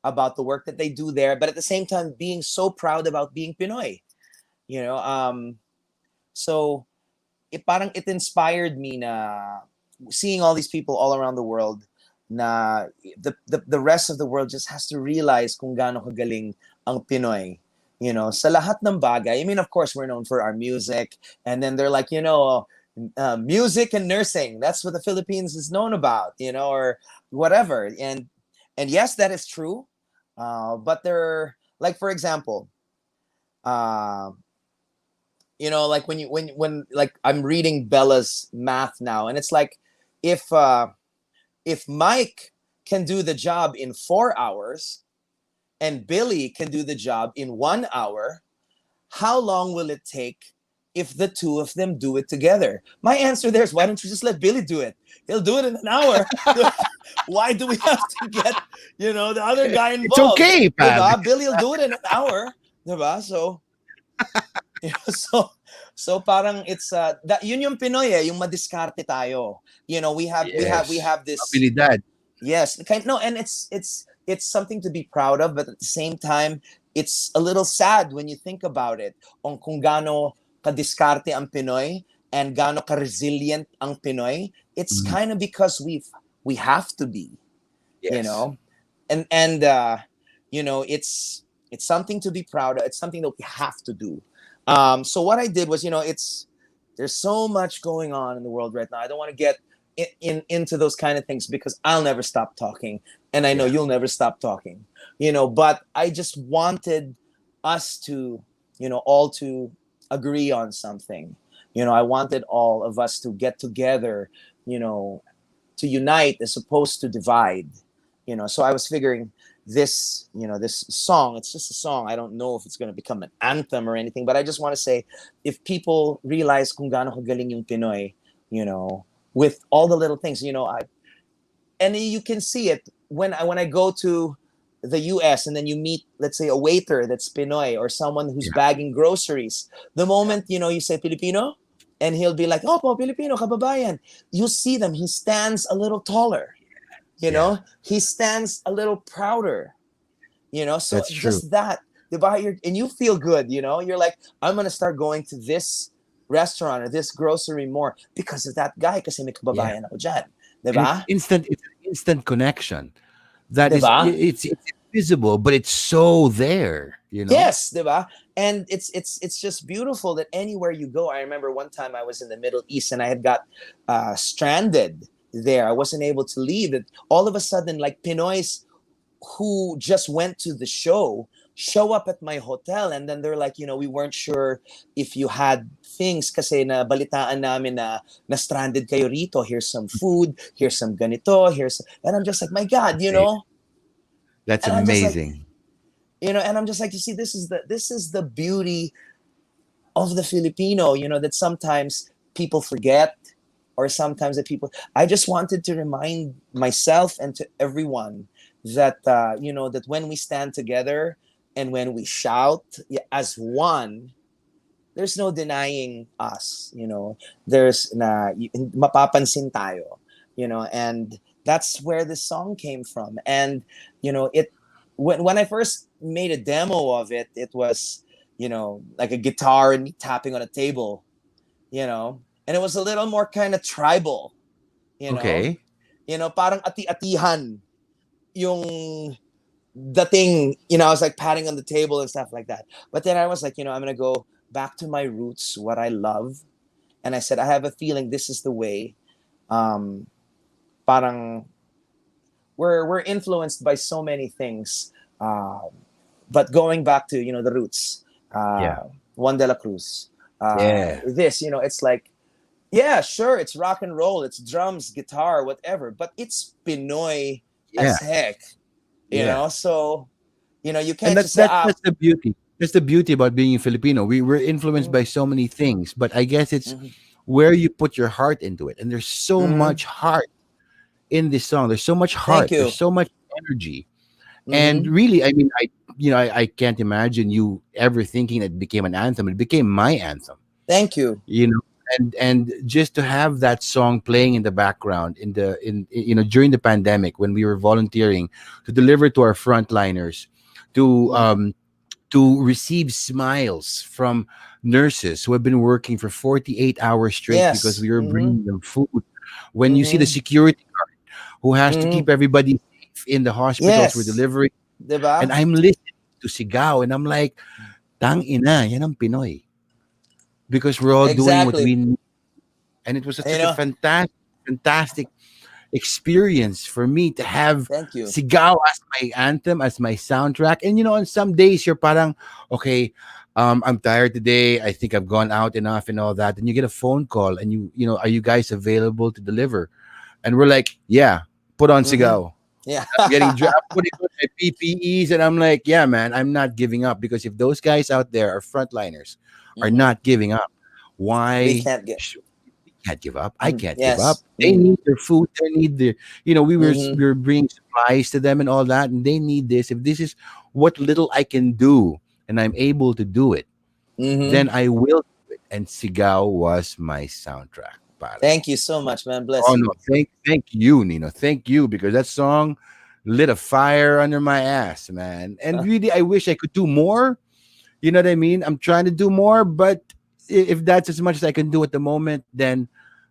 Speaker 3: about the work that they do there, but at the same time being so proud about being Pinoy. You know, so it inspired me na seeing all these people all around the world, na the rest of the world just has to realize kung gaano kagaling ang Pinoy. Sa lahat ng bagay. I mean, of course, we're known for our music, and then they're like, music and nursing. That's what the Philippines is known about, or whatever. And yes, that is true. But they're like, for example, uh, like when like I'm reading Bella's math now, and it's like, if Mike can do the job in 4 hours and Billy can do the job in 1 hour, how long will it take if the two of them do it together? My answer there is, why don't you just let Billy do it? He'll do it in an hour. Why do we have to get, the other guy
Speaker 1: It's
Speaker 3: involved?
Speaker 1: okay, pal.
Speaker 3: Diba? Billy will do it in an hour. Diba? So, so parang it's that yun yung Pinoy yung madiskarte tayo. We have this.
Speaker 1: Abilidad.
Speaker 3: Yes, no, and it's something to be proud of, but at the same time, it's a little sad when you think about it. On kung gaano kadiskarte ang Pinoy, and gaano ka resilient ang Pinoy, it's
Speaker 1: Mhm.
Speaker 3: kind of because we have to be, you
Speaker 1: Yes.
Speaker 3: know, and it's something to be proud of. It's something that we have to do. So what I did was, there's so much going on in the world right now. I don't want to get into those kind of things because I'll never stop talking, and I know
Speaker 1: Yeah.
Speaker 3: you'll never stop talking. But I just wanted us to, all to agree on something. I wanted all of us to get together, you know, to unite as opposed to divide. So I was figuring this song, it's just a song. I don't know if it's going to become an anthem or anything, but I just want to say, if people realize kung gaano kagaling yung Pinoy, with all the little things, and you can see it when I go to the US, and then you meet, let's say, a waiter that's Pinoy or someone who's
Speaker 1: Yeah.
Speaker 3: bagging groceries. The moment, you say Filipino, and he'll be like, oh, po, Filipino, kababayan. You see them, he stands a little taller,
Speaker 1: Yeah.
Speaker 3: he stands a little prouder, so
Speaker 1: That's true.
Speaker 3: just that, and you feel good, you're like, I'm going to start going to this restaurant or this grocery more because of that guy, kasi may
Speaker 1: Yeah.
Speaker 3: kababayan ako dyan.
Speaker 1: And it's
Speaker 3: Diba?
Speaker 1: instant. It's an instant connection. That is,
Speaker 3: Diba?
Speaker 1: it's invisible, but it's so there.
Speaker 3: Yes, diba? And it's just beautiful that anywhere you go. I remember one time I was in the Middle East and I had got stranded there. I wasn't able to leave. It all of a sudden, like Pinoys who just went to the show up at my hotel, and then they're like, we weren't sure if you had things kasi na balitaan namin na stranded kayo rito. Here's some food. Here's some ganito. And I'm just like, my God,
Speaker 1: That's
Speaker 3: and I'm just like,
Speaker 1: amazing.
Speaker 3: and I'm just like, you see, this is the beauty of the Filipino, that sometimes people forget, or sometimes that people. I just wanted to remind myself and to everyone that that when we stand together and when we shout as one, there's no denying us. There's mapapansin tayo, and that's where this song came from. And it when I first made a demo of it, it was, like a guitar and me tapping on a table, and it was a little more kind of tribal,
Speaker 1: Okay.
Speaker 3: Parang ati-atihan yung dating, I was like patting on the table and stuff like that. But then I was like, I'm going to go back to my roots, what I love. And I said, I have a feeling this is the way. Parang we're influenced by so many things, but going back to the roots,
Speaker 1: Yeah.
Speaker 3: Juan de la Cruz,
Speaker 1: Yeah.
Speaker 3: this, it's like, yeah, sure, it's rock and roll, it's drums, guitar, whatever, but it's Pinoy
Speaker 1: Yeah.
Speaker 3: as heck,
Speaker 1: Yeah.
Speaker 3: so you
Speaker 1: And
Speaker 3: can't
Speaker 1: that's
Speaker 3: just say,
Speaker 1: that's the beauty. That's the beauty about being a Filipino. We're influenced
Speaker 3: mhm,
Speaker 1: by so many things, but I guess it's
Speaker 3: mhm,
Speaker 1: where you put your heart into it. And there's so
Speaker 3: mhm.
Speaker 1: much heart in this song. There's so much
Speaker 3: Thank
Speaker 1: heart. There's
Speaker 3: you.
Speaker 1: so much energy. And
Speaker 3: Mhm.
Speaker 1: really, I mean, I can't imagine you ever thinking it became an anthem. It became my anthem.
Speaker 3: Thank you.
Speaker 1: You know, and just to have that song playing in the background in during the pandemic when we were volunteering to deliver to our frontliners, to
Speaker 3: Mhm.
Speaker 1: receive smiles from nurses who have been working for 48 hours straight because
Speaker 3: Yes.
Speaker 1: we were
Speaker 3: Mhm.
Speaker 1: bringing them food. When you see the
Speaker 3: Mhm.
Speaker 1: security guard who has to keep
Speaker 3: Mhm.
Speaker 1: everybody safe in the hospitals we're
Speaker 3: Yes.
Speaker 1: delivering, and
Speaker 3: Diba?
Speaker 1: I'm listening to Sigaw, and I'm like, tang ina, yan ang Pinoy. Because we're all doing what
Speaker 3: Exactly.
Speaker 1: we need. And it was
Speaker 3: You
Speaker 1: such a
Speaker 3: know.
Speaker 1: fantastic experience for me to have
Speaker 3: Thank you.
Speaker 1: Sigaw as my anthem, as my soundtrack. And on some days you're parang, okay, I'm tired today. I think I've gone out enough and all that. And you get a phone call and are you guys available to deliver? And we're like, yeah, put on
Speaker 3: Mhm.
Speaker 1: Sigaw.
Speaker 3: Yeah.
Speaker 1: I'm putting on my PPEs, and I'm like, yeah, man, I'm not giving up, because if those guys out there are frontliners are
Speaker 3: Mhm.
Speaker 1: not giving up,
Speaker 3: We
Speaker 1: why
Speaker 3: can't get.
Speaker 1: can't give up. I
Speaker 3: Mhm.
Speaker 1: can't give up.
Speaker 3: Yes.
Speaker 1: They
Speaker 3: Mhm.
Speaker 1: need their food. They need their, we
Speaker 3: Mhm.
Speaker 1: were bringing supplies to them and all that, and they need this. If this is what little I can do, and I'm able to do it,
Speaker 3: Mhm.
Speaker 1: then I will do it. And Sigaw was my soundtrack, pare.
Speaker 3: Thank you so much, man. Bless
Speaker 1: Oh no,
Speaker 3: you.
Speaker 1: thank you, Nino. Thank you, because that song lit a fire under my ass, man. And really, I wish I could do more. You know what I mean? I'm trying to do more, but if that's as much as I can do at the moment, then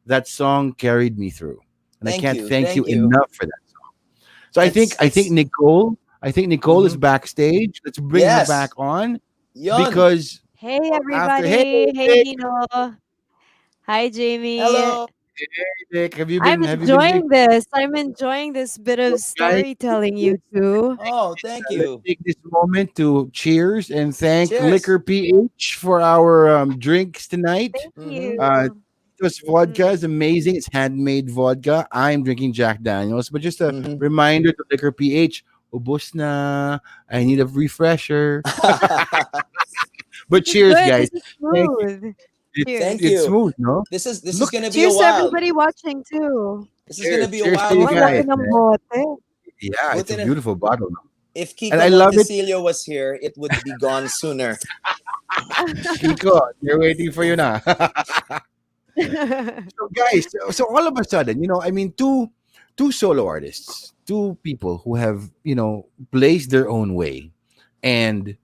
Speaker 1: that song carried me through, and I can't thank you
Speaker 3: thank you.
Speaker 1: enough for that. So I think
Speaker 3: It's
Speaker 1: Nicole, Nicole is
Speaker 3: mhm.
Speaker 1: backstage. Let's bring her back
Speaker 3: Yes,
Speaker 1: on
Speaker 3: yon.
Speaker 1: because
Speaker 2: Hey
Speaker 1: after hey
Speaker 2: everybody. Hey
Speaker 1: Nick,
Speaker 2: Nino. Hi Jamie.
Speaker 3: Hello.
Speaker 1: Nick,
Speaker 2: I'm
Speaker 1: have you been drinking,
Speaker 2: enjoying this. I'm enjoying this bit of
Speaker 1: guys?
Speaker 2: storytelling, you two.
Speaker 3: Oh, thank
Speaker 1: Let's
Speaker 3: you.
Speaker 1: take this moment to cheers and thank
Speaker 3: Cheers.
Speaker 1: Liquor.PH for our drinks tonight.
Speaker 2: Thank
Speaker 3: Mm-hmm.
Speaker 1: Uh,
Speaker 2: you.
Speaker 1: Tito's vodka is amazing. It's handmade vodka. I'm drinking Jack Daniels, but just a
Speaker 3: Mm-hmm.
Speaker 1: reminder to Liquor.PH, ubos na. I need a refresher. But
Speaker 2: This is
Speaker 1: cheers,
Speaker 2: good.
Speaker 1: guys.
Speaker 2: This is
Speaker 1: Thank you.
Speaker 2: smooth.
Speaker 3: Thank
Speaker 1: It's
Speaker 3: you.
Speaker 1: smooth, no?
Speaker 3: This is
Speaker 1: Look,
Speaker 3: gonna be a
Speaker 2: Cheers to
Speaker 3: wild.
Speaker 2: everybody watching too.
Speaker 3: This is gonna
Speaker 1: cheers.
Speaker 3: be a
Speaker 1: Cheers to
Speaker 3: wild
Speaker 1: you
Speaker 2: Oh, laki
Speaker 1: guys,
Speaker 3: one.
Speaker 2: ng
Speaker 1: man.
Speaker 2: bote.
Speaker 1: Yeah, it's a
Speaker 3: Buti na,
Speaker 1: beautiful bottle.
Speaker 3: if
Speaker 1: And
Speaker 3: Kiko
Speaker 1: I love it.
Speaker 3: Montecillo was here, it would be gone sooner.
Speaker 1: Kiko, they're waiting for you now. So guys, so all of a sudden, I mean, two solo artists, two people who have, blazed their own way and,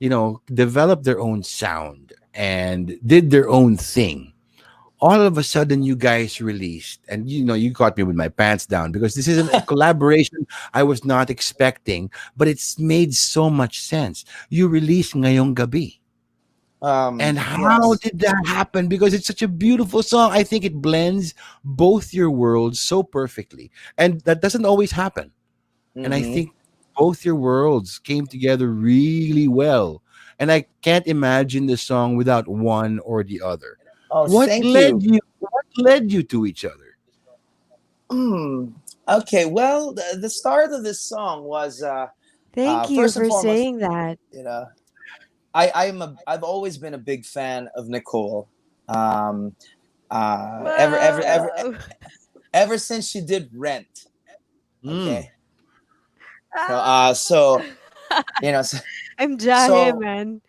Speaker 1: developed their own sound and did their own thing. All of a sudden, you guys released, and you caught me with my pants down because this is a collaboration I was not expecting, but it's made so much sense. You released Ngayong Gabi. And how
Speaker 3: Yes.
Speaker 1: did that happen? Because it's such a beautiful song. I think it blends both your worlds so perfectly. And that doesn't always happen. And I
Speaker 3: Mm-hmm.
Speaker 1: think both your worlds came together really well. And I can't imagine the song without one or the other.
Speaker 3: Oh,
Speaker 1: What
Speaker 3: thank
Speaker 1: led
Speaker 3: you.
Speaker 1: you what led you to each other?
Speaker 3: Hmm. Okay, well, the start of this song was
Speaker 2: Thank you
Speaker 3: first and
Speaker 2: for
Speaker 3: foremost,
Speaker 2: saying that.
Speaker 3: you know, I've always been a big fan of Nicole. Um,
Speaker 2: Whoa.
Speaker 3: ever since she did Rent.
Speaker 1: Mm.
Speaker 3: Okay, so so,
Speaker 2: I'm jahe,
Speaker 3: so
Speaker 2: man.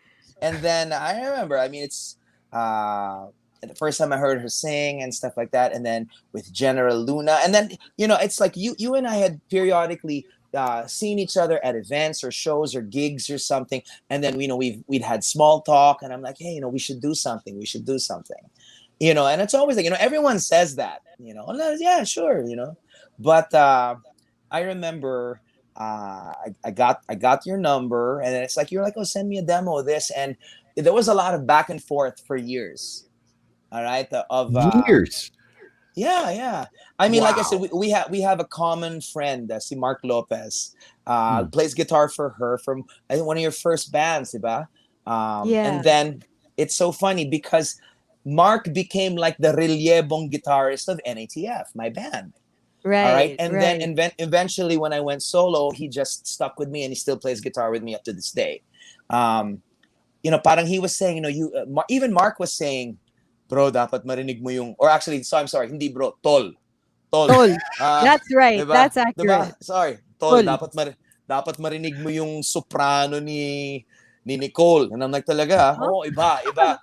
Speaker 3: and then I remember, I mean, it's the first time I heard her sing and stuff like that, and then with General Luna, and then it's like you and I had periodically seen each other at events or shows or gigs or something, and then we'd had small talk, and I'm like, hey, we should do something, and it's always like everyone says that, "Oh, no, yeah, sure, but I remember I got your number, and then it's like you're like, oh, send me a demo of this, and there was a lot of back and forth for years. All right,
Speaker 1: Years.
Speaker 3: yeah, yeah. I mean, like I said,
Speaker 1: Wow.
Speaker 3: we have a common friend, si Mark Lopez,
Speaker 1: Mm.
Speaker 3: plays guitar for her from I think one of your first bands, diba? And
Speaker 2: Yeah.
Speaker 3: then it's so funny because Mark became like the reliebong guitarist of NATF, my band. All right.
Speaker 2: Right,
Speaker 3: And then
Speaker 2: right.
Speaker 3: eventually, when I went solo, he just stuck with me and he still plays guitar with me up to this day. Um, parang he was saying, even Mark was saying, bro, dapat marinig mo yung, or actually, so I'm sorry, hindi bro, tol. Tol.
Speaker 2: Tol.
Speaker 3: Ah,
Speaker 2: That's right.
Speaker 3: diba?
Speaker 2: That's accurate.
Speaker 3: Diba? Sorry. Tol,
Speaker 2: Tol.
Speaker 3: dapat marinig mo yung soprano ni Nicole. And I'm like, talaga?
Speaker 2: Huh?
Speaker 3: Oo, iba.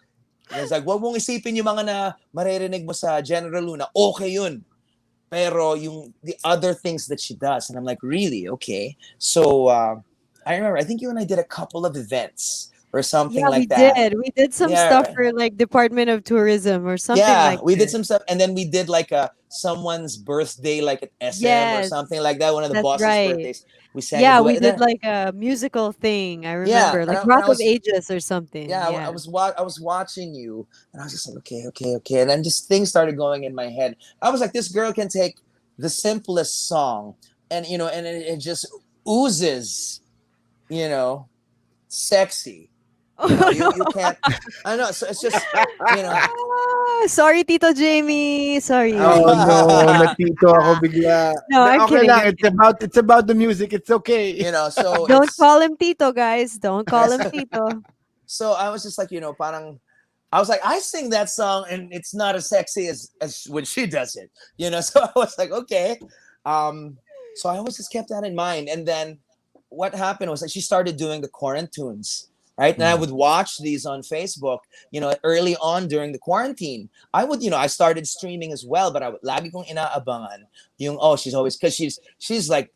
Speaker 3: And it's like, wag mong isipin yung mga na maririnig mo sa General Luna. Okay yun. Pero the other things that she does, and I'm like, really? Okay. So I remember, I think you and I did a couple of events or something
Speaker 2: Yeah, we
Speaker 3: like that.
Speaker 2: did. We did some stuff
Speaker 3: Yeah,
Speaker 2: for like Department of Tourism or something
Speaker 3: yeah,
Speaker 2: like
Speaker 3: we did
Speaker 2: that.
Speaker 3: some stuff, and then we did like someone's birthday, like at SM or
Speaker 2: Yes,
Speaker 3: something like that. One of the
Speaker 2: that's
Speaker 3: boss's
Speaker 2: right.
Speaker 3: birthdays. We sang a
Speaker 2: Yeah, we
Speaker 3: duet.
Speaker 2: did like a musical thing. I
Speaker 3: Yeah,
Speaker 2: remember,
Speaker 3: and
Speaker 2: like
Speaker 3: I
Speaker 2: Rock of
Speaker 3: was
Speaker 2: Ages or something.
Speaker 3: yeah,
Speaker 2: Yeah.
Speaker 3: I was watching you, and I was just like, okay, and then just things started going in my head. I was like, this girl can take the simplest song, and and it just oozes, you know, sexy.
Speaker 2: Oh
Speaker 3: You
Speaker 2: no.
Speaker 3: can't. I know. So it's just, you know.
Speaker 2: Sorry, Tito Jamie. Sorry.
Speaker 1: Oh no, natito ako bigla.
Speaker 2: No, I'm
Speaker 1: Okay
Speaker 2: kidding.
Speaker 1: lang,
Speaker 2: I'm kidding.
Speaker 1: it's about the music. It's okay.
Speaker 3: So
Speaker 2: Don't
Speaker 3: it's
Speaker 2: call him Tito, guys. Don't call him Tito.
Speaker 3: so I was just like, parang I was like, I sing that song and it's not as sexy as when she does it, So I was like, okay. So I always just kept that in mind. And then what happened was that she started doing the quarantunes, right? And I
Speaker 1: Mm.
Speaker 3: would watch these on Facebook, early on during the quarantine. I would, I started streaming as well, but I would lagi kong inaabangan yung, oh, she's always, because she's like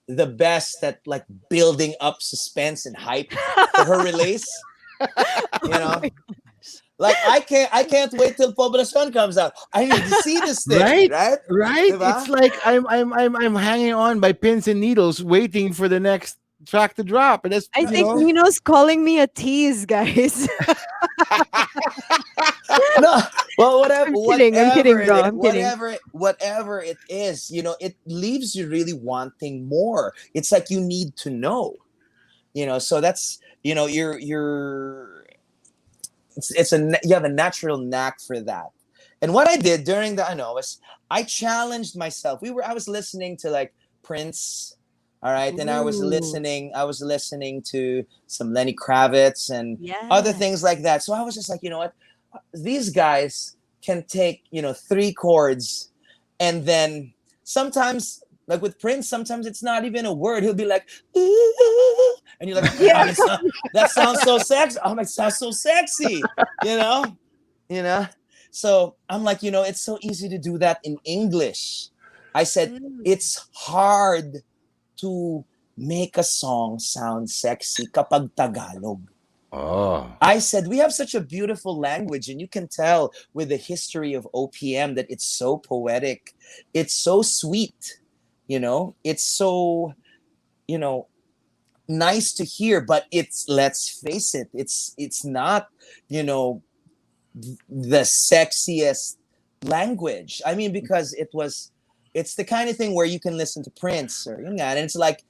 Speaker 3: the best at like building up suspense and hype for her release. You
Speaker 2: Oh
Speaker 3: know,
Speaker 2: my-
Speaker 3: Like I can't wait till Pablo Shon comes out. I need to see this thing,
Speaker 1: Right?
Speaker 3: right?
Speaker 1: Right?
Speaker 3: Diba?
Speaker 1: It's like I'm hanging on by pins and needles, waiting for the next track to drop. And that's
Speaker 2: I
Speaker 1: you
Speaker 2: think
Speaker 1: know.
Speaker 2: Nino's calling me a tease, guys.
Speaker 3: No, well, whatever,
Speaker 2: I'm kidding,
Speaker 3: whatever it
Speaker 2: bro.
Speaker 3: is,
Speaker 2: I'm kidding.
Speaker 3: whatever it is, it leaves you really wanting more. It's like you need to know, So that's, you have a natural knack for that. And what I did during the, I know, was I challenged myself. I was listening to like Prince, all right, and I was
Speaker 2: Ooh.
Speaker 3: listening to some Lenny Kravitz and other
Speaker 2: Yeah.
Speaker 3: things like that. So I was just like, you know what, these guys can take 3 chords, and then sometimes, like with Prince, sometimes it's not even a word. He'll be like, "Ooh," and you're like,
Speaker 2: Yeah.
Speaker 3: that sounds so sexy. I'm like, sounds so sexy, you know, So I'm like, it's so easy to do that in English. I said,
Speaker 2: Mm.
Speaker 3: it's hard to make a song sound sexy kapag Tagalog.
Speaker 1: Oh.
Speaker 3: I said, we have such a beautiful language, and you can tell with the history of OPM that it's so poetic. It's so sweet, it's so, nice to hear, but let's face it, it's not, the sexiest language. I mean, because it's the kind of thing where you can listen to Prince and it's like,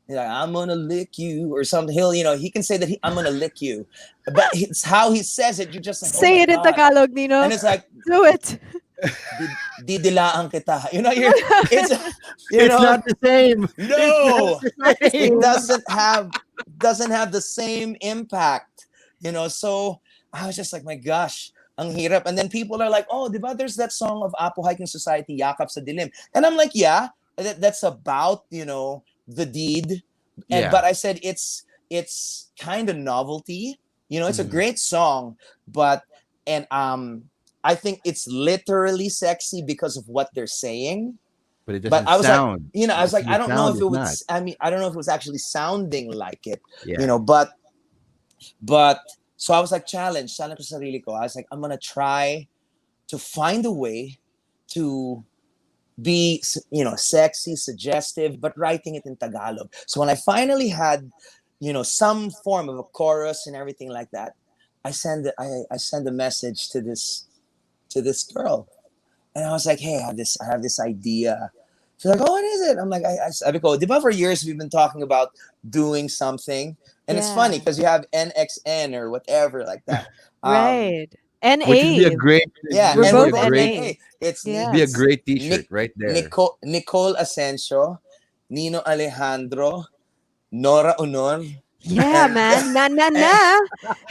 Speaker 3: I'm gonna lick you or something. He can say that I'm gonna lick you, but it's how he says it. You're just like, oh
Speaker 2: Say
Speaker 3: my
Speaker 2: it in
Speaker 3: God.
Speaker 2: Tagalog, Nino.
Speaker 3: And it's like,
Speaker 2: Do it.
Speaker 3: didilaan kita.
Speaker 1: It's not the same.
Speaker 3: No,
Speaker 1: It's not the same.
Speaker 3: it doesn't have the same impact. So I was just like, my gosh, ang hirap. And then people are like, oh, diba, there's that song of Apo Hiking Society, Yakap sa Dilim. And I'm like, yeah, that's about, the deed.
Speaker 1: Yeah.
Speaker 3: But I said it's kind of novelty. It's a great song, but I think it's literally sexy because of what they're saying.
Speaker 1: But it
Speaker 3: But
Speaker 1: doesn't
Speaker 3: I was
Speaker 1: sound.
Speaker 3: like, I was like, I don't know if it
Speaker 1: was.
Speaker 3: was. I mean, I don't know if it was actually sounding like it.
Speaker 1: Yeah.
Speaker 3: But so I was like, challenge ko sarili ko. I was like, I'm gonna try to find a way to be, sexy, suggestive, but writing it in Tagalog. So when I finally had, some form of a chorus and everything like that, I send a message to this girl, and I was like, hey, I have this idea. She's like, oh, what is it? I'm like, I go, diba, for years we've been talking about doing something, and it's funny because you have NXN or whatever like that.
Speaker 2: Right.
Speaker 1: Which would be a
Speaker 2: NA.
Speaker 1: great.
Speaker 3: Yeah,
Speaker 2: We're
Speaker 3: and
Speaker 2: both
Speaker 3: we're both
Speaker 2: NA.
Speaker 3: NA. It's
Speaker 2: Yeah.
Speaker 1: Be a great T-shirt
Speaker 3: Nic-
Speaker 1: right there.
Speaker 3: Nicole Asensio, Nino Alejandro, Nora Honor,
Speaker 2: Yeah,
Speaker 3: and
Speaker 2: man. Na na
Speaker 3: and
Speaker 2: na.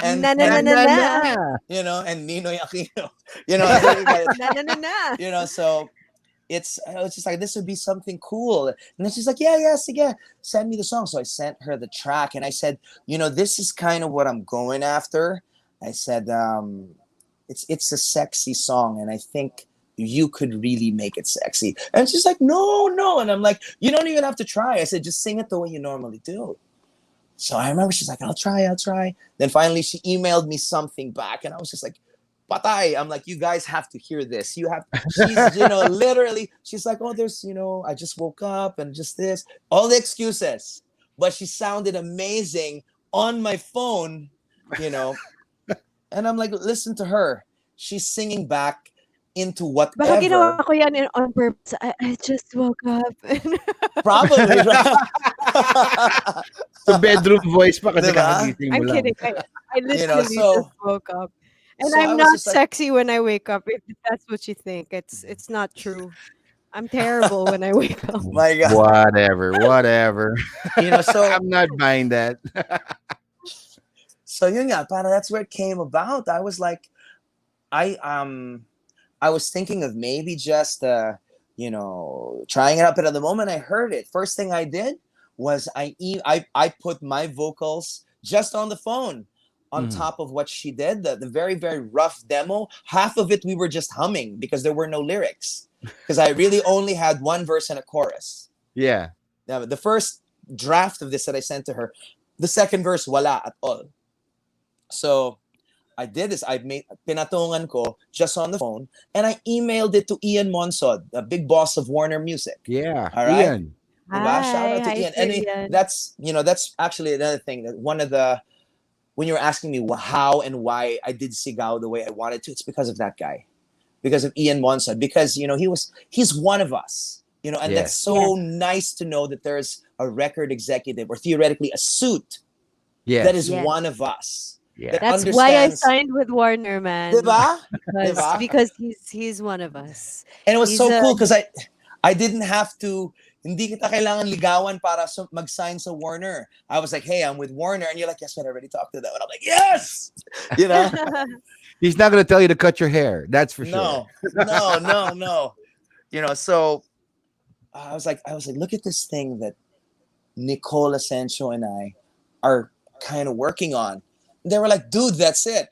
Speaker 3: and,
Speaker 2: Na na na
Speaker 3: and
Speaker 2: na na.
Speaker 3: and Nino Aquino. So
Speaker 2: Na na na na.
Speaker 3: so I was just like, this would be something cool. And then she's like, yeah, sige, send me the song. So I sent her the track, and I said, this is kind of what I'm going after. I said, it's a sexy song, and I think you could really make it sexy. And she's like, no. And I'm like, you don't even have to try. I said, just sing it the way you normally do. So I remember she's like, I'll try. Then finally she emailed me something back, and I was just like, patay. I'm like, you guys have to hear this. She's, literally, she's like, oh, there's, I just woke up and just this, all the excuses. But she sounded amazing on my phone, and I'm like, listen to her. She's singing back into
Speaker 2: Baka
Speaker 3: whatever.
Speaker 2: ginawa ko yan on purpose. I just woke up.
Speaker 3: Probably, right?
Speaker 1: So bedroom voice pa kasi
Speaker 3: Diba?
Speaker 1: kakagising mo
Speaker 2: I'm
Speaker 1: lang.
Speaker 2: kidding. I literally
Speaker 3: so-
Speaker 2: just woke up. And
Speaker 3: so I
Speaker 2: I'm
Speaker 3: was
Speaker 2: not
Speaker 3: just like-
Speaker 2: sexy when I wake up. If that's what you think, it's not true. I'm terrible when I wake up.
Speaker 3: My God.
Speaker 1: Whatever.
Speaker 3: So
Speaker 1: I'm not buying that.
Speaker 3: So yun nga, para that's where it came about. I was like, I was thinking of maybe just trying it out, but at the moment I heard it, first thing I did was I put my vocals just on the phone on top of what she did, the very, very rough demo. Half of it we were just humming because there were no lyrics, because I really only had one verse and a chorus.
Speaker 1: Yeah.
Speaker 3: Now, the first draft of this that I sent to her, the second verse, wala at all. So I did this. I made pinatungan ko just on the phone, and I emailed it to Ian Monsod, the big boss of Warner Music.
Speaker 1: Yeah,
Speaker 3: All right.
Speaker 1: Ian.
Speaker 3: Diba? Shout
Speaker 2: Hi,
Speaker 3: out to
Speaker 2: hi,
Speaker 3: Ian.
Speaker 2: Sir
Speaker 3: And
Speaker 2: Ian.
Speaker 3: that's actually another thing that one of the when you were asking me how and why I did Sigaw the way I wanted to, it's because of that guy, because of Ian Monsod, because he's one of us, and that's
Speaker 1: Yes.
Speaker 3: so nice to know that there's a record executive or theoretically a suit that
Speaker 1: Yes.
Speaker 3: is
Speaker 2: Yes.
Speaker 3: one of us
Speaker 1: Yeah.
Speaker 3: that
Speaker 2: That's why I
Speaker 3: understands,
Speaker 2: signed with Warner, man.
Speaker 3: diba?
Speaker 2: Because
Speaker 3: Diba?
Speaker 2: because he's one of us.
Speaker 3: And it was
Speaker 2: He's
Speaker 3: so
Speaker 2: a
Speaker 3: cool because I didn't have to, hindi kita kailangan ligawan para mag-sign sa Warner. I was like, hey, I'm with Warner. And you're like, yes, but I already talked to them. And I'm like, yes! You know?
Speaker 1: He's not going to tell you to cut your hair. That's for sure.
Speaker 3: No. So I was like, look at this thing that Nicole Asensio and I are kind of working on. They were like, dude, that's it.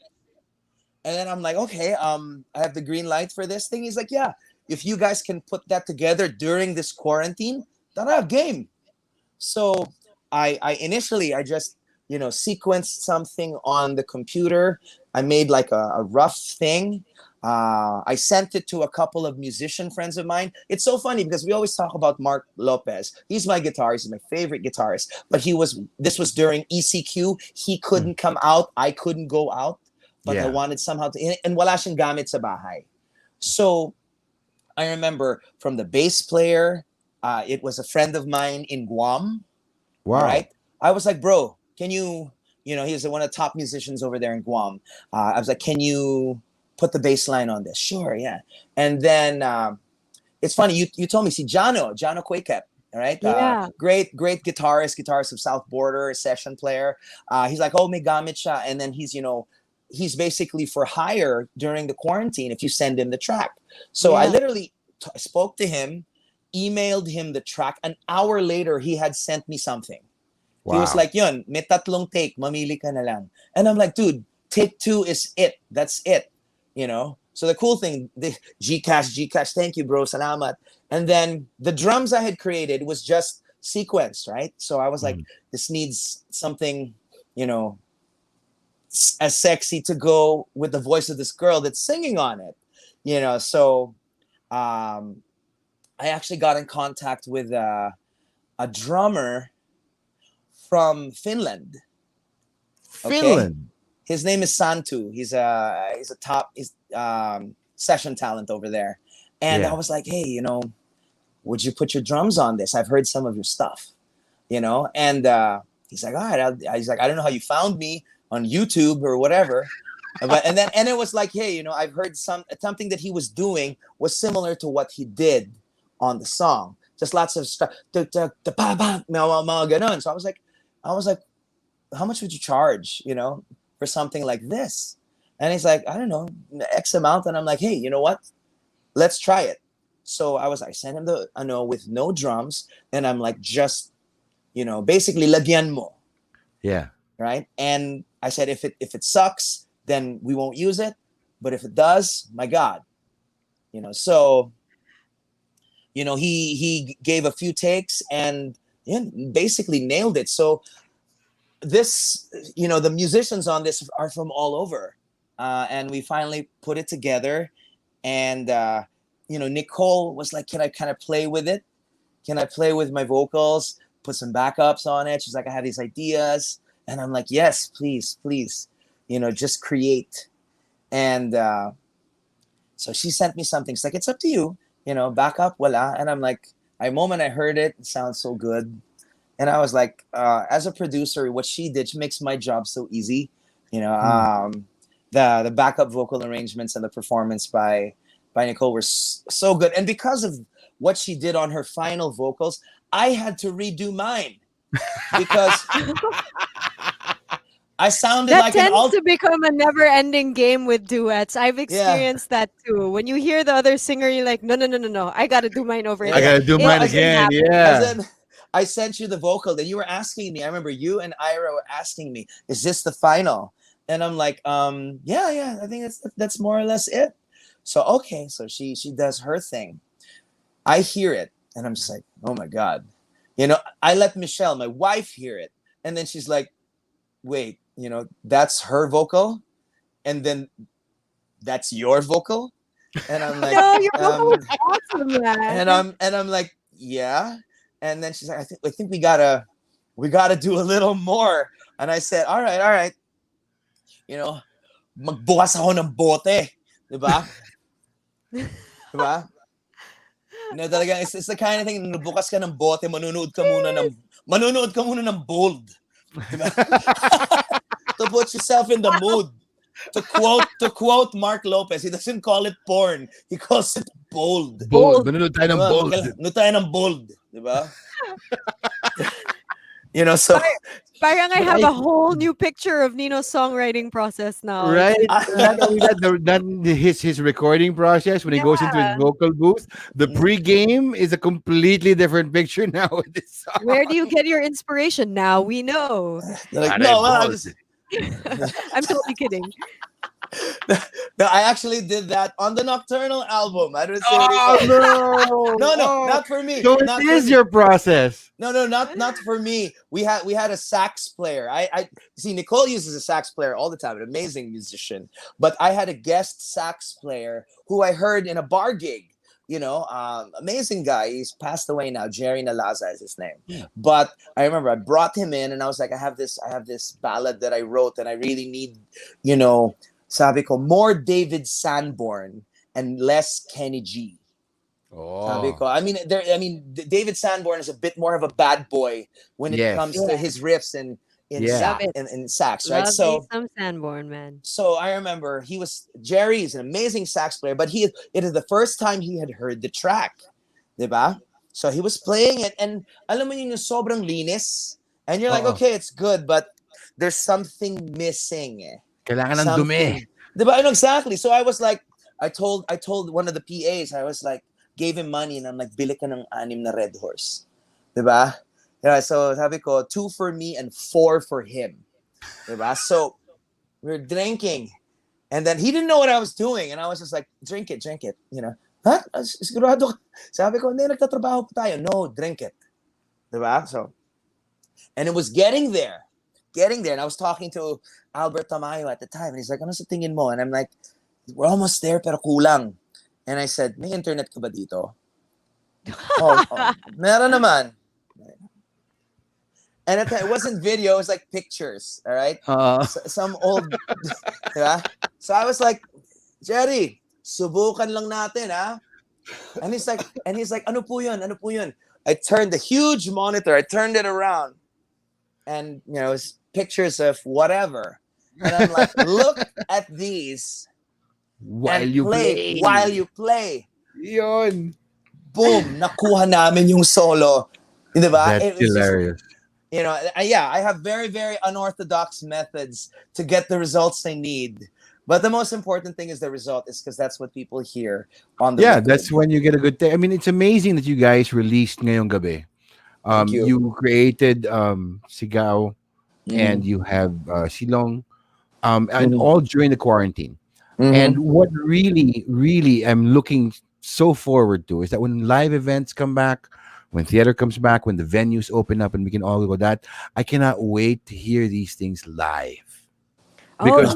Speaker 3: And then I'm like, okay, I have the green light for this thing. He's like, yeah, if you guys can put that together during this quarantine, tara, game. So I initially just sequenced something on the computer. I made like a rough thing. I sent it to a couple of musician friends of mine. It's so funny because we always talk about Mark Lopez. He's my guitarist. He's my favorite guitarist. But this was during ECQ. He couldn't come out. I couldn't go out. But I wanted somehow to, and wala siyang gamit sa bahay. So I remember from the bass player, it was a friend of mine in Guam.
Speaker 1: Wow.
Speaker 3: Right? I was like, bro, can you, he's one of the top musicians over there in Guam. I was like, can you put the bass line on this? Sure, yeah. And then it's funny, you told me, see, Jano Quakep, all right?
Speaker 2: Yeah.
Speaker 3: Great guitarist of South Border, a session player. He's like, oh, may gamit siya. And then he's basically for hire during the quarantine if you send him the track. So I literally spoke to him, emailed him the track. An hour later, he had sent me something. Wow. He was like, yun, may tatlong take, mamili ka na lang. And I'm like, dude, take 2 is it. That's it. So the cool thing, the Gcash, thank you, bro, salamat. And then the drums I had created was just sequenced, right? So I was like, this needs something, as sexy to go with the voice of this girl that's singing on it, So I actually got in contact with a drummer from Finland.
Speaker 1: Finland.
Speaker 3: His name is Santu. He's a top session talent over there. And I was like, hey, would you put your drums on this? I've heard some of your stuff, And he's like, all right. He's like, I don't know how you found me on YouTube or whatever. And it was like, hey, I've heard something that he was doing was similar to what he did on the song. Just lots of stuff. So I was like, how much would you charge, for something like this? And he's like, I don't know, X amount. And I'm like, hey, you know what? Let's try it. So I sent him with no drums. And I'm like, just, basically lagyan mo.
Speaker 1: Yeah.
Speaker 3: Right. And I said, if it sucks, then we won't use it. But if it does, my God, so, he gave a few takes and basically nailed it. So this, the musicians on this are from all over. And we finally put it together. And, Nicole was like, can I kind of play with it? Can I play with my vocals, put some backups on it? She's like, I have these ideas. And I'm like, yes, please, just create. And so she sent me something. She's like, it's up to you, backup, voila. And I'm like, the moment I heard it, it sounds so good. And I was like, as a producer, what she did, she makes my job so easy. The backup vocal arrangements and the performance by Nicole were so good. And because of what she did on her final vocals, I had to redo mine because I sounded
Speaker 2: that
Speaker 3: like
Speaker 2: tends to become a never-ending game with duets. I've experienced that too. When you hear the other singer, you're like, no, I got to do mine over here.
Speaker 1: I got to do mine again. Yeah.
Speaker 3: And then I sent you the vocal. Then you were asking me. I remember you and Ira were asking me, "Is this the final?" And I'm like, yeah. I think that's more or less it. So okay, so she does her thing. I hear it, and I'm just like, oh my God, I let Michelle, my wife, hear it, and then she's like, wait, that's her vocal. and then that's your vocal, and I'm like,
Speaker 2: No, your vocal was awesome, man.
Speaker 3: and I'm like, yeah, and then she's like, I think we gotta do a little more, and I said, all right, you know, magbukas ako ng bote, diba? Diba? Talaga, it's the kind of thing, bukas ka ng bote, manunood ka muna ng bold. Diba? To put yourself in the mood. To quote Mark Lopez, he doesn't call it porn. He calls it bold.
Speaker 1: Bold. Manonood tayo ng bold.
Speaker 3: Manonood tayo ng bold. Diba? So...
Speaker 2: Parang I have a whole new picture of Nino's songwriting process now.
Speaker 1: Right? Not only that, his recording process when he goes into his vocal booth, the pre-game is a completely different picture now with this song.
Speaker 2: Where do you get your inspiration? Now we know.
Speaker 3: Like, no,
Speaker 2: I'm totally kidding.
Speaker 3: No, I actually did that on the Nocturnal album. I don't say no, not for me.
Speaker 1: So
Speaker 3: not
Speaker 1: it is your process.
Speaker 3: No, not for me. We had a sax player. I see Nicole uses a sax player all the time, an amazing musician. But I had a guest sax player who I heard in a bar gig. Amazing guy. He's passed away now. Jerry Nalaza is his name. Yeah. But I remember I brought him in, and I was like, I have this ballad that I wrote, and I really need, sabi ko, more David Sanborn and less Kenny G.
Speaker 1: Oh.
Speaker 3: Sabi ko, David Sanborn is a bit more of a bad boy when it comes to his riffs and in sax, right?
Speaker 2: Love some Sanborn, man.
Speaker 3: So I remember Jerry is an amazing sax player, but it is the first time he had heard the track, diba? So he was playing it, and alam mo yun, yung sobrang linis, and you're like, okay, it's good, but there's something missing.
Speaker 1: Kailangan ng dumi.
Speaker 3: Diba? Exactly. So I was like, I told one of the PAs, I was like, gave him money, and I'm like, bili ka ng 6 na Red Horse. Diba? Yeah, so sabi ko, 2 for me and 4 for him. Diba? So we were drinking, and then he didn't know what I was doing, and I was just like, drink it. Huh? Sigurado? Sabi ko, hindi, nagtatrabaho pa tayo. No, drink it. Diba? So, and it was getting there, and I was talking to Albert Tamayo at the time, and he's like, ano sa tingin mo? And I'm like, we're almost there, pero kulang. And I said, may internet ka ba dito? oh, meron naman. And it wasn't video, it was like pictures, all right? Some old, diba? So I was like, Jerry, subukan lang natin, ha? And he's like, ano po yun? I turned the huge monitor, I turned it around, and it was pictures of whatever. And I'm like, look at these
Speaker 1: while you
Speaker 3: play.
Speaker 1: Yun.
Speaker 3: Boom, nakuha namin yung solo. Diba?
Speaker 1: That's hilarious.
Speaker 3: I have very, very unorthodox methods to get the results I need. But the most important thing is the result, is because that's what people hear on the record.
Speaker 1: That's when you get a good thing. I mean, it's amazing that you guys released Ngayong Gabi. You created Sigaw, and you have Silong, and all during the quarantine. And what really, really I'm looking so forward to is that when live events come back, when theater comes back, when the venues open up and we can all go, that I cannot wait to hear these things live. Because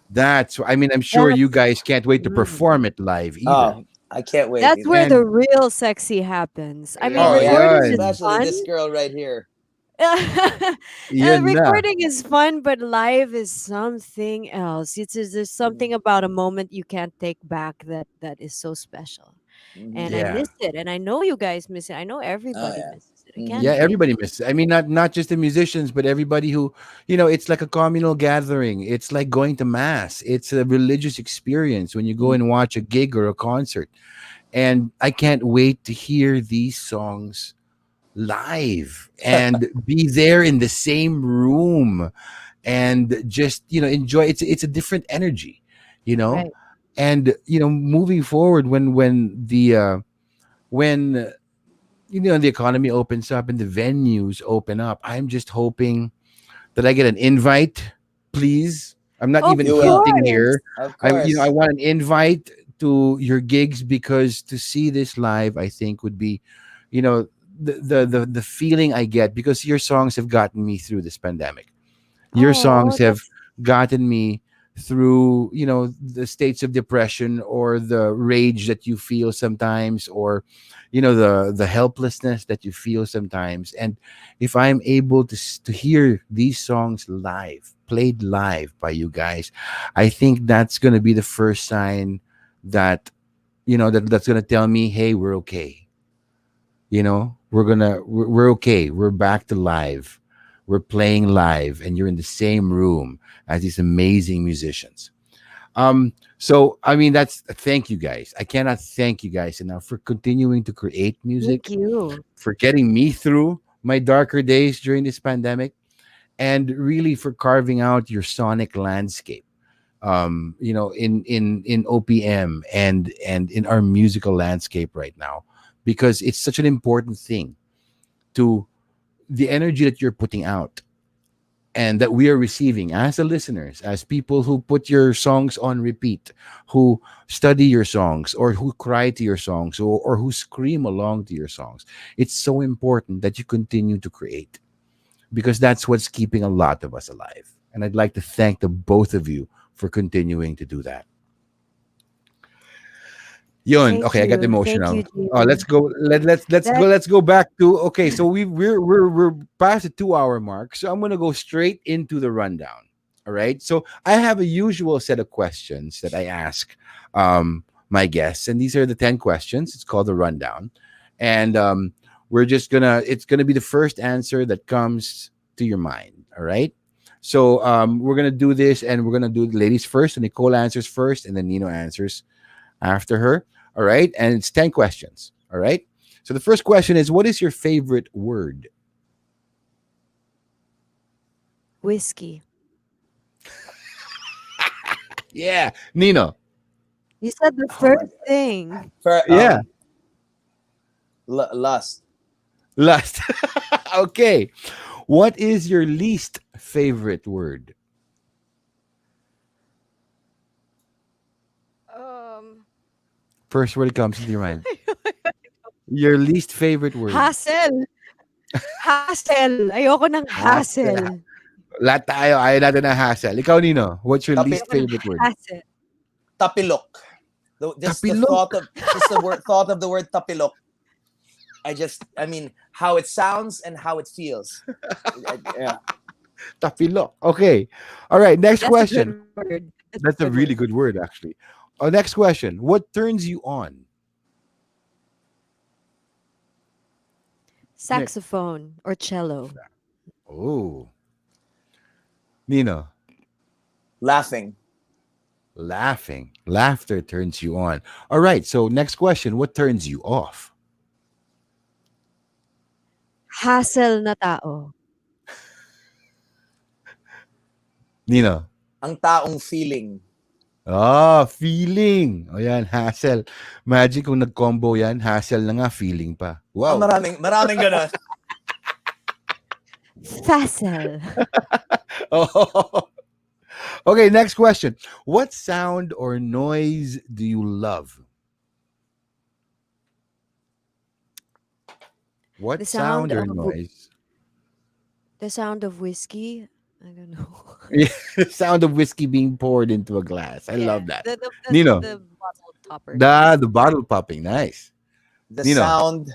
Speaker 1: that's I mean, I'm sure you guys can't wait to perform it live either.
Speaker 3: Oh, I can't wait.
Speaker 2: That's where the real sexy happens. I mean, recording is
Speaker 3: especially
Speaker 2: fun.
Speaker 3: this girl right here.
Speaker 2: Recording is fun, but live is something else. There's something about a moment you can't take back that is so special. And I miss it, and I know you guys miss it. I know everybody misses it.
Speaker 1: Everybody misses it. I mean, not just the musicians, but everybody who, it's like a communal gathering. It's like going to mass. It's a religious experience when you go and watch a gig or a concert. And I can't wait to hear these songs live and be there in the same room and just enjoy. It's a different energy,
Speaker 2: Right.
Speaker 1: and moving forward when the economy opens up and the venues open up, I'm just hoping that I get an invite, please. I'm not even hinting here. I want an invite to your gigs, because to see this live, I think would be the feeling I get, because your songs have gotten me through this pandemic. Your songs have gotten me through, the states of depression or the rage that you feel sometimes, or the helplessness that you feel sometimes. And if I'm able to hear these songs live, played live by you guys, I think that's going to be the first sign that, that's going to tell me, hey, we're okay. We're okay, we're back to live, we're playing live, and you're in the same room as these amazing musicians. So I mean, that's thank you guys. I cannot thank you guys enough for continuing to create music,
Speaker 2: Thank you.
Speaker 1: for getting me through my darker days during this pandemic, and really for carving out your sonic landscape, in OPM and in our musical landscape right now, because it's such an important thing to the energy that you're putting out and that we are receiving as the listeners, as people who put your songs on repeat, who study your songs, or who cry to your songs, or who scream along to your songs. It's so important that you continue to create, because that's what's keeping a lot of us alive. And I'd like to thank the both of you for continuing to do that. Yun.
Speaker 2: Thank
Speaker 1: Okay, I got
Speaker 2: you. Thank
Speaker 1: emotional.
Speaker 2: you,
Speaker 1: Oh, let's
Speaker 2: Jamie.
Speaker 1: go.
Speaker 2: That
Speaker 1: Let's go back to, okay. So we're past the 2 hour mark. So I'm gonna go straight into the rundown. All right. So I have a usual set of questions that I ask my guests, and these are the 10 questions. It's called the rundown, and we're just gonna. It's gonna be the first answer that comes to your mind. All right. So we're gonna do this, and we're gonna do the ladies first. And Nicole answers first, and then Nino answers after her. All right. And it's 10 questions. All right. So the first question is, what is your favorite word?
Speaker 2: whiskey.
Speaker 1: Yeah. Nino.
Speaker 2: You said the
Speaker 3: Oh my
Speaker 2: first thing.
Speaker 3: For
Speaker 1: Yeah.
Speaker 3: lust.
Speaker 1: Lust. Okay. What is your least favorite word?
Speaker 2: Um,
Speaker 1: First word that comes into your mind. Your least favorite word.
Speaker 2: hassle. Hassle. Ayoko ng
Speaker 1: Hassle.
Speaker 2: hassle.
Speaker 1: Lahat tayo, ayaw natin ng hassle. Ikaw, Nino, what's your
Speaker 3: Tapi-
Speaker 1: least
Speaker 2: Ayoko ng
Speaker 1: favorite word?
Speaker 2: hassle.
Speaker 3: Tapilok. Just the
Speaker 1: Tapilok.
Speaker 3: thought of the word tapilok. I mean, how it sounds and how it feels. Yeah.
Speaker 1: Tapilok. Okay. All right. Next
Speaker 2: That's a
Speaker 1: question.
Speaker 2: good word.
Speaker 1: That's a really good word, actually. Next question. What turns you on?
Speaker 2: Saxophone or cello.
Speaker 1: Oh, Nino.
Speaker 3: Laughing.
Speaker 1: Laughing. Laughter turns you on. All right. So, next question. What turns you off?
Speaker 2: Hassle na tao.
Speaker 1: Nino.
Speaker 3: Ang taong feeling.
Speaker 1: Feeling. O yan, hassle. Imagine kung nag-combo yan, hassle na nga, feeling pa. Wow.
Speaker 3: Maraming ganun.
Speaker 2: Fassel.
Speaker 1: Oh. Okay, next question. What sound or noise do you love? What
Speaker 2: The
Speaker 1: sound
Speaker 2: sound
Speaker 1: or
Speaker 2: of
Speaker 1: noise?
Speaker 2: the sound of whiskey. I don't know.
Speaker 1: Yeah, the sound of whiskey being poured into a glass. I love that. Nino.
Speaker 2: The bottle topper.
Speaker 1: The bottle popping. Nice.
Speaker 3: The
Speaker 1: Nino.
Speaker 3: sound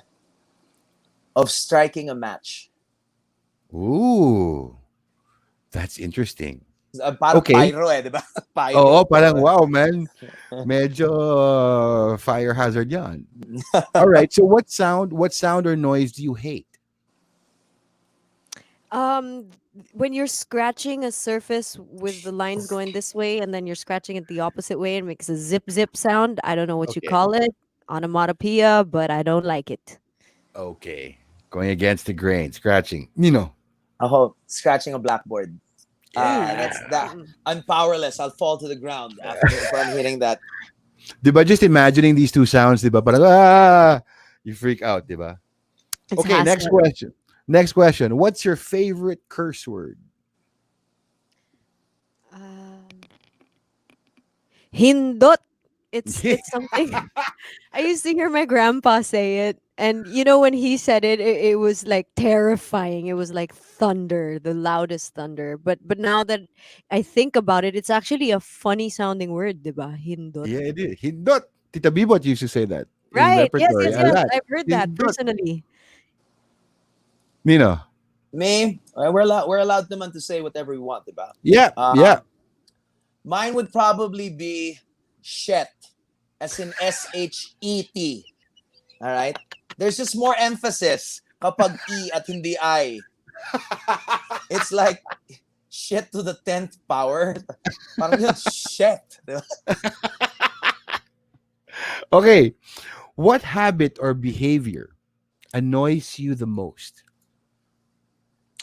Speaker 3: of striking a match.
Speaker 1: Ooh, that's interesting.
Speaker 3: Parang
Speaker 1: Okay.
Speaker 3: pyro di ba? Pyro.
Speaker 1: Oo, parang wow, man. Medyo fire hazard yan. All right. So what sound or noise do you hate?
Speaker 2: When you're scratching a surface with the lines going this way and then you're scratching it the opposite way and makes a zip zip sound. I don't know what you
Speaker 1: Okay.
Speaker 2: call it. Onomatopoeia, but I don't like it.
Speaker 1: Okay. Going against the grain, scratching. Nino.
Speaker 3: Ako, scratching a blackboard. That's that.
Speaker 2: Mm.
Speaker 3: I'm powerless. I'll fall to the ground if I'm hitting that.
Speaker 1: Diba, just imagining these two sounds, diba? Parang, you freak out, diba?
Speaker 2: It's
Speaker 1: Okay, next
Speaker 2: hassle.
Speaker 1: question. Next question. What's your favorite curse word?
Speaker 2: Hindot. It's something I used to hear my grandpa say it, And you know when he said it was like terrifying. It was like thunder, the loudest thunder. But now that I think about it, it's actually a funny sounding word, diba? Hindot.
Speaker 1: Yeah, it is. Hindot. Tita Bibot used to say that in
Speaker 2: Right. Yes,
Speaker 1: repertory
Speaker 2: yes,
Speaker 1: a
Speaker 2: yes.
Speaker 1: lot.
Speaker 2: I've heard that
Speaker 1: Hindot.
Speaker 2: personally.
Speaker 1: Nino.
Speaker 3: Me, we're allowed naman to say whatever we want, diba?
Speaker 1: Yeah, yeah.
Speaker 3: Mine would probably be shet, as in SHET. All right? There's just more emphasis kapag E at hindi I. It's like shit to the 10th power. Parang yun, shit. Diba?
Speaker 1: Okay. What habit or behavior annoys you the most?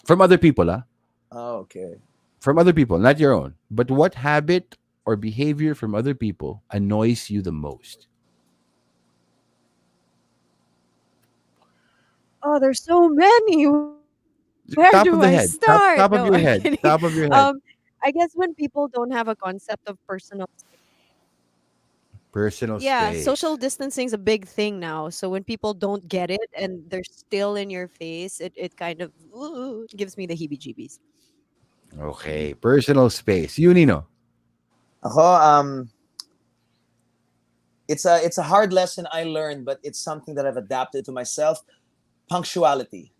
Speaker 1: From other people, huh?
Speaker 3: Oh, okay.
Speaker 1: From other people, not your own. But what habit or behavior from other people annoys you the most?
Speaker 2: Oh, there's so many. Where
Speaker 1: Top
Speaker 2: do
Speaker 1: of the
Speaker 2: I
Speaker 1: head. Top,
Speaker 2: start?
Speaker 1: top of
Speaker 2: No,
Speaker 1: your
Speaker 2: I'm
Speaker 1: head.
Speaker 2: kidding.
Speaker 1: Top of your head.
Speaker 2: I guess when people don't have a concept of personal
Speaker 1: Personal
Speaker 2: yeah,
Speaker 1: space.
Speaker 2: social distancing is a big thing now. So when people don't get it and they're still in your face, it kind of gives me the heebie-jeebies.
Speaker 1: Okay. Personal space. You, Nino.
Speaker 3: Ako, it's a hard lesson I learned, but it's something that I've adapted to myself. Punctuality.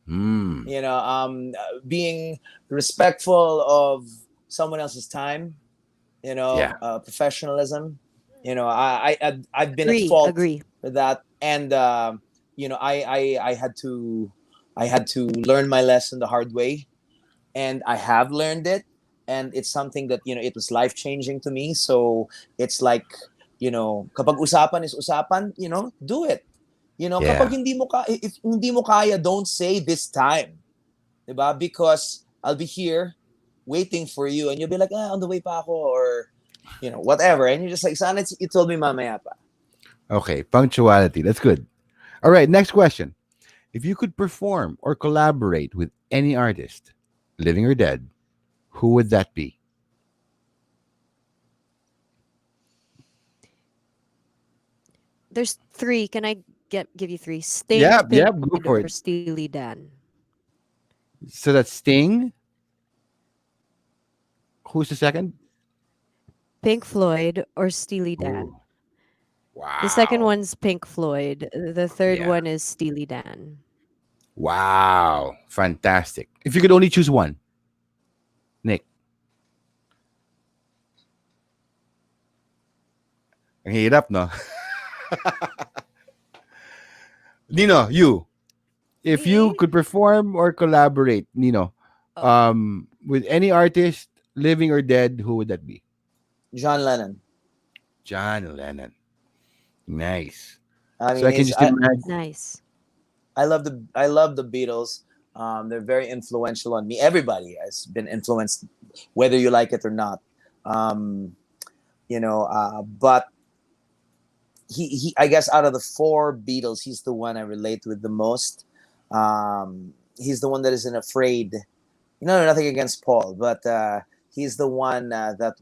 Speaker 1: Hmm.
Speaker 3: Being respectful of someone else's time.
Speaker 1: Yeah.
Speaker 3: Professionalism. I've been at
Speaker 2: Agree,
Speaker 3: fault
Speaker 2: agree.
Speaker 3: with that, and I had to learn my lesson the hard way, and I have learned it, and it's something that it was life changing to me. So it's like kapag usapan is usapan, do it. Kapag
Speaker 1: Yeah.
Speaker 3: if hindi mo kaya, don't say this time, diba? Because I'll be here waiting for you, and you'll be like, on the way pa ako, or whatever, and you're just like, sana you told me mamaya pa.
Speaker 1: Okay. Punctuality. That's good. All right. Next question. If you could perform or collaborate with any artist, living or dead, who would that be?
Speaker 2: There's three. Can I give you three? Sting,
Speaker 1: Yep.
Speaker 2: Pink
Speaker 1: Yep. Go
Speaker 2: Floyd,
Speaker 1: for
Speaker 2: or
Speaker 1: it.
Speaker 2: Steely Dan?
Speaker 1: So that's Sting. Who's the second?
Speaker 2: Pink Floyd or Steely Dan?
Speaker 1: Ooh.
Speaker 2: The second
Speaker 1: Wow.
Speaker 2: one's Pink Floyd. The third
Speaker 1: Yeah.
Speaker 2: one is Steely Dan.
Speaker 1: Wow. Fantastic. If you could only choose one, Nick. Ang hirap, no? Nino, you. If you
Speaker 2: Me?
Speaker 1: could perform or collaborate, Nino,
Speaker 2: Oh,
Speaker 1: with any artist, living or dead, who would that be?
Speaker 3: John Lennon.
Speaker 1: John Lennon. Nice.
Speaker 3: I
Speaker 1: So
Speaker 3: mean,
Speaker 1: I can
Speaker 3: he's
Speaker 1: just imagine.
Speaker 2: nice.
Speaker 3: I love the Beatles. They're very influential on me. Everybody has been influenced, whether you like it or not. Um, but he I guess out of the four Beatles, he's the one I relate with the most. He's the one that isn't afraid. Nothing against Paul, but he's the one that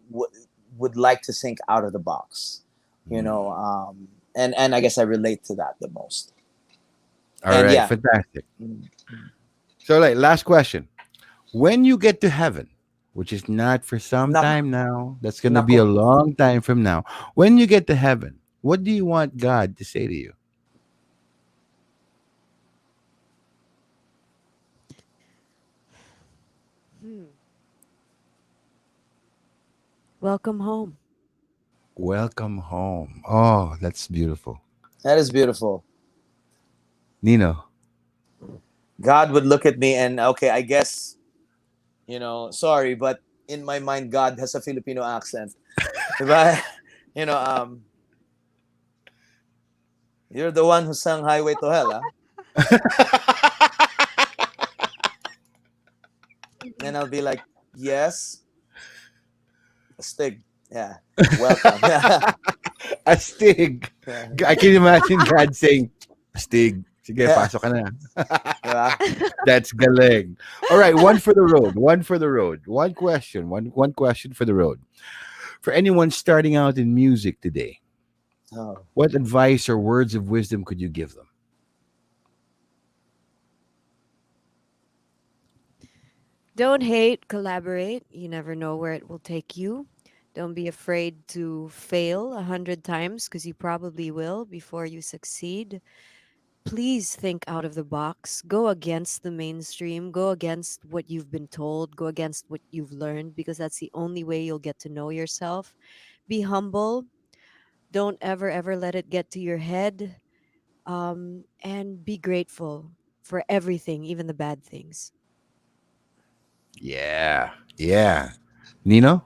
Speaker 3: would like to think out of the box. You
Speaker 1: Mm.
Speaker 3: know, and I guess I relate to that the most.
Speaker 1: All
Speaker 3: And
Speaker 1: right,
Speaker 3: yeah.
Speaker 1: fantastic.
Speaker 3: Mm.
Speaker 1: So, like, last question. When you get to heaven, which is not for some
Speaker 3: Nako,
Speaker 1: time now, that's going to be
Speaker 3: nako.
Speaker 1: a long time from now. When you get to heaven, what do you want God to say to you?
Speaker 2: Hmm. Welcome home.
Speaker 1: Welcome home. Oh, that's beautiful.
Speaker 3: That is beautiful.
Speaker 1: Nino.
Speaker 3: God would look at me and, okay, I guess, sorry, but in my mind, God has a Filipino accent. Diba? you know, um, you're the one who sang Highway to Hell, huh? And I'll be like, yes, Stig. Yeah, welcome.
Speaker 1: Astig. I can imagine God saying, Astig. Sige,
Speaker 3: Yeah.
Speaker 1: pasok ka na.
Speaker 3: Diba?
Speaker 1: That's galing. All right, one for the road. One for the road. One question. One question for the road. For anyone starting out in music today,
Speaker 3: Oh.
Speaker 1: what advice or words of wisdom could you give them?
Speaker 2: Don't hate, collaborate. You never know where it will take you. Don't be afraid to fail 100 times because you probably will before you succeed. Please think out of the box. Go against the mainstream. Go against what you've been told. Go against what you've learned because that's the only way you'll get to know yourself. Be humble. Don't ever, ever let it get to your head. And be grateful for everything, even the bad things.
Speaker 1: Yeah. Yeah. Nino,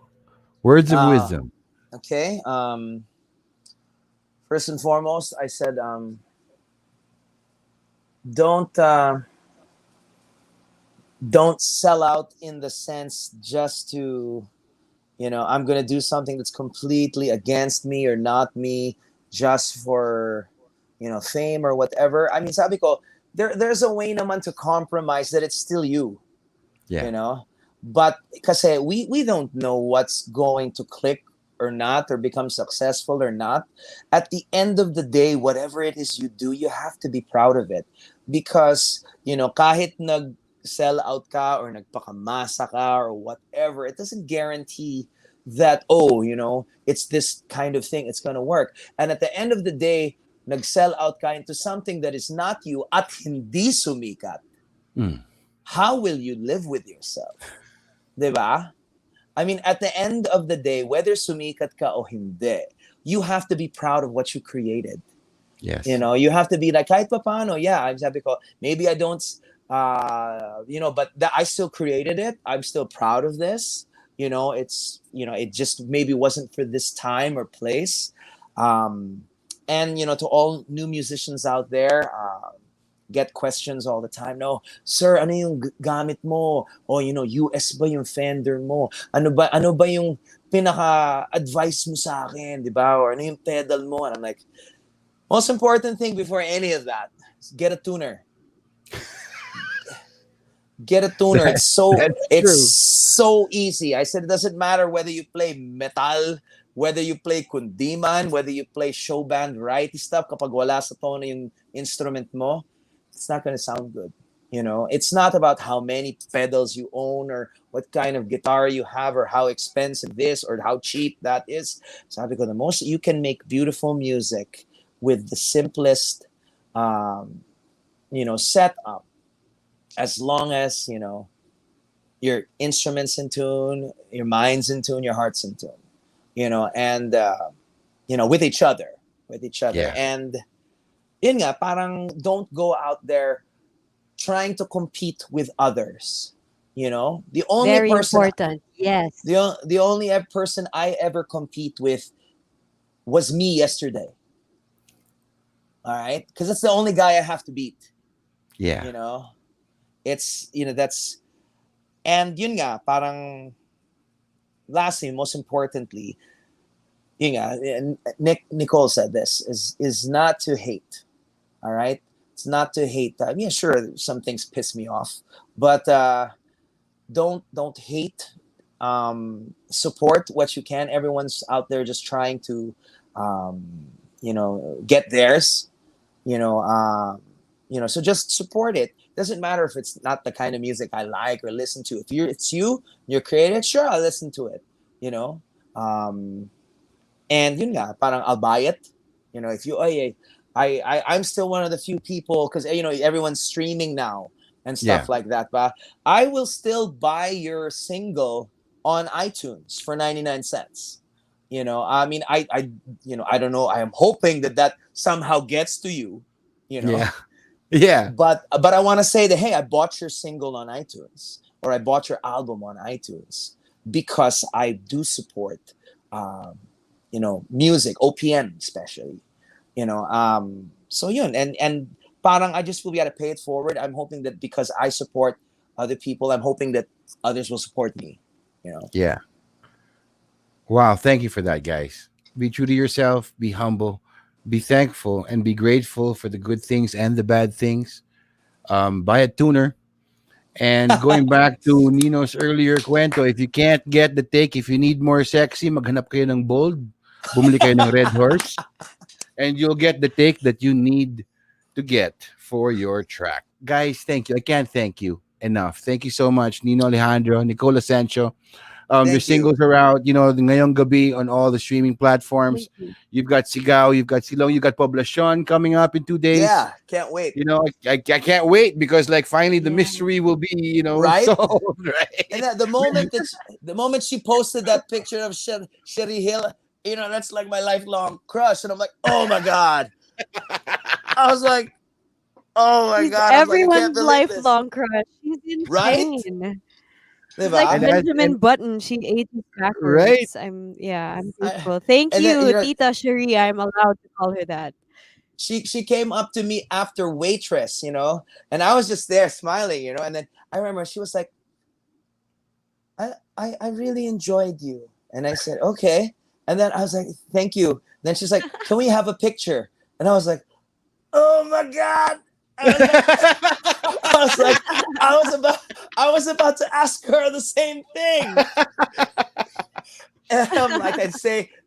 Speaker 1: words of
Speaker 3: Uh,
Speaker 1: wisdom.
Speaker 3: okay. First and foremost, I said, don't don't sell out in the sense just to, I'm gonna do something that's completely against me or not me, just for, fame or whatever. I mean, sabi ko, there's a way naman to compromise that it's still you.
Speaker 1: Yeah.
Speaker 3: you know but kasi we don't know what's going to click or not, or become successful or not. At the end of the day, whatever it is you do, you have to be proud of it, because kahit nag sell out ka or nagpakamasa ka or whatever, it doesn't guarantee that, oh, it's this kind of thing, it's going to work. And at the end of the day, nag-sell out ka into something that is not you at hindi sumikat.
Speaker 1: Mm.
Speaker 3: How will you live with yourself? 'Di ba? I mean, at the end of the day, whether sumikat ka o hindi, you have to be proud of what you created.
Speaker 1: Yes.
Speaker 3: You have to be like, kahit pa paano, yeah, I'm sabi ko, maybe I don't, but I still created it. I'm still proud of this. It just maybe wasn't for this time or place. And, to all new musicians out there, get questions all the time. No, sir, ano yung gamit mo? O, US ba yung Fender mo? Ano ba yung pinaka-advice mo sa akin? Diba? Or ano yung pedal mo? And I'm like, most important thing before any of that is get a tuner. Get a tuner. It's
Speaker 1: True.
Speaker 3: so easy. I said it doesn't matter whether you play metal, whether you play kundiman, whether you play show band variety stuff. Kapag wala sa tono yung instrument mo, it's not going to sound good. It's not about how many pedals you own or what kind of guitar you have or how expensive this or how cheap that is. Sabi ko, the most you can make beautiful music with the simplest, setup, as long as your instruments in tune, your mind's in tune, your heart's in tune, and with each other,
Speaker 1: Yeah.
Speaker 3: and yun nga, parang don't go out there trying to compete with others. The only
Speaker 2: Very
Speaker 3: person,
Speaker 2: important. Yes.
Speaker 3: the only person I ever compete with was me yesterday. All right, because that's the only guy I have to beat.
Speaker 1: Yeah.
Speaker 3: It's that's, and yun nga, parang lastly, most importantly, yun nga, Nicole said this is not to hate. All right, it's not to hate. I mean, sure, some things piss me off, but don't hate. Support what you can. Everyone's out there just trying to, get theirs. So just support it. Doesn't matter if it's not the kind of music I like or listen to. If you're creative, sure, I'll listen to it. And yun nga, parang I'll buy it. If you, I'm still one of the few people, because everyone's streaming now and stuff
Speaker 1: Yeah.
Speaker 3: like that. But I will still buy your single on iTunes for 99 cents. I mean, I don't know. I am hoping that somehow gets to you.
Speaker 1: Yeah. Yeah.
Speaker 3: But I want to say that, hey, I bought your single on iTunes, or I bought your album on iTunes, because I do support, music, OPM especially. So yun, and parang I just will be able to pay it forward. I'm hoping that because I support other people, I'm hoping that others will support me.
Speaker 1: Yeah. Wow. Thank you for that, guys. Be true to yourself, be humble, be thankful, and be grateful for the good things and the bad things. Buy a tuner. And going back to Nino's earlier kwento, if you can't get the take, if you need more sexy, maghanap kayo ng bold, bumili kayo ng red horse, and you'll get the take that you need to get for your track. Guys, thank you. I can't thank you enough. Thank you so much, Nino Alejandro, Nicole Asensio. Your
Speaker 3: Thank you.
Speaker 1: singles are out, the Ngayong Gabi on all the streaming platforms.
Speaker 2: Thank you.
Speaker 1: You've got Sigaw, you've got Silong, you've got Pablo Shon coming up in 2 days.
Speaker 3: Yeah, can't wait.
Speaker 1: I can't wait because like finally the
Speaker 2: Yeah.
Speaker 1: mystery will be
Speaker 3: Right?
Speaker 1: solved,
Speaker 3: And
Speaker 1: right?
Speaker 3: that the moment she posted that picture of Sherry Hill, that's like my lifelong crush. And I'm like, oh my God. I was like, oh my
Speaker 2: He's
Speaker 3: God. I was like, I can't
Speaker 2: everyone's
Speaker 3: believe this.
Speaker 2: lifelong crush. He's
Speaker 3: Right?
Speaker 2: insane. He's like
Speaker 3: Diba?
Speaker 1: And as
Speaker 2: Benjamin
Speaker 1: and
Speaker 2: Button. She ate it
Speaker 1: right.
Speaker 2: backwards. I'm
Speaker 3: I,
Speaker 2: grateful. Thank
Speaker 3: and then,
Speaker 2: you, Tita Cherie. I'm allowed to call her that.
Speaker 3: she came up to me after waitress, and I was just there smiling, and then I remember she was like, I really enjoyed you. And I said, okay. And then I was like, thank you. Then she's like, can we have a picture? And I was like, oh my God. I was like, I was like, I was about to ask her the same thing. And I'm like,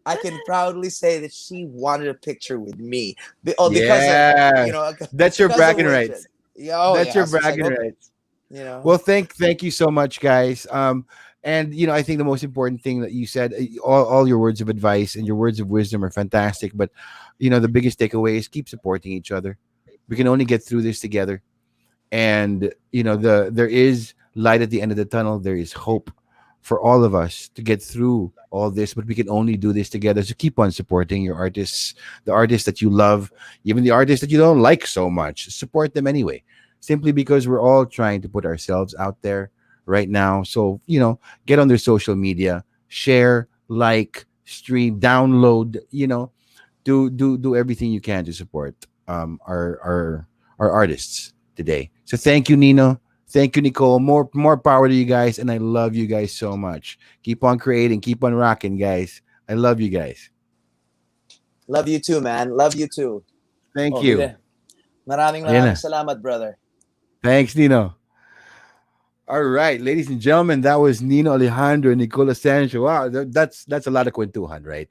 Speaker 3: I can proudly say that she wanted a picture with me. Because of,
Speaker 1: Yeah. That's your
Speaker 3: because of
Speaker 1: bragging
Speaker 3: waitress.
Speaker 1: rights.
Speaker 3: Yeah, oh
Speaker 1: That's
Speaker 3: yeah.
Speaker 1: your
Speaker 3: So it's like,
Speaker 1: bragging
Speaker 3: okay,
Speaker 1: rights.
Speaker 3: you know.
Speaker 1: Well, thank you so much, guys. And I think the most important thing that you said, all your words of advice and your words of wisdom are fantastic. But the biggest takeaway is keep supporting each other. We can only get through this together. And there is light at the end of the tunnel. There is hope for all of us to get through all this, but we can only do this together. So keep on supporting your artists, the artists that you love, even the artists that you don't like so much. Support them anyway, simply because we're all trying to put ourselves out there right now. So get on their social media, share, like, stream, download. Do everything you can to support our artists today. So thank you, Nino. Thank you, Nicole. More power to you guys, and I love you guys so much. Keep on creating, keep on rocking, guys. I love you guys.
Speaker 3: Love you too, man. Love you too.
Speaker 1: Thank
Speaker 3: Oh,
Speaker 1: you.
Speaker 3: Vile. Maraming
Speaker 1: Ayan
Speaker 3: maraming
Speaker 1: na.
Speaker 3: salamat, brother.
Speaker 1: Thanks, Nino. All right, ladies and gentlemen, that was Nino Alejandro and Nicole Asensio. Wow, that's a lot of kwentuhan, right?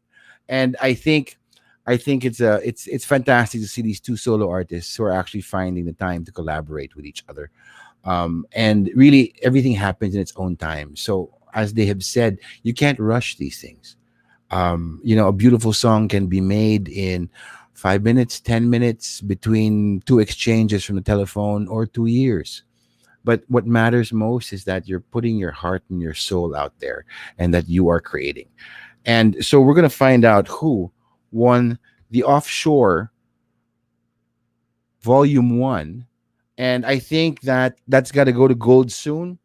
Speaker 1: And I think it's fantastic to see these two solo artists who are actually finding the time to collaborate with each other. And really, everything happens in its own time. So, as they have said, you can't rush these things. A beautiful song can be made in 5 minutes, 10 minutes between two exchanges from the telephone or 2 years. But what matters most is that you're putting your heart and your soul out there and that you are creating. And so we're going to find out who won the Offshore Volume 1. And I think that's got to go to gold soon.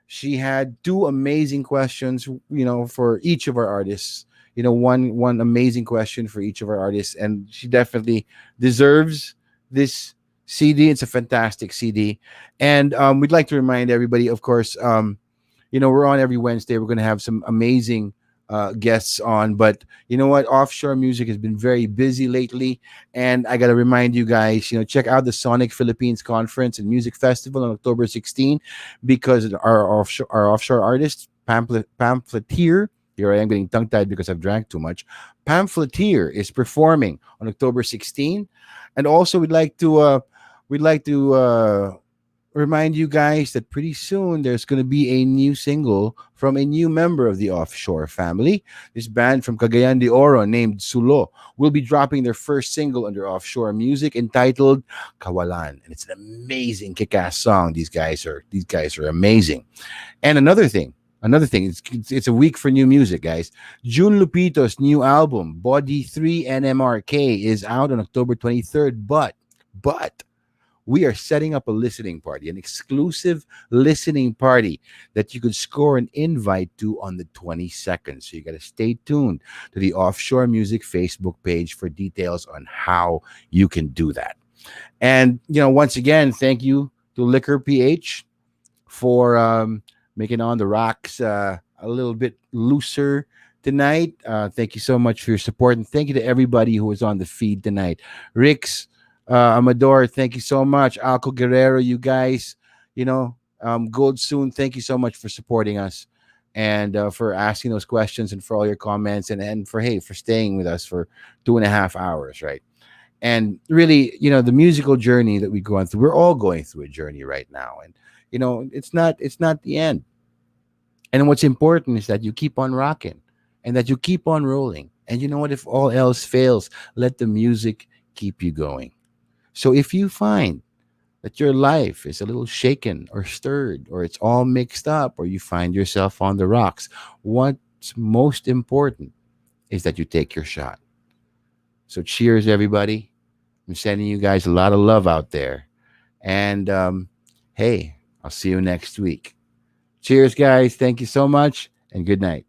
Speaker 1: She had two amazing questions, for each of our artists. One amazing question for each of our artists, and she definitely deserves this CD. It's a fantastic CD, and we'd like to remind everybody, of course, we're on every Wednesday. We're going to have some amazing guests on, but you know what? Offshore music has been very busy lately, and I got to remind you guys, check out the Sonic Philippines Conference and Music Festival on October 16, because our offshore artist Pamphleteer. Here I am getting tongue tied because I've drank too much. Pamphleteer is performing on October 16, and also we'd like to remind you guys that pretty soon there's going to be a new single from a new member of the Offshore family. This band from Cagayan de Oro named Sulo will be dropping their first single under Offshore Music entitled Kawalan, and it's an amazing kick-ass song. These guys are amazing. And another thing, it's a week for new music, guys. June Lupito's new album Body 3 NMRK is out on October 23rd, but we are setting up a listening party, an exclusive listening party that you could score an invite to on the 22nd. So you got to stay tuned to the Offshore Music Facebook page for details on how you can do that. And, once again, thank you to Liquor.PH for making On the Rocks a little bit looser tonight. Thank you so much for your support. And thank you to everybody who was on the feed tonight. Rick's, Amador, thank you so much. Alco Guerrero, you guys, Gold Soon, thank you so much for supporting us and for asking those questions and for all your comments and for staying with us for 2.5 hours, right? And really, the musical journey that we go on through, we're all going through a journey right now. And, it's not the end. And what's important is that you keep on rocking and that you keep on rolling. And you know what? If all else fails, let the music keep you going. So if you find that your life is a little shaken or stirred, or it's all mixed up, or you find yourself on the rocks, what's most important is that you take your shot. So cheers, everybody. I'm sending you guys a lot of love out there. And hey, I'll see you next week. Cheers, guys. Thank you so much, and good night.